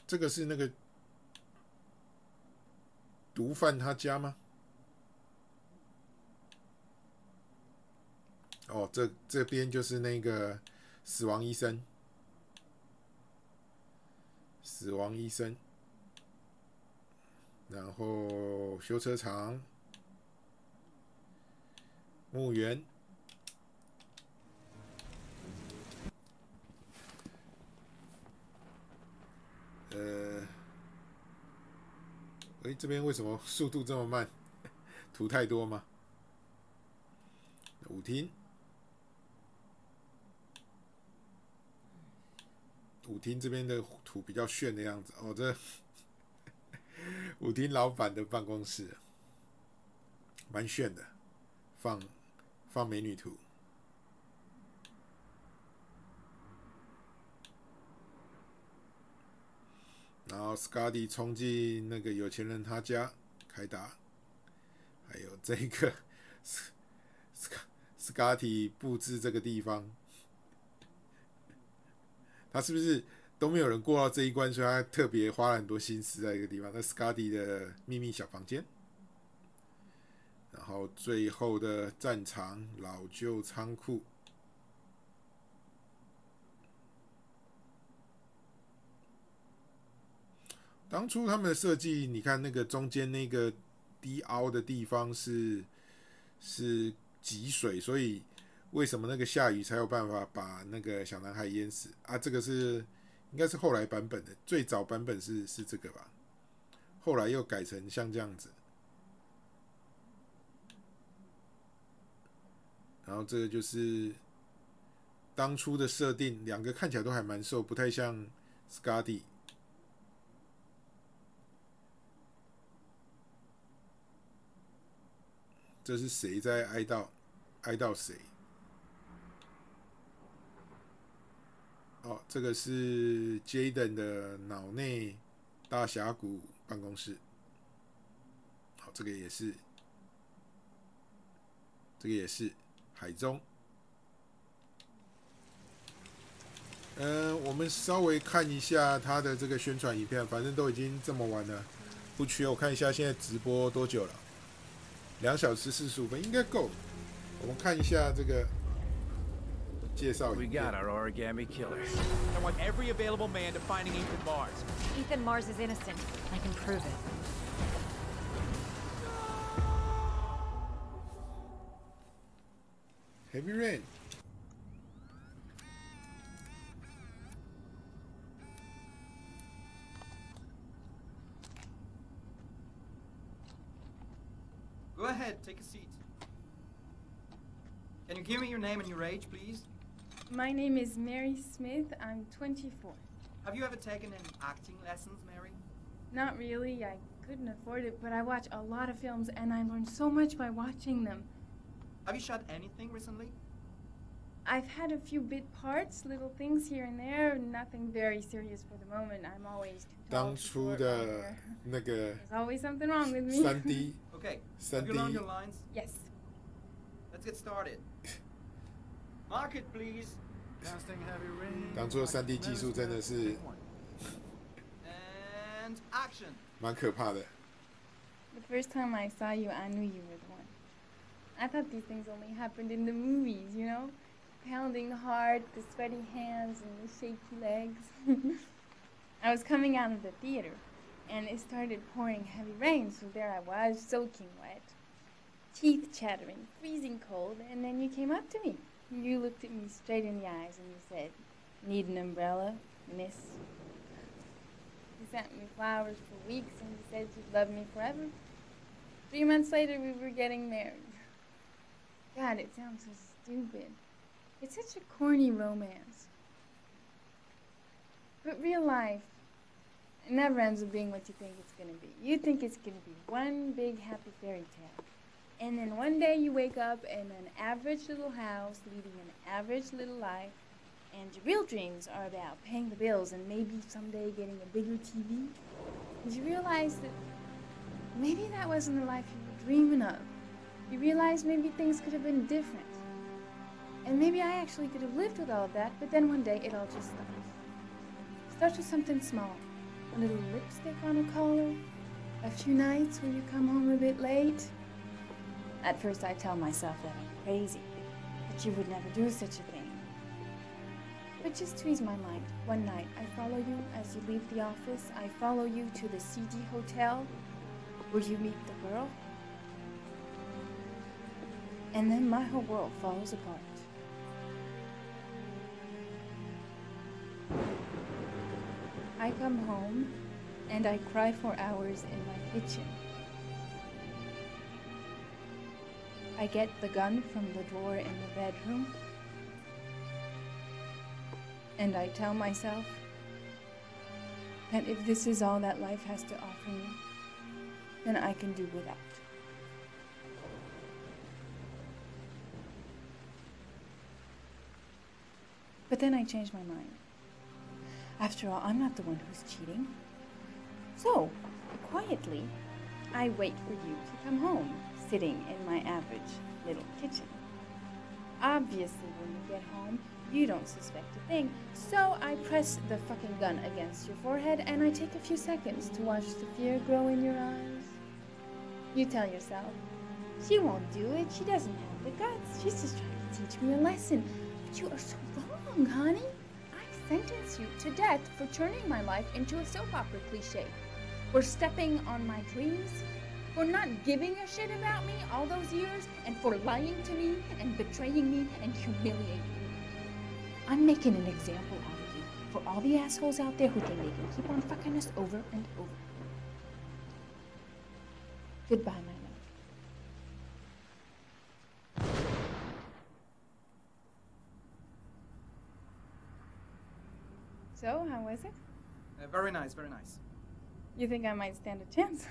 Speaker 1: 这个是那个毒贩他家吗？哦，这边就是那个死亡医生，然后修车厂、墓园。这边为什么速度这么慢？图太多吗？舞厅这边的图比较炫的样子哦，这舞厅老板的办公室蛮炫的，放美女图。然后 Scotty 冲进那个有钱人他家开打，还有这个 Scotty 布置这个地方，他是不是都没有人过到这一关，所以他特别花了很多心思在一个地方。那 Scotty 的秘密小房间，然后最后的战场老旧仓库。当初他们的设计，你看那个中间那个低凹的地方是积水，所以为什么那个下雨才有办法把那个小男孩淹死啊？这个应该是后来版本的，最早版本是这个吧，后来又改成像这样子。然后这个就是当初的设定，两个看起来都还蛮瘦，不太像 Scotty。这是谁在哀悼谁？哦，这个是 Jaden 的脑内大峡谷办公室。好，这个也是海中。我们稍微看一下他的这个宣传影片，反正都已经这么晚了，不缺。我看一下现在直播多久了？2小时45分，应该够。我们看一下这个介绍影片。
Speaker 16: We got our origami killer. I want every available man to finding Ethan Mars.
Speaker 8: Ethan Mars is innocent. I can prove it.
Speaker 1: Heavy rain.
Speaker 13: Go ahead, take a seat. Can you give me your name and your age, please?
Speaker 4: My name is Mary Smith. I'm 24.
Speaker 13: Have you ever taken any acting lessons, Mary?
Speaker 4: Not really. I couldn't afford it, but I watch a lot of films and I learn so much by watching them.
Speaker 13: Have you shot anything recently?
Speaker 4: I've had a few bit parts, little things here and there, nothing very serious for the moment. I'm always too tall.
Speaker 1: 当初的那个
Speaker 4: There's always something wrong with me.
Speaker 1: 3D
Speaker 13: Okay, have you learned your lines?
Speaker 4: Yes.
Speaker 13: Let's get started. Mark it, please.
Speaker 10: Casting heavy rain.
Speaker 1: 当初的3D 技术真的是
Speaker 13: And action.
Speaker 1: 蛮可怕的。
Speaker 4: The first time I saw you, I knew you were the one. I thought these things only happened in the movies, you know? Pounding heart, the sweaty hands, and the shaky legs. I was coming out of the theater, and it started pouring heavy rain, so there I was, soaking wet, teeth chattering, freezing cold, and then you came up to me. You looked at me straight in the eyes, and you said, "Need an umbrella, miss?" You sent me flowers for weeks, and you said you'd love me forever. 3 months later, we were getting married. God, it sounds so stupid. It's such a corny romance. But real life, it never ends up being what you think it's going to be. You think it's going to be one big happy fairy tale. And then one day you wake up in an average little house, leading an average little life, and your real dreams are about paying the bills and maybe someday getting a bigger TV. And you realize that maybe that wasn't the life you were dreaming of. You realize maybe things could have been different. And maybe I actually could have lived with all of that, but then one day it all just stops. It starts with something small. A little lipstick on a collar. A few nights when you come home a bit late. At first I tell myself that I'm crazy, that you would never do such a thing. But just to ease my mind, one night I follow you as you leave the office. I follow you to the CD hotel where you meet the girl. And then my whole world falls apart. I come home and I cry for hours in my kitchen. I get the gun from the drawer in the bedroom and I tell myself that if this is all that life has to offer me, then I can do without. But then I change my mind. After all, I'm not the one who's cheating. So, quietly, I wait for you to come home, sitting in my average little kitchen. Obviously, when you get home, you don't suspect a thing, so I press the fucking gun against your forehead and I take a few seconds to watch the fear grow in your eyes. You tell yourself, she won't do it, she doesn't have the guts, she's just trying to teach me a lesson. But you are so wrong, honey. I sentence you to death for turning my life into a soap opera cliche, for stepping on my dreams, for not giving a shit about me all those years, and for lying to me and betraying me and humiliating me. I'm making an example out of you for all the assholes out there who think they can keep on fucking us over and over. Goodbye, my love. So, how was it?
Speaker 13: Very nice, very nice.
Speaker 4: You think I might stand a chance?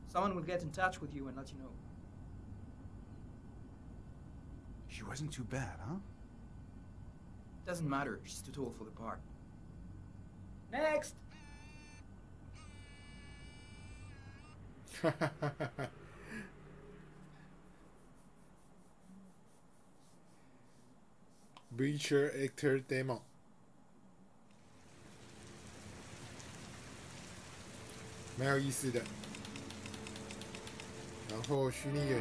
Speaker 13: Someone will get in touch with you and let you know.
Speaker 15: She wasn't too bad, huh?
Speaker 13: Doesn't matter, she's too tall for the part. Next!
Speaker 1: Breacher Actor Demo 蛮有意思的。然后虚拟演员。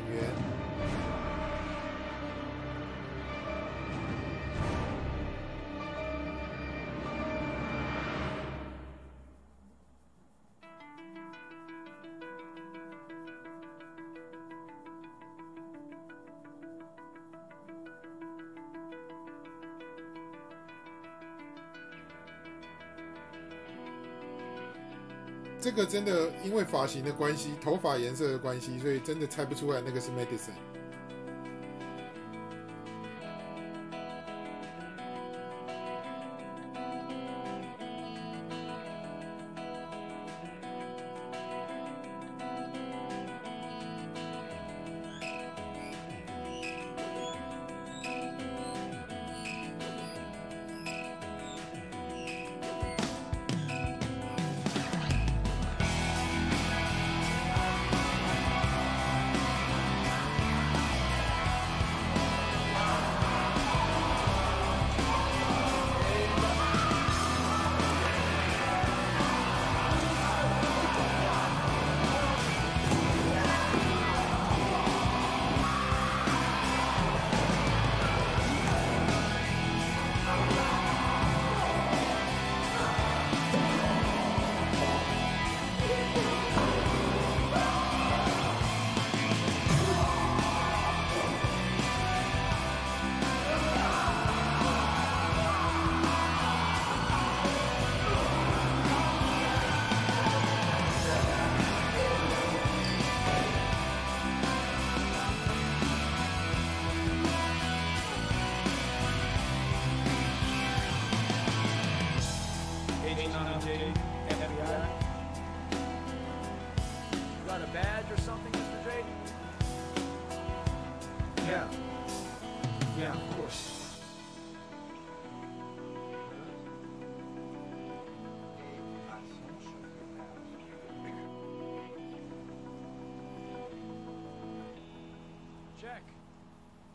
Speaker 1: 这个真的因为发型的关系，头发颜色的关系，所以真的猜不出来那个是 Medicine。Check.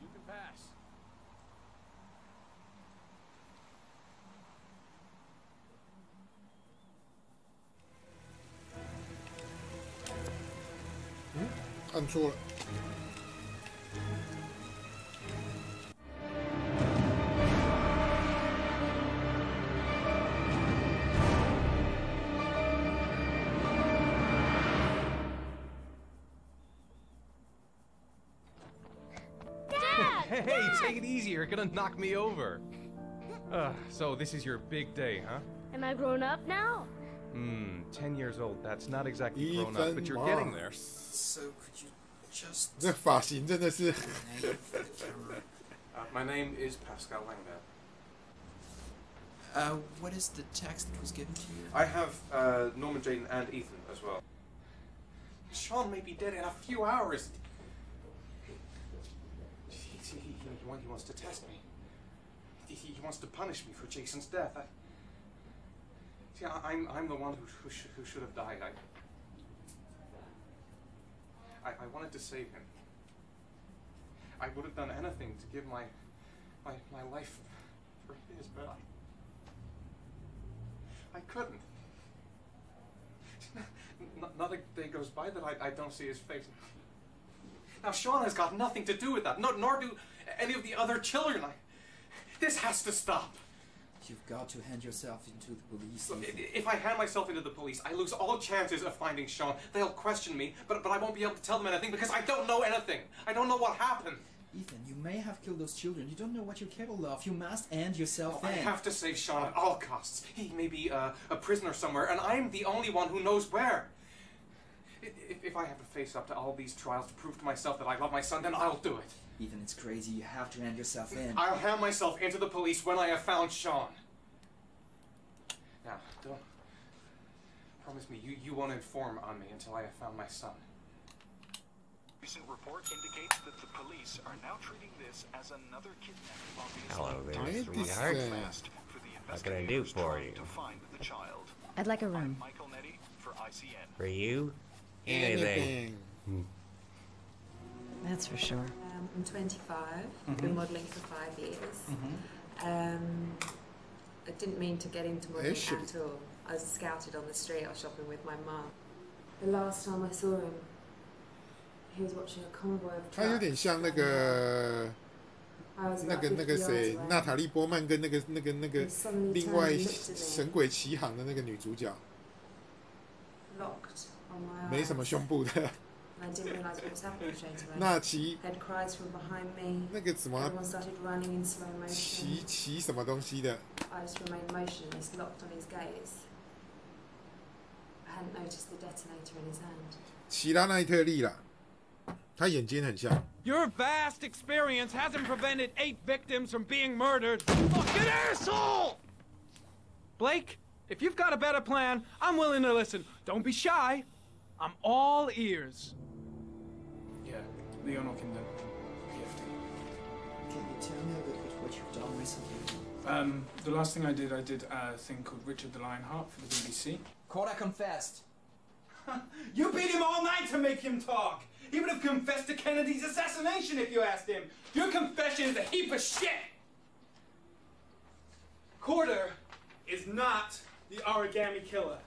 Speaker 16: You can pass.
Speaker 1: Hmm? 按错了。
Speaker 16: Hey, take it easy. You're gonna knock me over. So this is your big day, huh?
Speaker 14: Am I grown up now?
Speaker 16: 10 years old. That's not exactly grown up, but you're getting there.
Speaker 13: So could you just...
Speaker 1: 这发型真的是。
Speaker 3: My name is Pascal Langbert.
Speaker 13: What is the text that was given to you?
Speaker 3: I have Norman, Jaden, and Ethan as well. Sean may be dead in a few hours. He wants to test me. He wants to punish me for Jason's death. I'm the one who should have died. I wanted to save him. I would have done anything to give my life for his, but I couldn't. Not a day goes by that I don't see his face. Now Sean has got nothing to do with that, nor do any of the other children. This has to stop.
Speaker 13: You've got to hand yourself into the police.
Speaker 3: Look, if I hand myself into the police, I lose all chances of finding Sean. They'll question me, but I won't be able to tell them anything because I don't know anything. I don't know what happened.
Speaker 13: Ethan, you may have killed those children. You don't know what you're capable of. You must end yourself in.
Speaker 3: I have to save Sean at all costs. He may be a prisoner somewhere, and I'm the only one who knows where. If I have to face up to all these trials to prove to myself that I love my son, then I'll do it.
Speaker 13: Ethan, it's crazy. You have to hand yourself in.
Speaker 3: I'll hand myself into the police when I have found Sean. Now, don't... Promise me, you won't inform on me until I have found my son.
Speaker 5: Recent report indicates that the police are now treating this as another kidnapping.
Speaker 17: Hello there, sweetheart. What can I do for you?
Speaker 5: To find the child.
Speaker 8: I'd like a room.
Speaker 5: Michael Nettie for ICN.
Speaker 17: For you? Anything.
Speaker 8: That's for sure.
Speaker 11: I'm 25. Been modelling for 5 years. I didn't mean to get into modelling at all. I was scouted on the street. I was shopping with my mum. The last time I saw him, he was watching a convoy of trucks.
Speaker 1: 他有点像那个谁，娜塔莉波曼跟那个另外神鬼奇航的那个女主角，没什么胸部的。
Speaker 11: I didn't realize what was happening straight away.
Speaker 1: 纳奇
Speaker 11: Heard cries from behind me.
Speaker 1: 那个什么
Speaker 11: Everyone started running in slow motion.
Speaker 1: 骑什么东西的
Speaker 11: I just remained motionless, locked on his gaze. I hadn't noticed the detonator in his hand.
Speaker 1: 希拉奈特利啦，他眼睛很像。
Speaker 16: Your vast experience hasn't prevented 8 victims from being murdered. You fucking asshole! Blake, if you've got a better plan, I'm willing to listen. Don't be shy. I'm all ears.
Speaker 10: Yeah, the owner can do.
Speaker 13: Can you tell me a bit about what you've done recently?
Speaker 10: The last thing I did a thing called Richard the Lionheart for the BBC.
Speaker 13: Corda confessed.
Speaker 10: You beat him all night to make him talk. He would have confessed to Kennedy's assassination if you asked him. Your confession is a heap of shit. Corder is not the origami killer.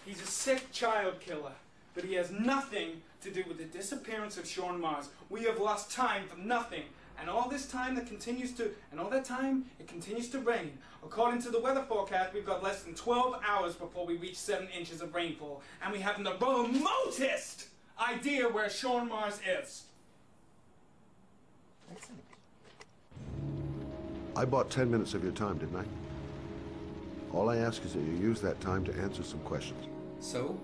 Speaker 10: He's a sick child killer, but he has nothing to do with the disappearance of Sean Mars. We have lost time for nothing. And all this time it continues to rain. According to the weather forecast, we've got less than 12 hours before we reach 7 inches of rainfall. And we haven't the remotest idea where Sean Mars is.
Speaker 2: I bought 10 minutes of your time, didn't I? All I ask is that you use that time to answer some questions.
Speaker 13: So?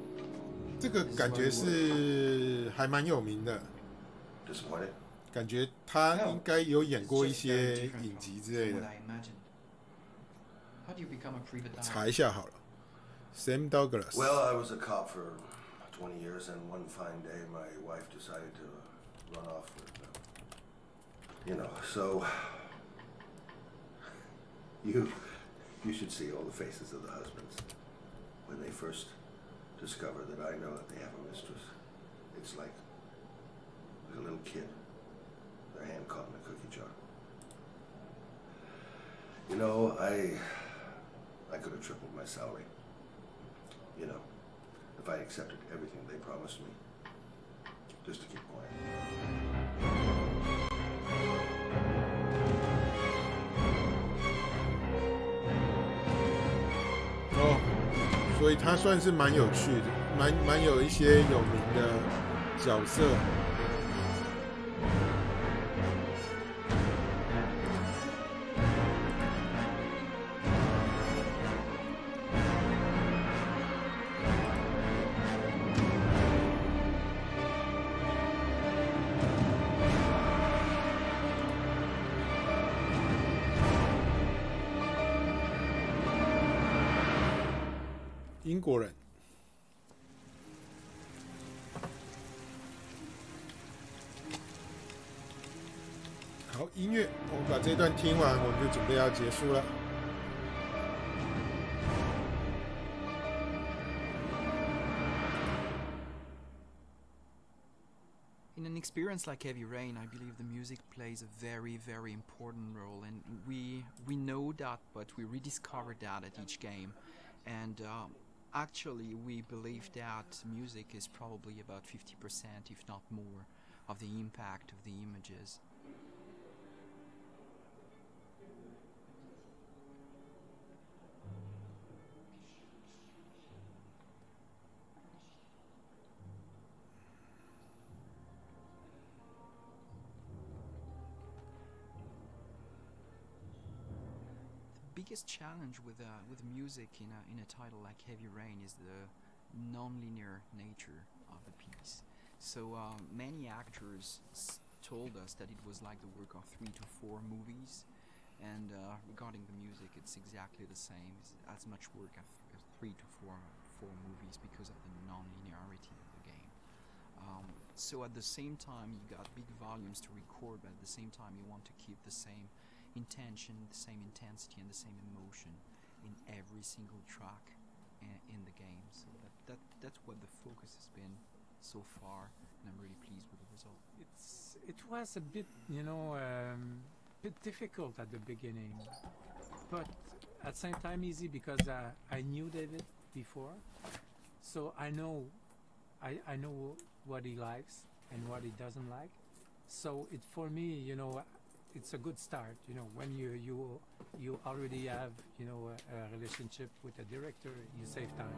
Speaker 1: 这个感觉是还蛮有名的。
Speaker 2: Disappointed?
Speaker 1: 感觉他应该有演过一些影集之类的。查一下好了。Sam Douglas.
Speaker 2: Well, I was a cop for 20 years, and one fine day, my wife decided to run off with, so you should see all the faces of the husbands when they first discover that I know that they have a mistress. It's like a little kid, their hand caught in a cookie jar. I could have tripled my salary. If I accepted everything they promised me, just to keep quiet.
Speaker 1: 哦，所以他算是蛮有趣的，蛮有一些有名的角色。英国人。好，音乐，我们把这段听完，我们就准备要结束了。
Speaker 19: In an experience like Heavy Rain, I believe the music plays a very, very important role, and we know that, but we rediscover that at each game. And actually, we believe that music is probably about 50%, if not more, of the impact of the images. The biggest challenge with music in a title like Heavy Rain is the non-linear nature of the piece. So many actors told us that it was like the work of 3 to 4 movies, and regarding the music, it's exactly the same. It's as much work as 3 to 4 movies because of the non-linearity of the game. So at the same time, you got big volumes to record, but at the same time, you want to keep the same intention, the same intensity, and the same emotion in every single track in the game. So that's what the focus has been so far, and I'm really pleased with the result.
Speaker 20: It was a bit, bit difficult at the beginning, but at the same time easy because I knew David before, so I know what he likes and what he doesn't like. So for me, it's a good start. When you already have a relationship with a director, you save time.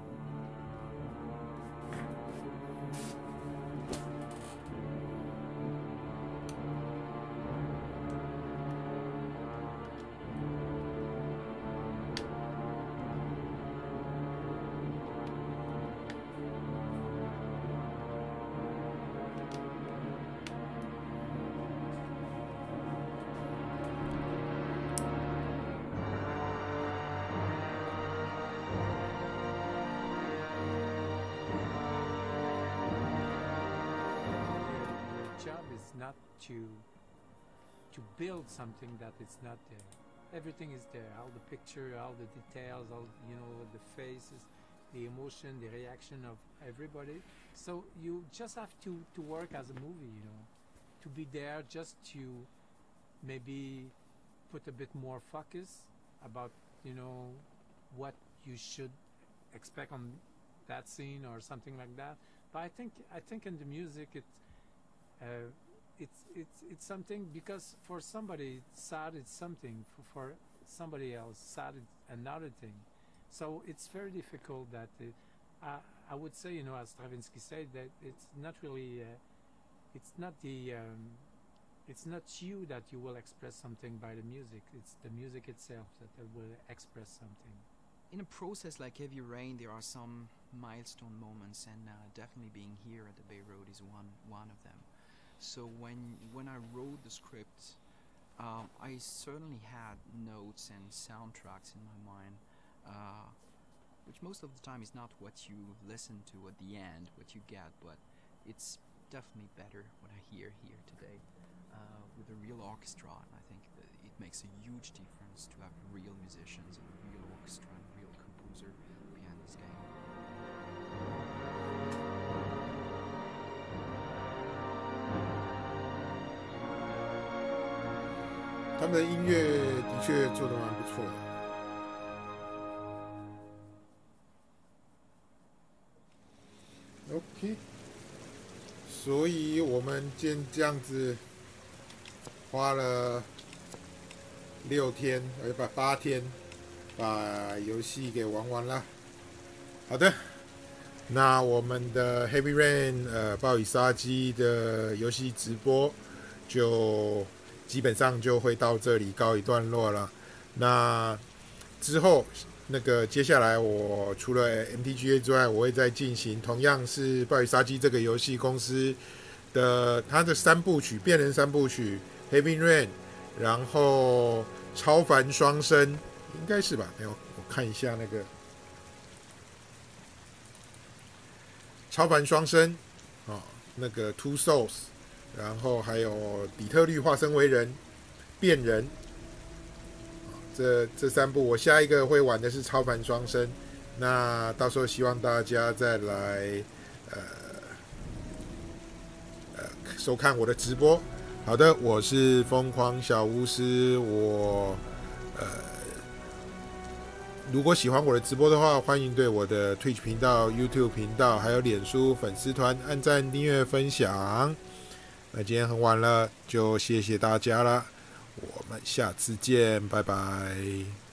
Speaker 20: job is not to build something that is not there. Everything is there, all the picture, all the details, all the faces, the emotion, the reaction of everybody. So you just have to work as a movie, to be there, just to maybe put a bit more focus about what you should expect on that scene or something like that. But I think in the music it's something, because for somebody sad it's something, for somebody else sad it's another thing. So it's very difficult that I would say, as Stravinsky said, that it's not really it's not you that you will express something by the music. It's the music itself that will express something.
Speaker 19: In a process like Heavy Rain, there are some milestone moments, and definitely being here at the Bay Road is one of them. So when I wrote the script, I certainly had notes and soundtracks in my mind, which most of the time is not what you listen to at the end, what you get, but it's definitely better what I hear here today with a real orchestra. And I think that it makes a huge difference to have real musicians and a real orchestra and a real composer behind this game.
Speaker 1: 他们的音乐的确做得蛮不错的。OK， 所以我们这样子花了8天把游戏给玩完了。好的，那我们的 Heavy Rain 暴雨杀机的游戏直播就基本上就会到这里告一段落了。那之后接下来我除了 MTGA 之外，我会再进行同样是暴雨杀机这个游戏公司的它的3部曲，变人3部曲 Heavy Rain， 然后超凡双生应该是吧？没有，我看一下超凡双生Two Souls， 然后还有底特律化身为人变人。这3部，我下一个会玩的是超凡双生，那到时候希望大家再来收看我的直播。好的，我是疯狂小巫师，如果喜欢我的直播的话，欢迎对我的 Twitch 频道、YouTube 频道还有脸书粉丝团按赞、订阅、分享。那今天很晚了，就谢谢大家了。我们下次见，拜拜。